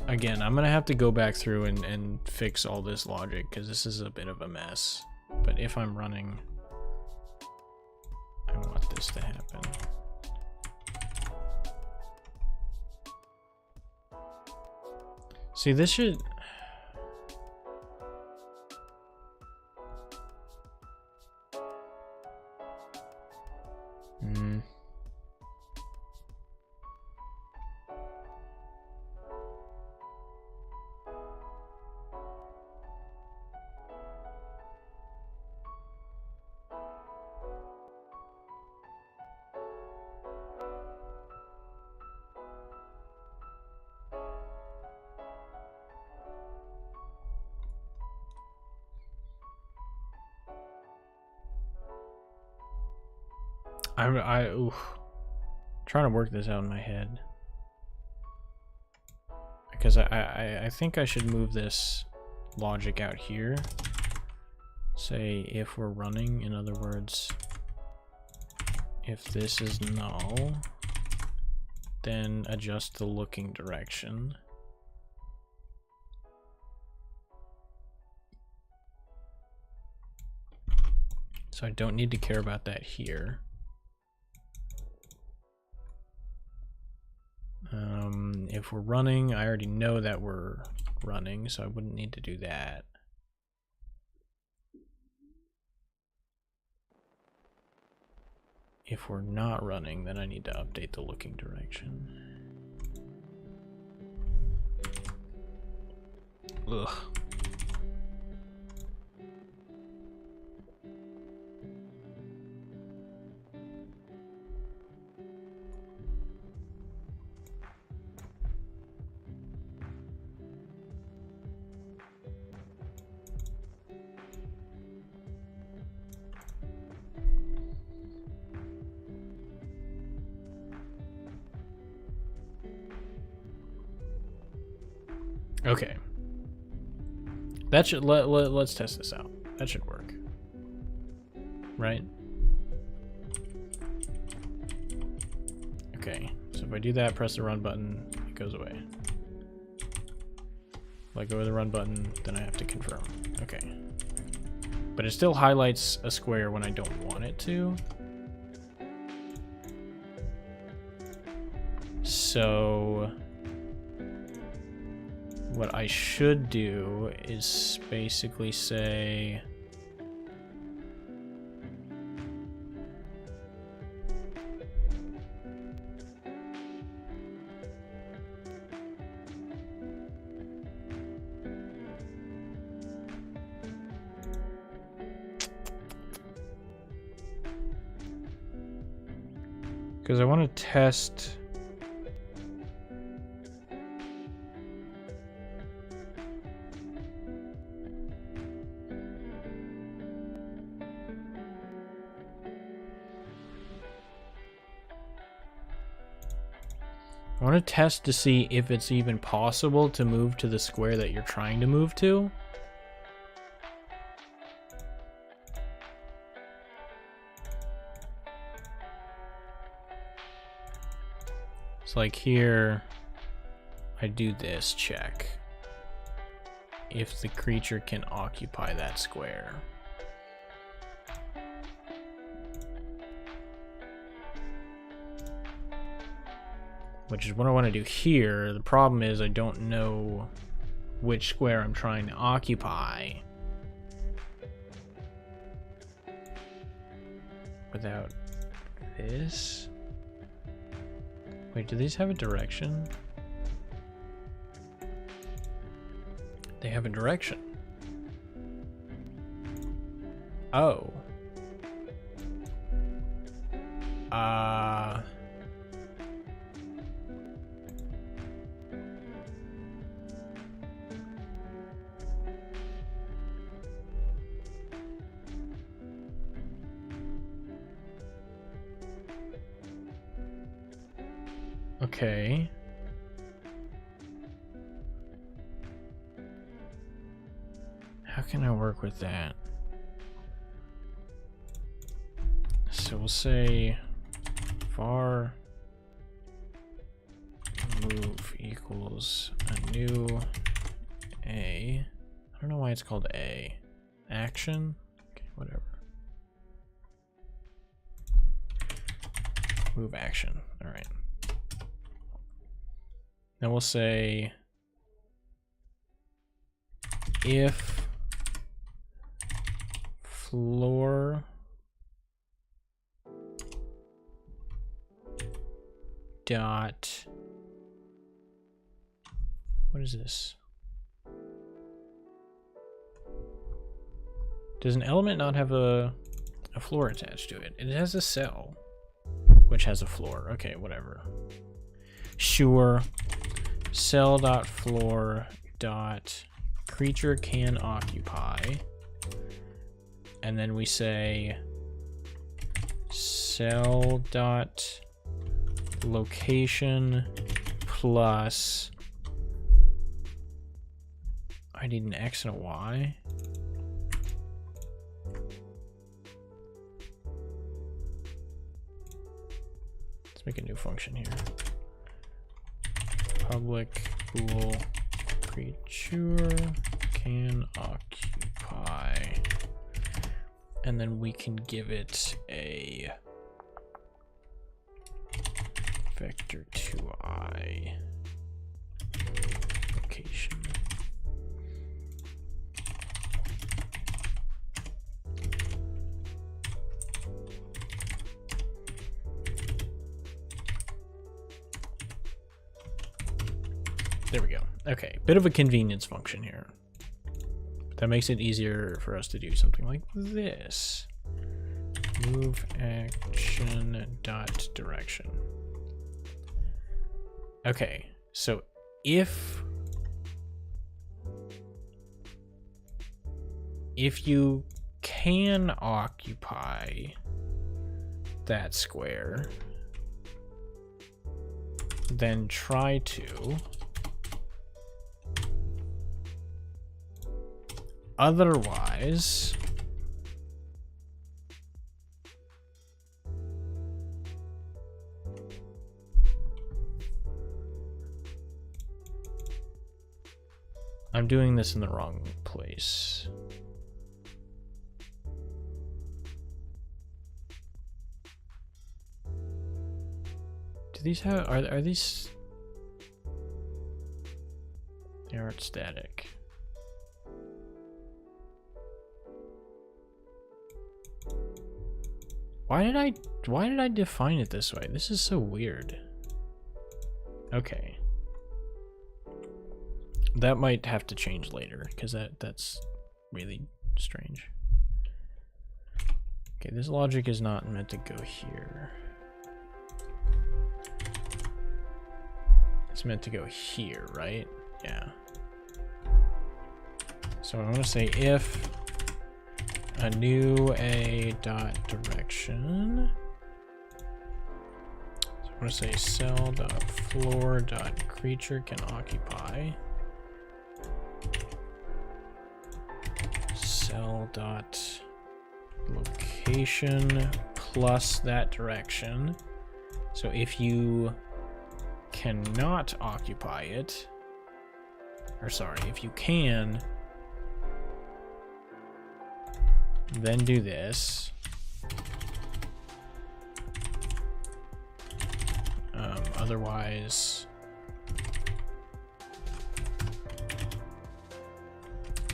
Again, I'm gonna have to go back through and fix all this logic because this is a bit of a mess. But if I'm running, I want this to happen. See, this should... trying to work this out in my head because I think I should move this logic out here. Say if we're running, in other words, if this is null, then adjust the looking direction. So I don't need to care about that here. If we're running, I already know that we're running, so I wouldn't need to do that. If we're not running, then I need to update the looking direction. Ugh. Okay. That should let's test this out. That should work. Right? Okay. So if I do that, press the run button, it goes away. Let go of the run button, then I have to confirm. Okay. But it still highlights a square when I don't want it to. So what I should do is basically say because I want to test. I want to test to see if it's even possible to move to the square that you're trying to move to. It's like here, I do this check. If the creature can occupy that square. Which is what I want to do here. The problem is I don't know which square I'm trying to occupy without this. Wait, do these have a direction? They have a direction. Oh. Okay. How can I work with that? So we'll say var move equals a new a. I don't know why it's called a. Action? Okay, whatever. Move action. All right. Then we'll say if floor dot, what is this? Does an element not have a floor attached to it? It has a cell, which has a floor. Okay, whatever. Sure. Cell dot floor dot creature can occupy, and then we say cell dot location plus, I need an X and a Y. Let's make a new function here. Public bool creature can occupy, and then we can give it a vector 2i location. There we go. Okay, bit of a convenience function here. But that makes it easier for us to do something like this. Move action dot direction. Okay, so if you can occupy that square, then try to. Otherwise, I'm doing this in the wrong place. Do these have, are these? They aren't static. Why did I define it this way? This is so weird. Okay. That might have to change later, because that's really strange. Okay, this logic is not meant to go here. It's meant to go here, right? Yeah. So I want to say if a new a dot direction. So I want to say cell dot floor dot creature can occupy cell dot location plus that direction. So if you cannot occupy it, or sorry, if you can, then do this. Otherwise,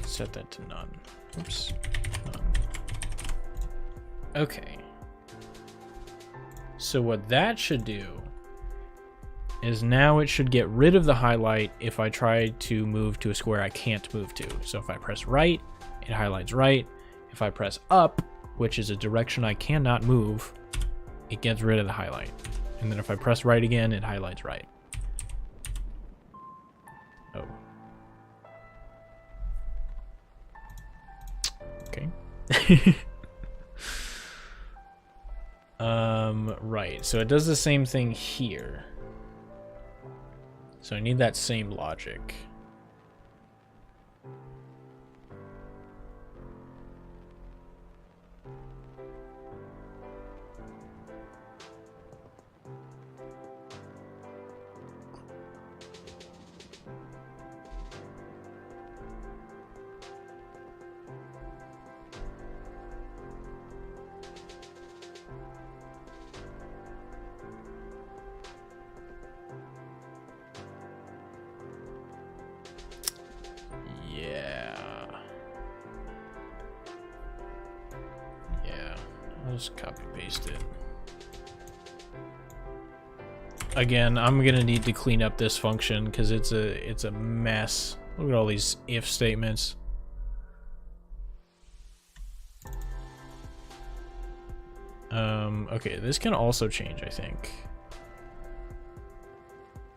set that to none. Oops, none. Okay. So what that should do is now it should get rid of the highlight if I try to move to a square I can't move to. So if I press right, it highlights right. If I press up, which is a direction I cannot move, it gets rid of the highlight. And then if I press right again, it highlights right. Oh. Okay. Right. So it does the same thing here. So I need that same logic. Just copy paste it. Again, I'm gonna need to clean up this function because it's a mess. Look at all these if statements. Okay, this can also change, I think.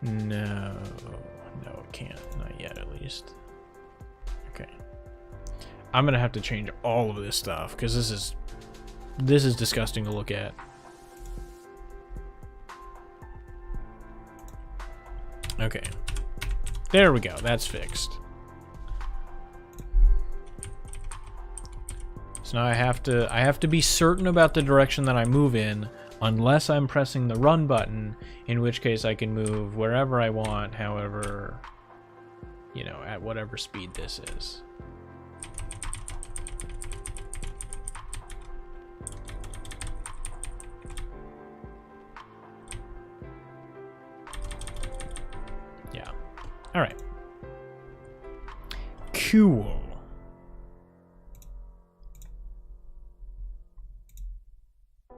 No, it can't. Not yet, at least. Okay. I'm gonna have to change all of this stuff because this is disgusting to look at. Okay. There we go. That's fixed. So now I have to be certain about the direction that I move in unless I'm pressing the run button, in which case I can move wherever I want, however, you know, at whatever speed this is. All right. Cool.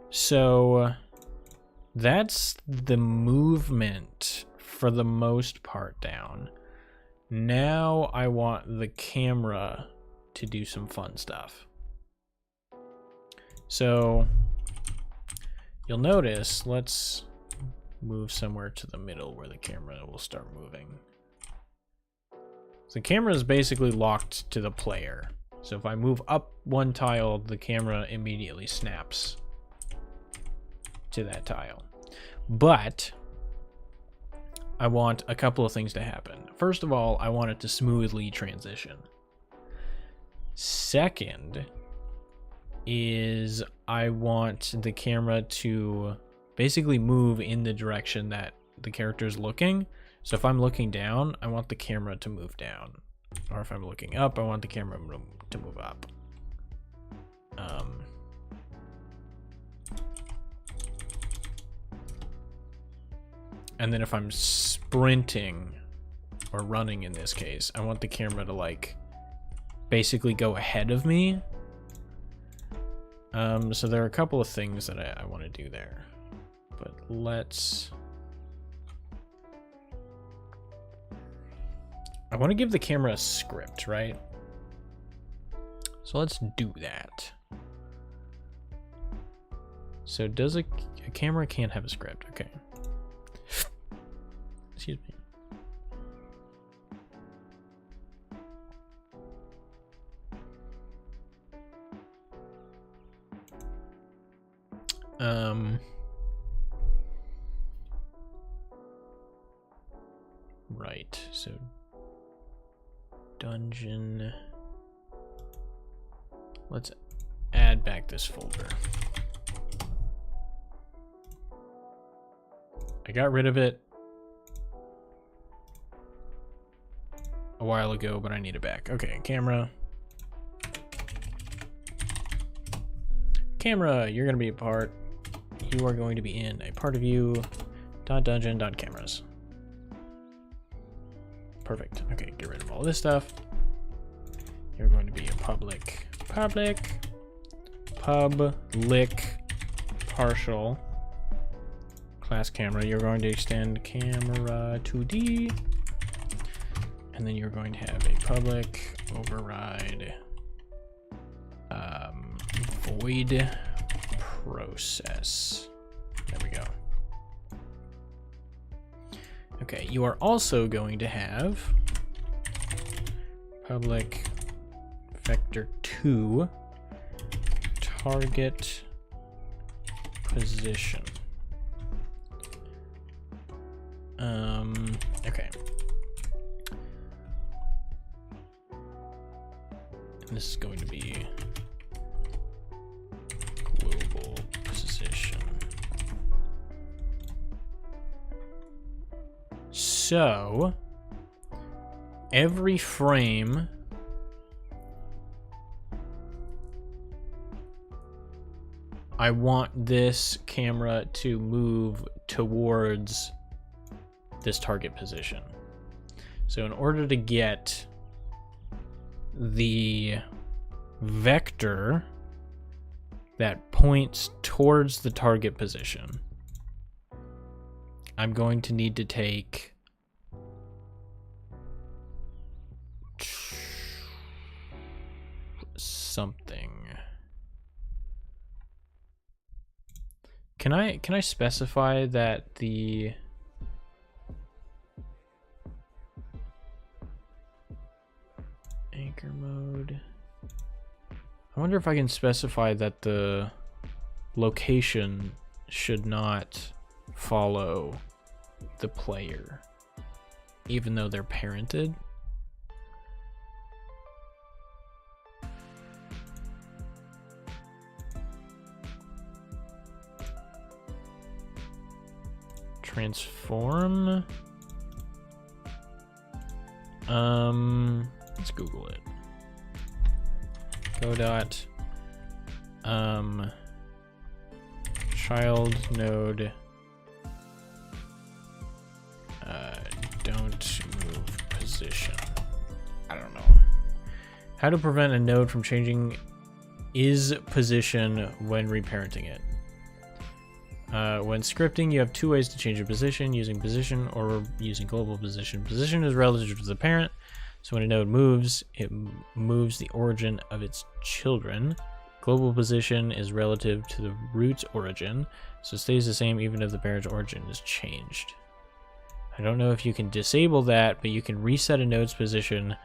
So that's the movement for the most part down. Now I want the camera to do some fun stuff. So you'll notice, let's move somewhere to the middle where the camera will start moving. The camera is basically locked to the player. So if I move up one tile, the camera immediately snaps to that tile. But I want a couple of things to happen. First of all, I want it to smoothly transition. Second is I want the camera to basically move in the direction that the character is looking. So if I'm looking down, I want the camera to move down. Or if I'm looking up, I want the camera to move up. And then if I'm sprinting, or running in this case, I want the camera to like basically go ahead of me. So there are a couple of things that I want to do there. But I want to give the camera a script, right? So let's do that. So does a camera can't have a script? Okay. Excuse me. Right, so dungeon. Let's add back this folder. I got rid of it a while ago, but I need it back. Okay, camera. Camera, you're gonna be a part. You are going to be in a part of you. .dungeon.cameras. Perfect. Okay, get rid of all this stuff. You're going to be a public partial class camera. You're going to extend camera 2D, and then you're going to have a public override void process. There we go. Okay, you are also going to have public vector 2 target position. Okay. And this is going to be global position. So every frame I want this camera to move towards this target position. So in order to get the vector that points towards the target position, I'm going to need to take something. Can I specify that the anchor mode? I wonder if I can specify that the location should not follow the player, even though they're parented. Transform. Let's Google it. Go dot child node don't move position. I don't know. How to prevent a node from changing is position when reparenting it. When scripting, you have two ways to change a position, using position or using global position. Position is relative to the parent, so when a node moves, it moves the origin of its children. Global position is relative to the root's origin, so it stays the same even if the parent's origin is changed. I don't know if you can disable that, but you can reset a node's position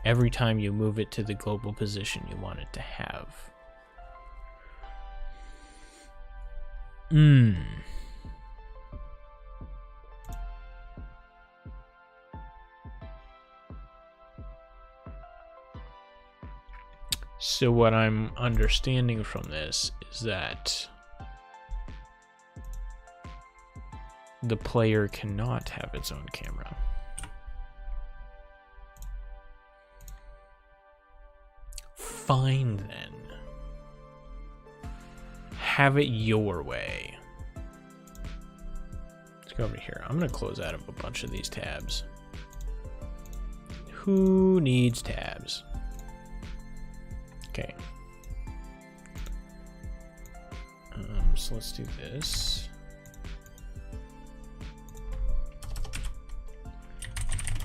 every time you move it to the global position you want it to have. So what I'm understanding from this is that the player cannot have its own camera. Fine then. Have it your way. Let's go over here. I'm gonna close out of a bunch of these tabs. Who needs tabs? Okay. So let's do this.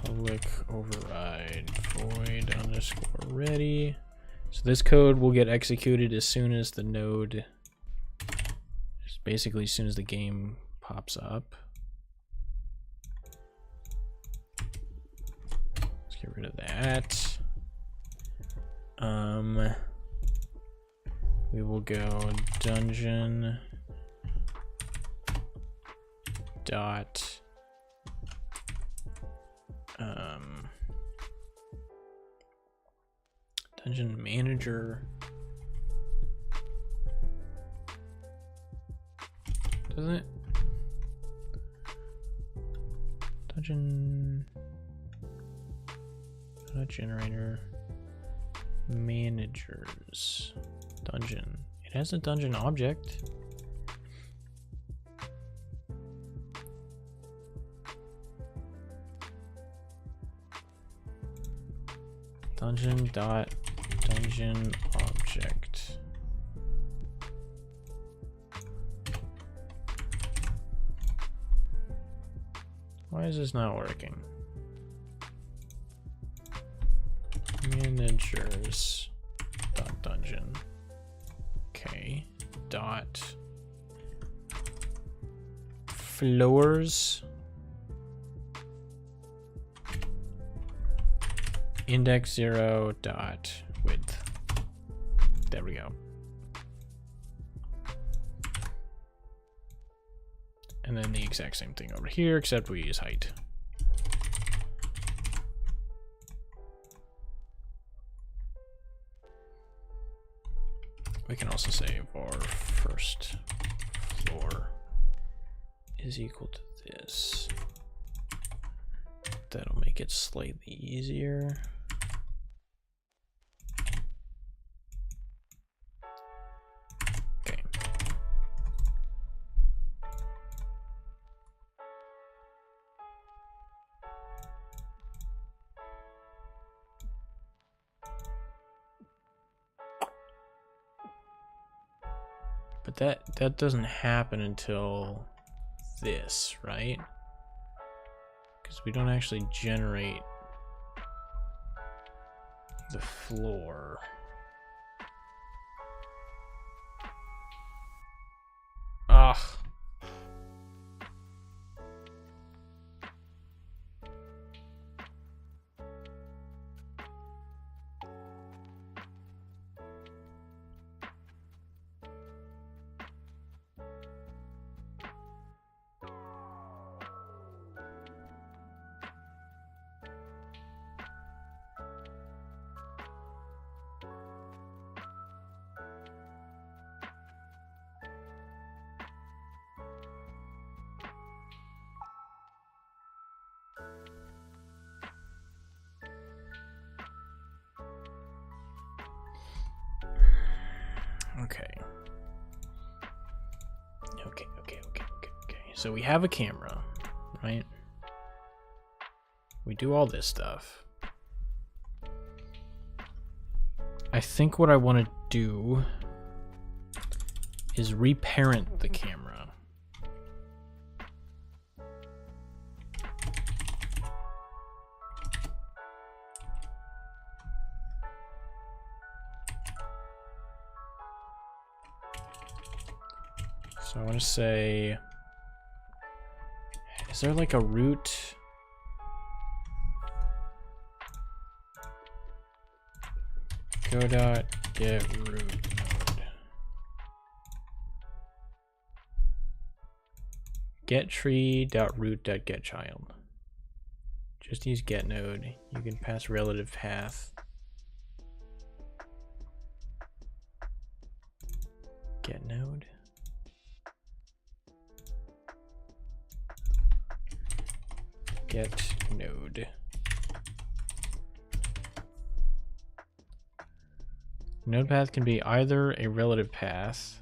Public override void underscore ready. So this code will get executed as soon as the node, just basically as soon as the game pops up. Let's get rid of that. We will go dungeon dot dungeon manager. Doesn't it? Dungeon generator managers dungeon. It has a dungeon object. Dungeon dot dungeon object. Why is this not working? Managers dot dungeon. Okay. Dot floors index 0 dot width. There we go. And then the exact same thing over here, except we use height. We can also say var first floor is equal to this. That'll make it slightly easier. Okay. But that doesn't happen until this, right? Because we don't actually generate the floor. Ugh. Okay. So we have a camera, right? We do all this stuff. I think what I want to do is reparent the camera. So I want to say, is there like a root? Go dot get root node. Get tree dot root dot get child. Just use get node. You can pass relative path. Get node. Get node. Node path can be either a relative path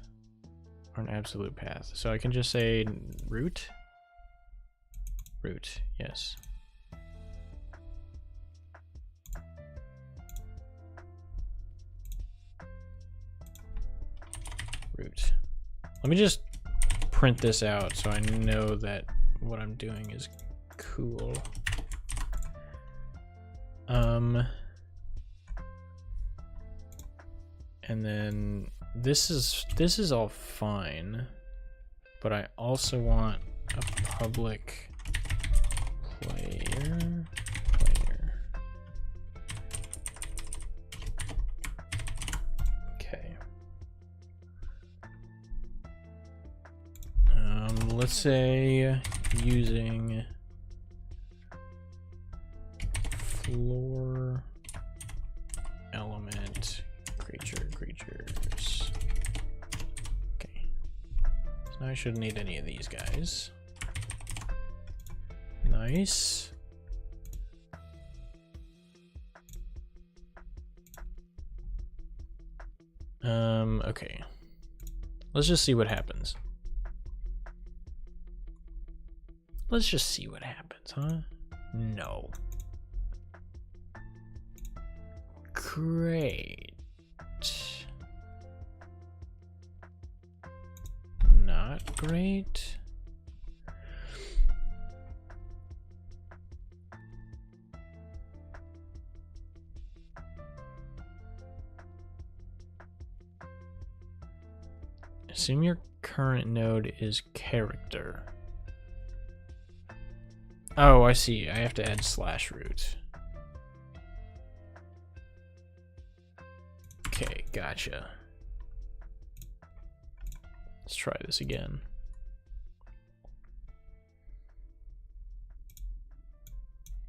or an absolute path. So I can just say root. Root, yes. Root. Let me just print this out so I know that what I'm doing is cool. And then this is all fine, but I also want a public player. Okay. Let's say using floor element creatures. Okay. So now I shouldn't need any of these guys. Nice. Okay. Let's just see what happens. Let's just see what happens, huh? No. Great. Not great. Assume your current node is character. Oh, I see. I have to add /root. Okay, gotcha. Let's try this again.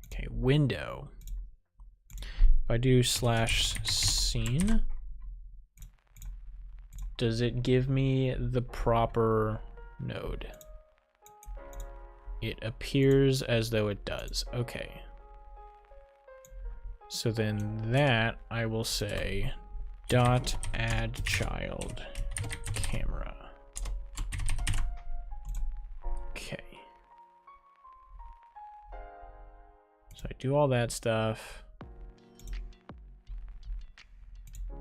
Okay, window. If I do /scene, does it give me the proper node? It appears as though it does. Okay. So then that I will say .add child camera. Okay. So I do all that stuff.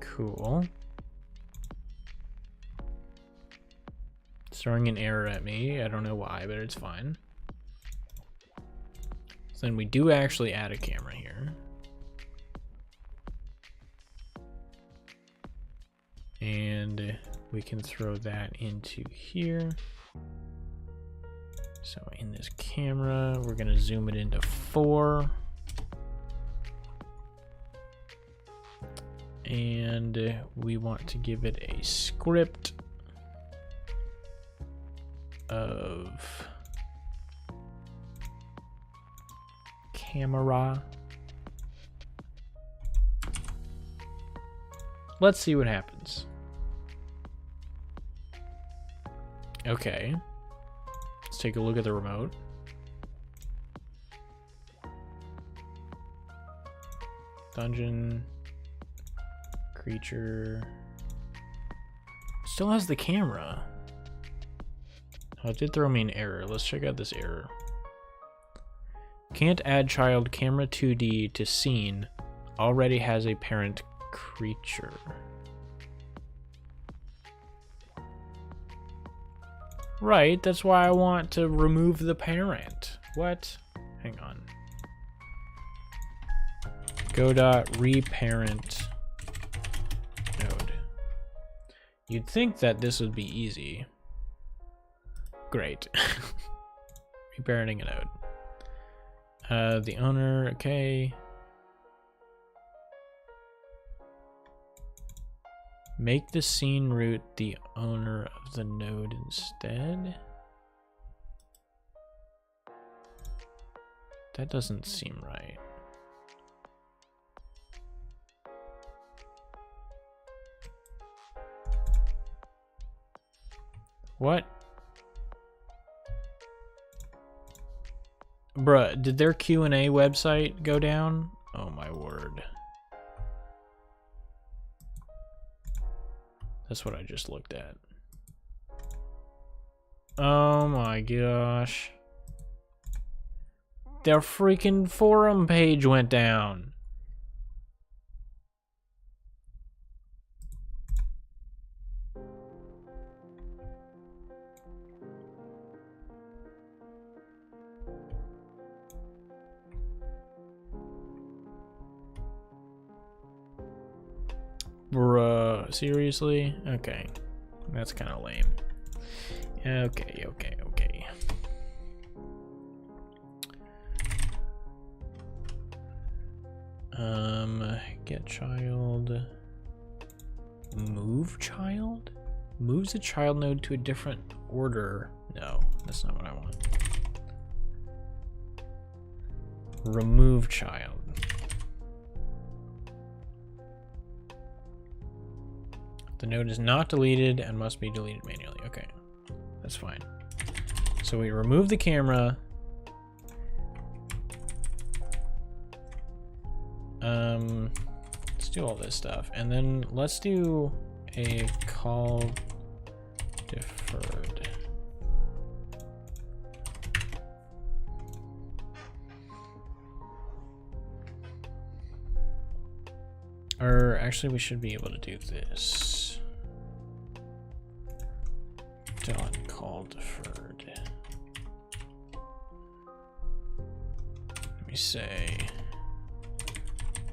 Cool. It's throwing an error at me. I don't know why, but it's fine. So then we do actually add a camera here. And we can throw that into here. So in this camera, we're gonna zoom it into 4. And we want to give it a script of camera. Let's see what happens. Okay. Let's take a look at the remote. Dungeon. Creature. Still has the camera. Oh, it did throw me an error. Let's check out this error. Can't add child camera 2D to scene. Already has a parent creature. Right, that's why I want to remove the parent. What? Hang on. Go.reparent node. You'd think that this would be easy. Great. Reparenting a node. The owner, okay. Make the scene root the owner of the node instead. That doesn't seem right. What? Bruh, did their Q&A website go down? Oh my word. That's what I just looked at. Oh my gosh. Their freaking forum page went down. Bruh, seriously? Okay. That's kind of lame. Okay. Get child. Move child? Moves a child node to a different order. No, that's not what I want. Remove child. The node is not deleted and must be deleted manually. Okay, that's fine. So we remove the camera. Let's do all this stuff. And then let's do a call deferred. Or actually we should be able to do this. Dot call deferred. Let me say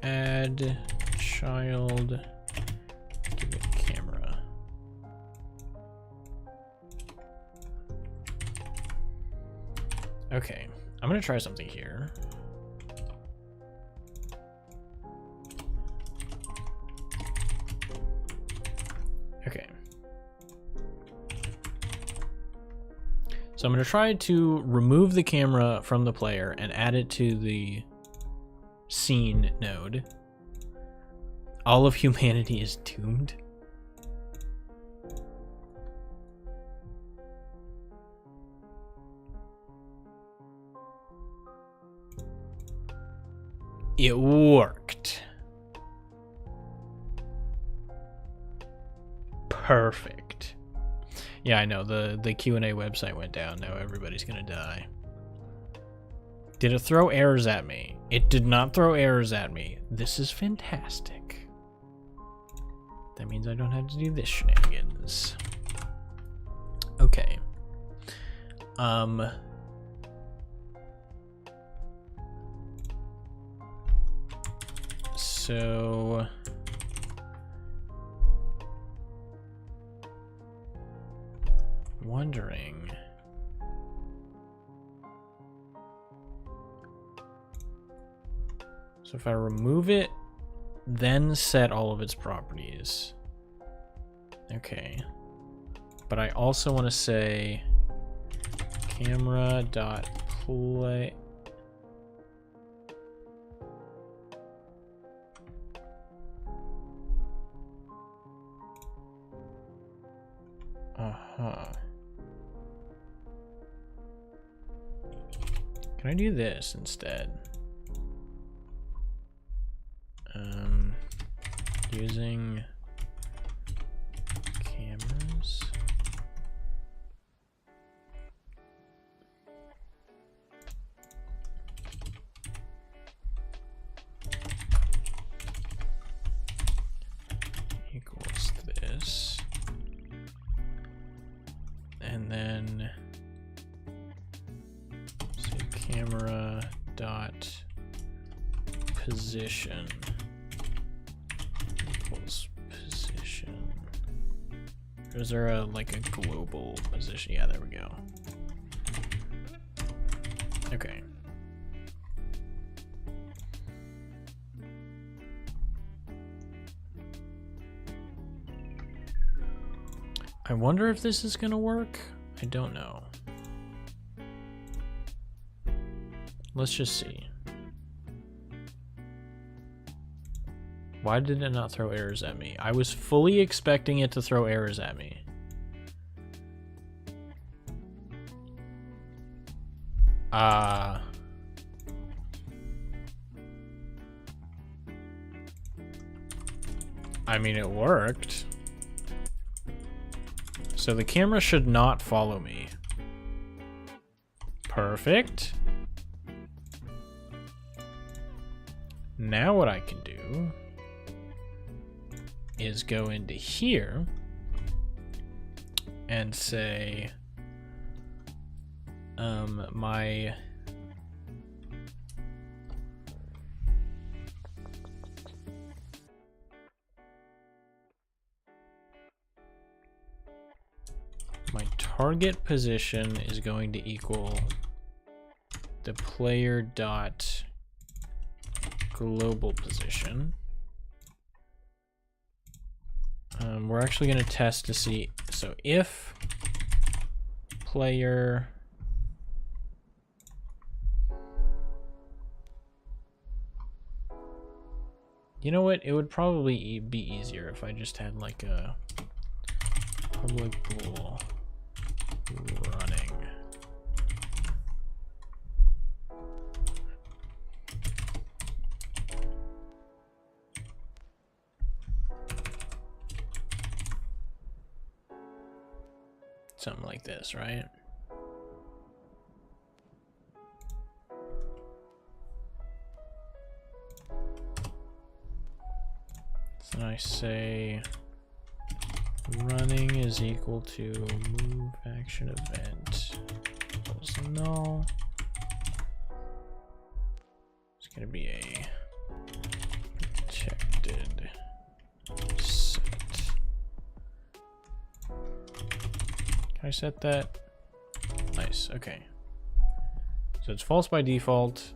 add child to the camera. Okay, I'm gonna try something here. Okay. So I'm going to try to remove the camera from the player and add it to the scene node. All of humanity is doomed. It worked. Perfect. Yeah, I know, the Q&A website went down. Now everybody's gonna die. Did it throw errors at me? It did not throw errors at me. This is fantastic. That means I don't have to do this shenanigans. Okay. So wondering, so if I remove it, then set all of its properties. Okay. But I also want to say camera.play. Uh-huh. Can I do this instead? Using cameras. Equals this. And then say camera dot position equals position. Or is there a like a global position? Yeah, there we go. Okay. I wonder if this is gonna work. I don't know. Let's just see. Why did it not throw errors at me? I was fully expecting it to throw errors at me. I mean, it worked. So the camera should not follow me. Perfect. Now what I can do is go into here and say my target position is going to equal the player dot global position. We're actually going to test to see, so if player you know what, it would probably be easier if I just had like a public bool running. Something like this, right? So I say running is equal to move action event equals null. It's going to be a protected set. Can I set that? Nice, okay. So it's false by default.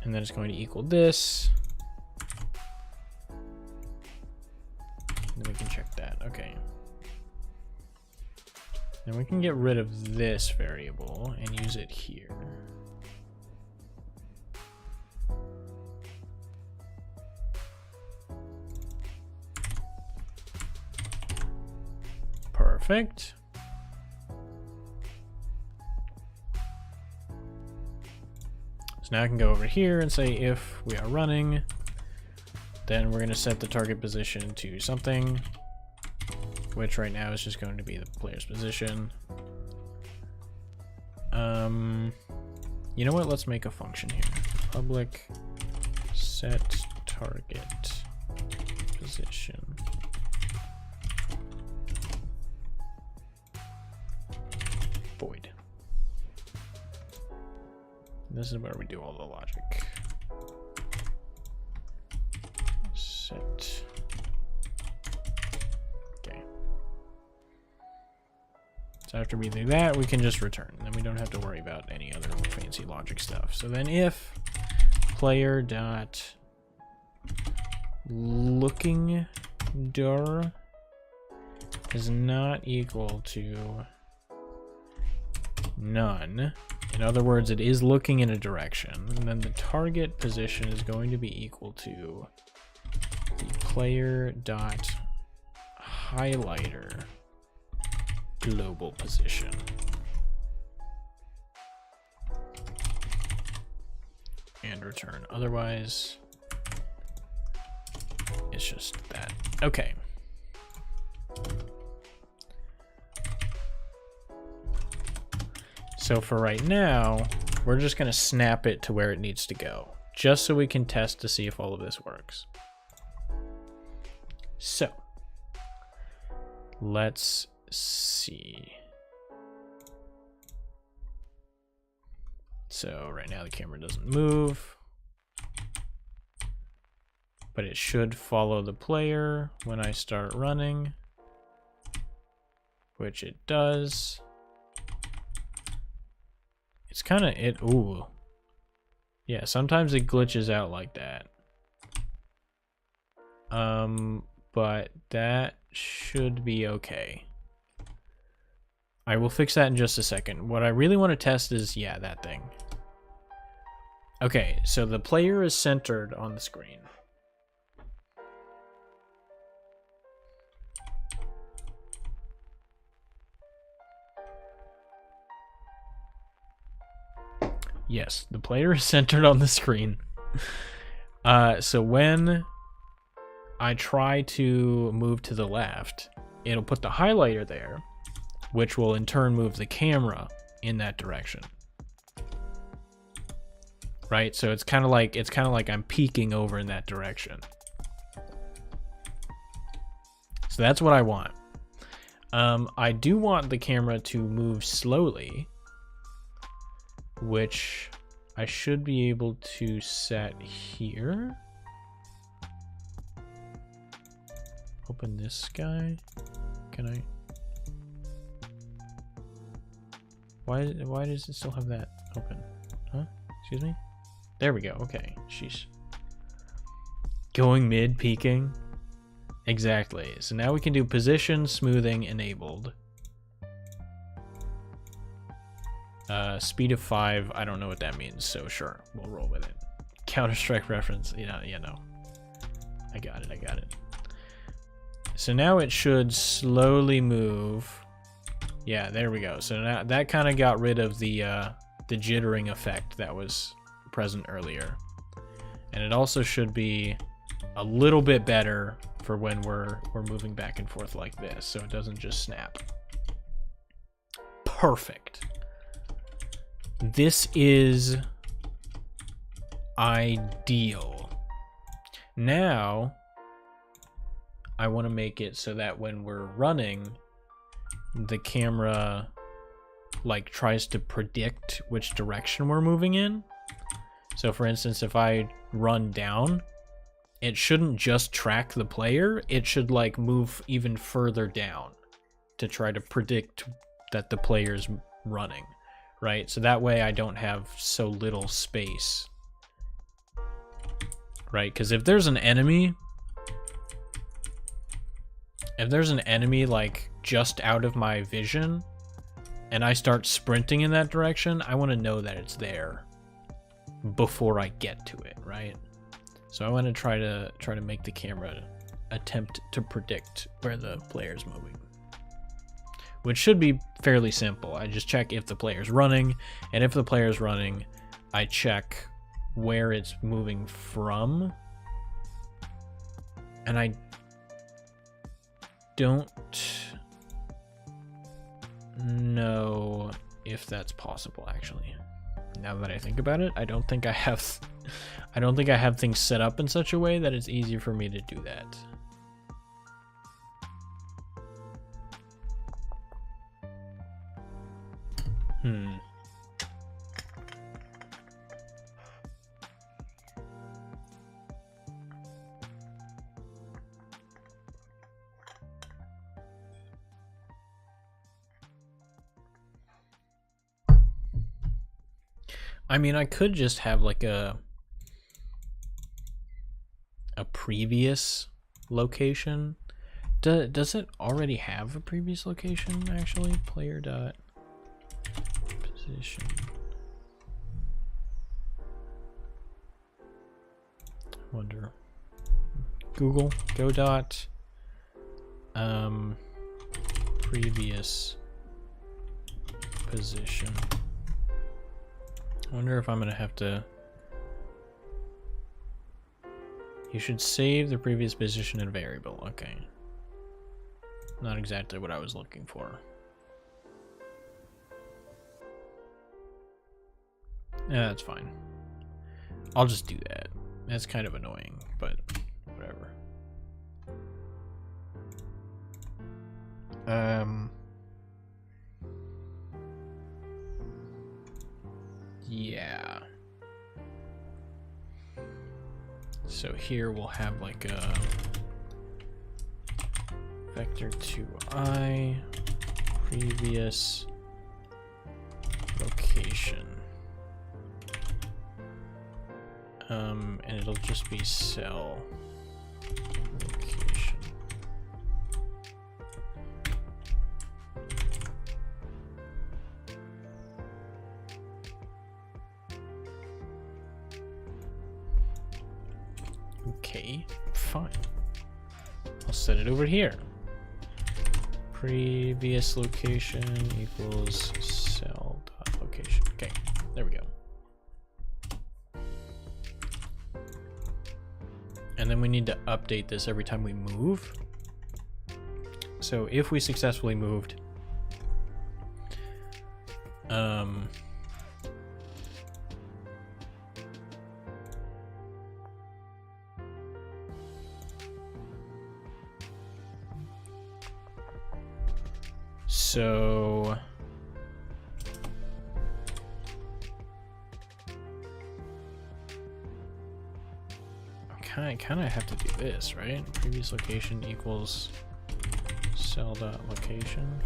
And then it's going to equal this. And then we can check that, okay. Then we can get rid of this variable and use it here. Perfect. So now I can go over here and say if we are running, then we're going to set the target position to something, which right now is just going to be the player's position. You know what? Let's make a function here. Public set target position. Void. This is where we do all the logic. Set. Okay. So after we do that, we can just return. Then we don't have to worry about any other fancy logic stuff. So then if player dot looking dir is not equal to none, in other words, it is looking in a direction, and then the target position is going to be equal to the player dot highlighter global position. And return. Otherwise, it's just that. Okay. So for right now, we're just going to snap it to where it needs to go, just so we can test to see if all of this works. So let's see. So right now the camera doesn't move, but it should follow the player when I start running, which it does. It's kind of ooh. Yeah, sometimes it glitches out like that. But that should be okay. I will fix that in just a second. What I really want to test is, yeah, that thing. Okay, so the player is centered on the screen. Yes, the player is centered on the screen. So when I try to move to the left, it'll put the highlighter there, which will in turn move the camera in that direction. right? So it's kind of like I'm peeking over in that direction. So that's what I want. I do want the camera to move slowly, which I should be able to set here. Open this guy. Can I? Why does it still have that open? Huh? Excuse me? There we go. Okay. Sheesh. Going mid, peaking. Exactly. So now we can do position smoothing enabled. Speed of 5. I don't know what that means, so sure, we'll roll with it. Counter-Strike reference. Yeah, no. I got it. So now it should slowly move. Yeah, there we go. So now that kind of got rid of the jittering effect that was present earlier. And it also should be a little bit better for when we're moving back and forth like this, so it doesn't just snap. Perfect. This is ideal. Now I want to make it so that when we're running, the camera like tries to predict which direction we're moving in. So for instance, if I run down, it shouldn't just track the player, it should like move even further down to try to predict that the player's running, right? So that way I don't have so little space, right? Because if there's an enemy like just out of my vision and I start sprinting in that direction, I want to know that it's there before I get to it, right? So I want to try to make the camera attempt to predict where the player's moving, which should be fairly simple. I just check if the player's running, and if the player's running, I check where it's moving from. And I don't know if that's possible, actually. Now that I think about it, I don't think I have things set up in such a way that it's easier for me to do that. I mean, I could just have like a previous location. Does it already have a previous location, actually? Player dot position. I wonder. Google, go dot previous position. I wonder if I'm gonna have to. You should save the previous position in a variable. Okay. Not exactly what I was looking for. Yeah, that's fine. I'll just do that. That's kind of annoying, but whatever. Yeah. So here we'll have like a vector to I previous location. And it'll just be cell location. Okay, fine. I'll set it over here. Previous location equals cell dot location. Okay, there we go. And then we need to update this every time we move. So if we successfully moved, So I kind of have to do this, right? Previous location equals cell.location.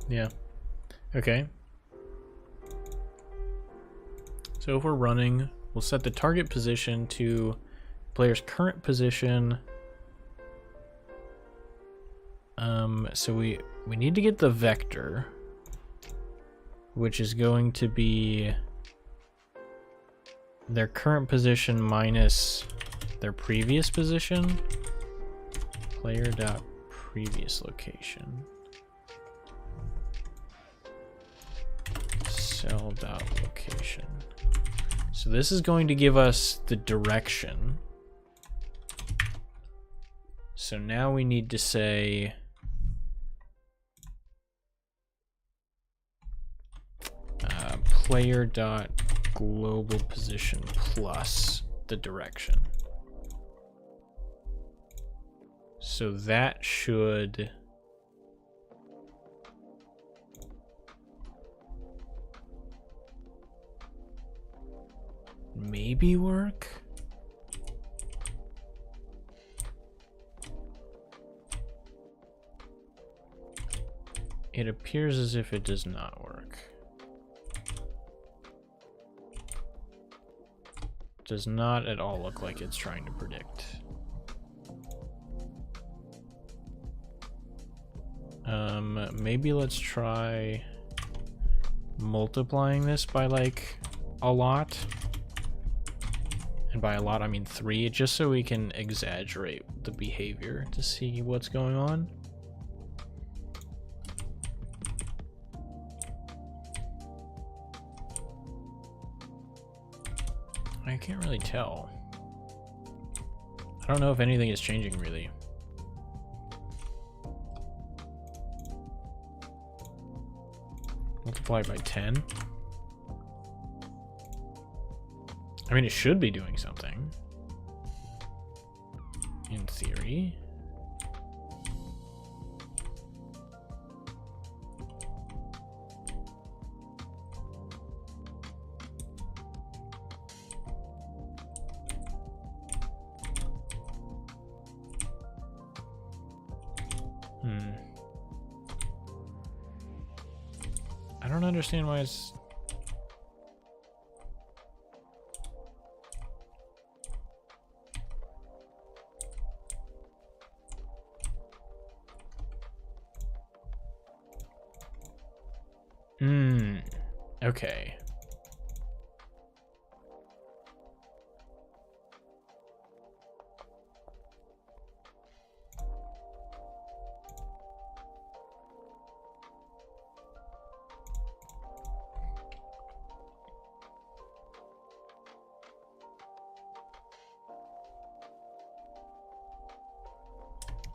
Yeah. Okay. So if we're running, we'll set the target position to player's current position. So we need to get the vector, which is going to be their current position minus their previous position. Player.previous location. Cell.location. So this is going to give us the direction. So now we need to say player.global position plus the direction. So that should maybe work. It appears as if it does not work. Does not at all look like it's trying to predict. Maybe let's try multiplying this by like a lot. And by a lot, I mean 3, just so we can exaggerate the behavior to see what's going on. I can't really tell. I don't know if anything is changing really. Multiply by 10. I mean, it should be doing something. In theory. I don't understand why it's... Okay.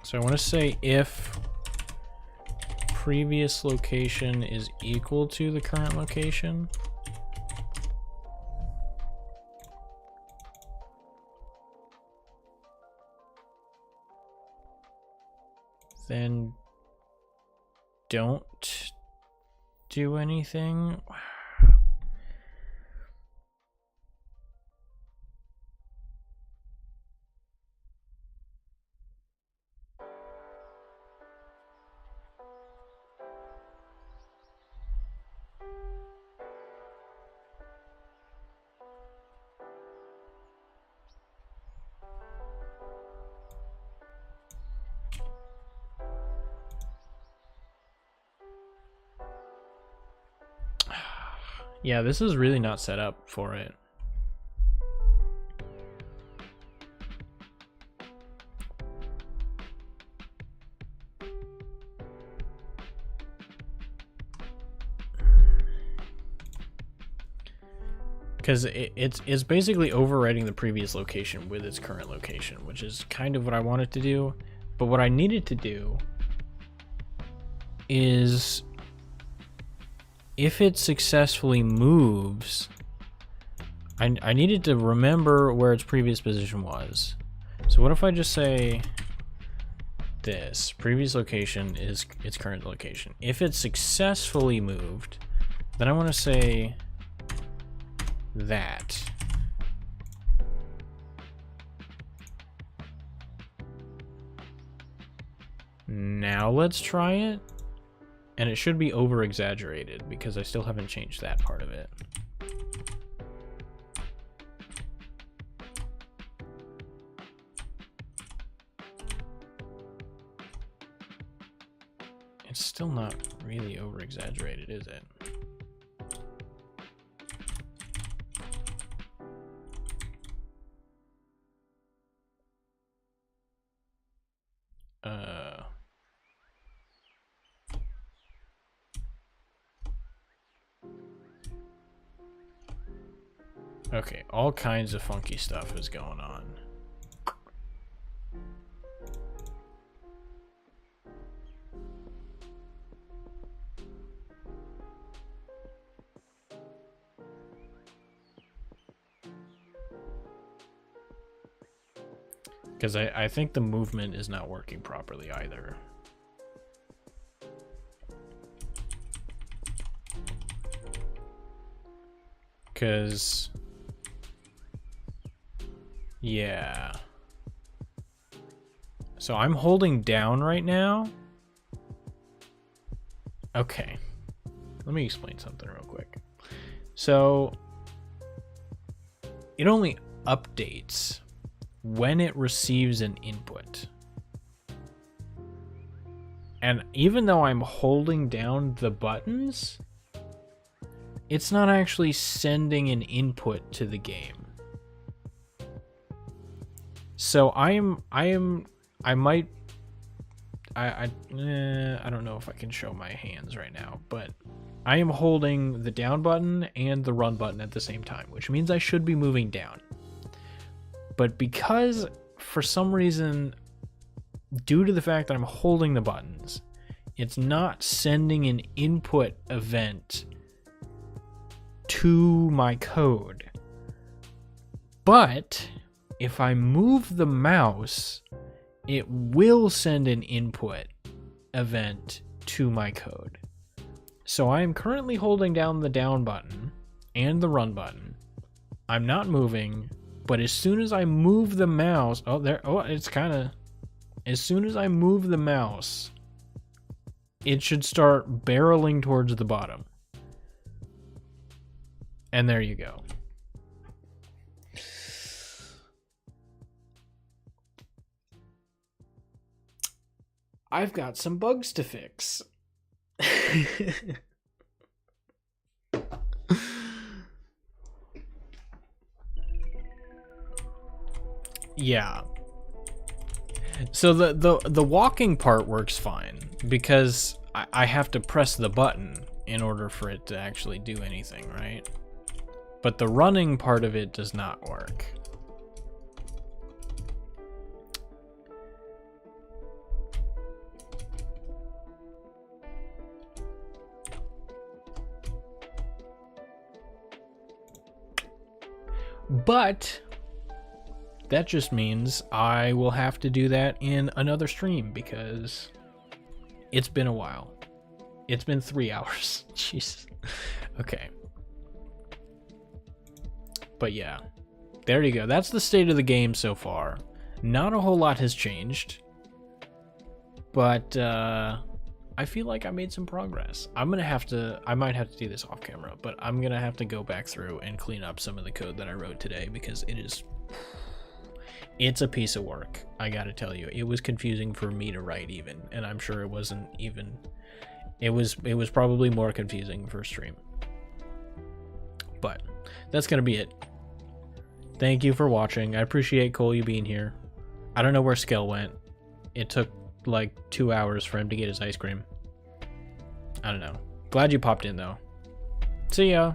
So I want to say if previous location is equal to the current location, then don't do anything. Yeah, this is really not set up for it. Because it's basically overwriting the previous location with its current location, which is kind of what I wanted to do. But what I needed to do is, if it successfully moves I needed to remember where its previous position was. So what if I just say this? Previous location is its current location. If it's successfully moved, then I want to say that. Now let's try it. And it should be over-exaggerated because I still haven't changed that part of it. It's still not really over-exaggerated, is it? Okay, all kinds of funky stuff is going on. Because I think the movement is not working properly either. Because... yeah. So I'm holding down right now. Okay. Let me explain something real quick. So it only updates when it receives an input. And even though I'm holding down the buttons, it's not actually sending an input to the game. So I don't know if I can show my hands right now, but I am holding the down button and the run button at the same time, which means I should be moving down. But because for some reason, due to the fact that I'm holding the buttons, it's not sending an input event to my code. But if I move the mouse, it will send an input event to my code. So I am currently holding down the down button and the run button. I'm not moving, but as soon as I move the mouse, as soon as I move the mouse, it should start barreling towards the bottom. And there you go. I've got some bugs to fix. Yeah. So the walking part works fine because I have to press the button in order for it to actually do anything, right? But the running part of it does not work. But that just means I will have to do that in another stream because it's been a while. It's been 3 hours. Jeez. Okay. But yeah, there you go. That's the state of the game so far. Not a whole lot has changed, but I feel like I made some progress. I might have to do this off camera, but I'm gonna have to go back through and clean up some of the code that I wrote today because it's a piece of work. I gotta tell you, it was confusing for me to write even, and I'm sure it wasn't even. It was probably more confusing for stream. But that's gonna be it. Thank you for watching. I appreciate Cole you being here. I don't know where Skell went. It took like 2 hours for him to get his ice cream. I don't know. Glad you popped in though. See ya.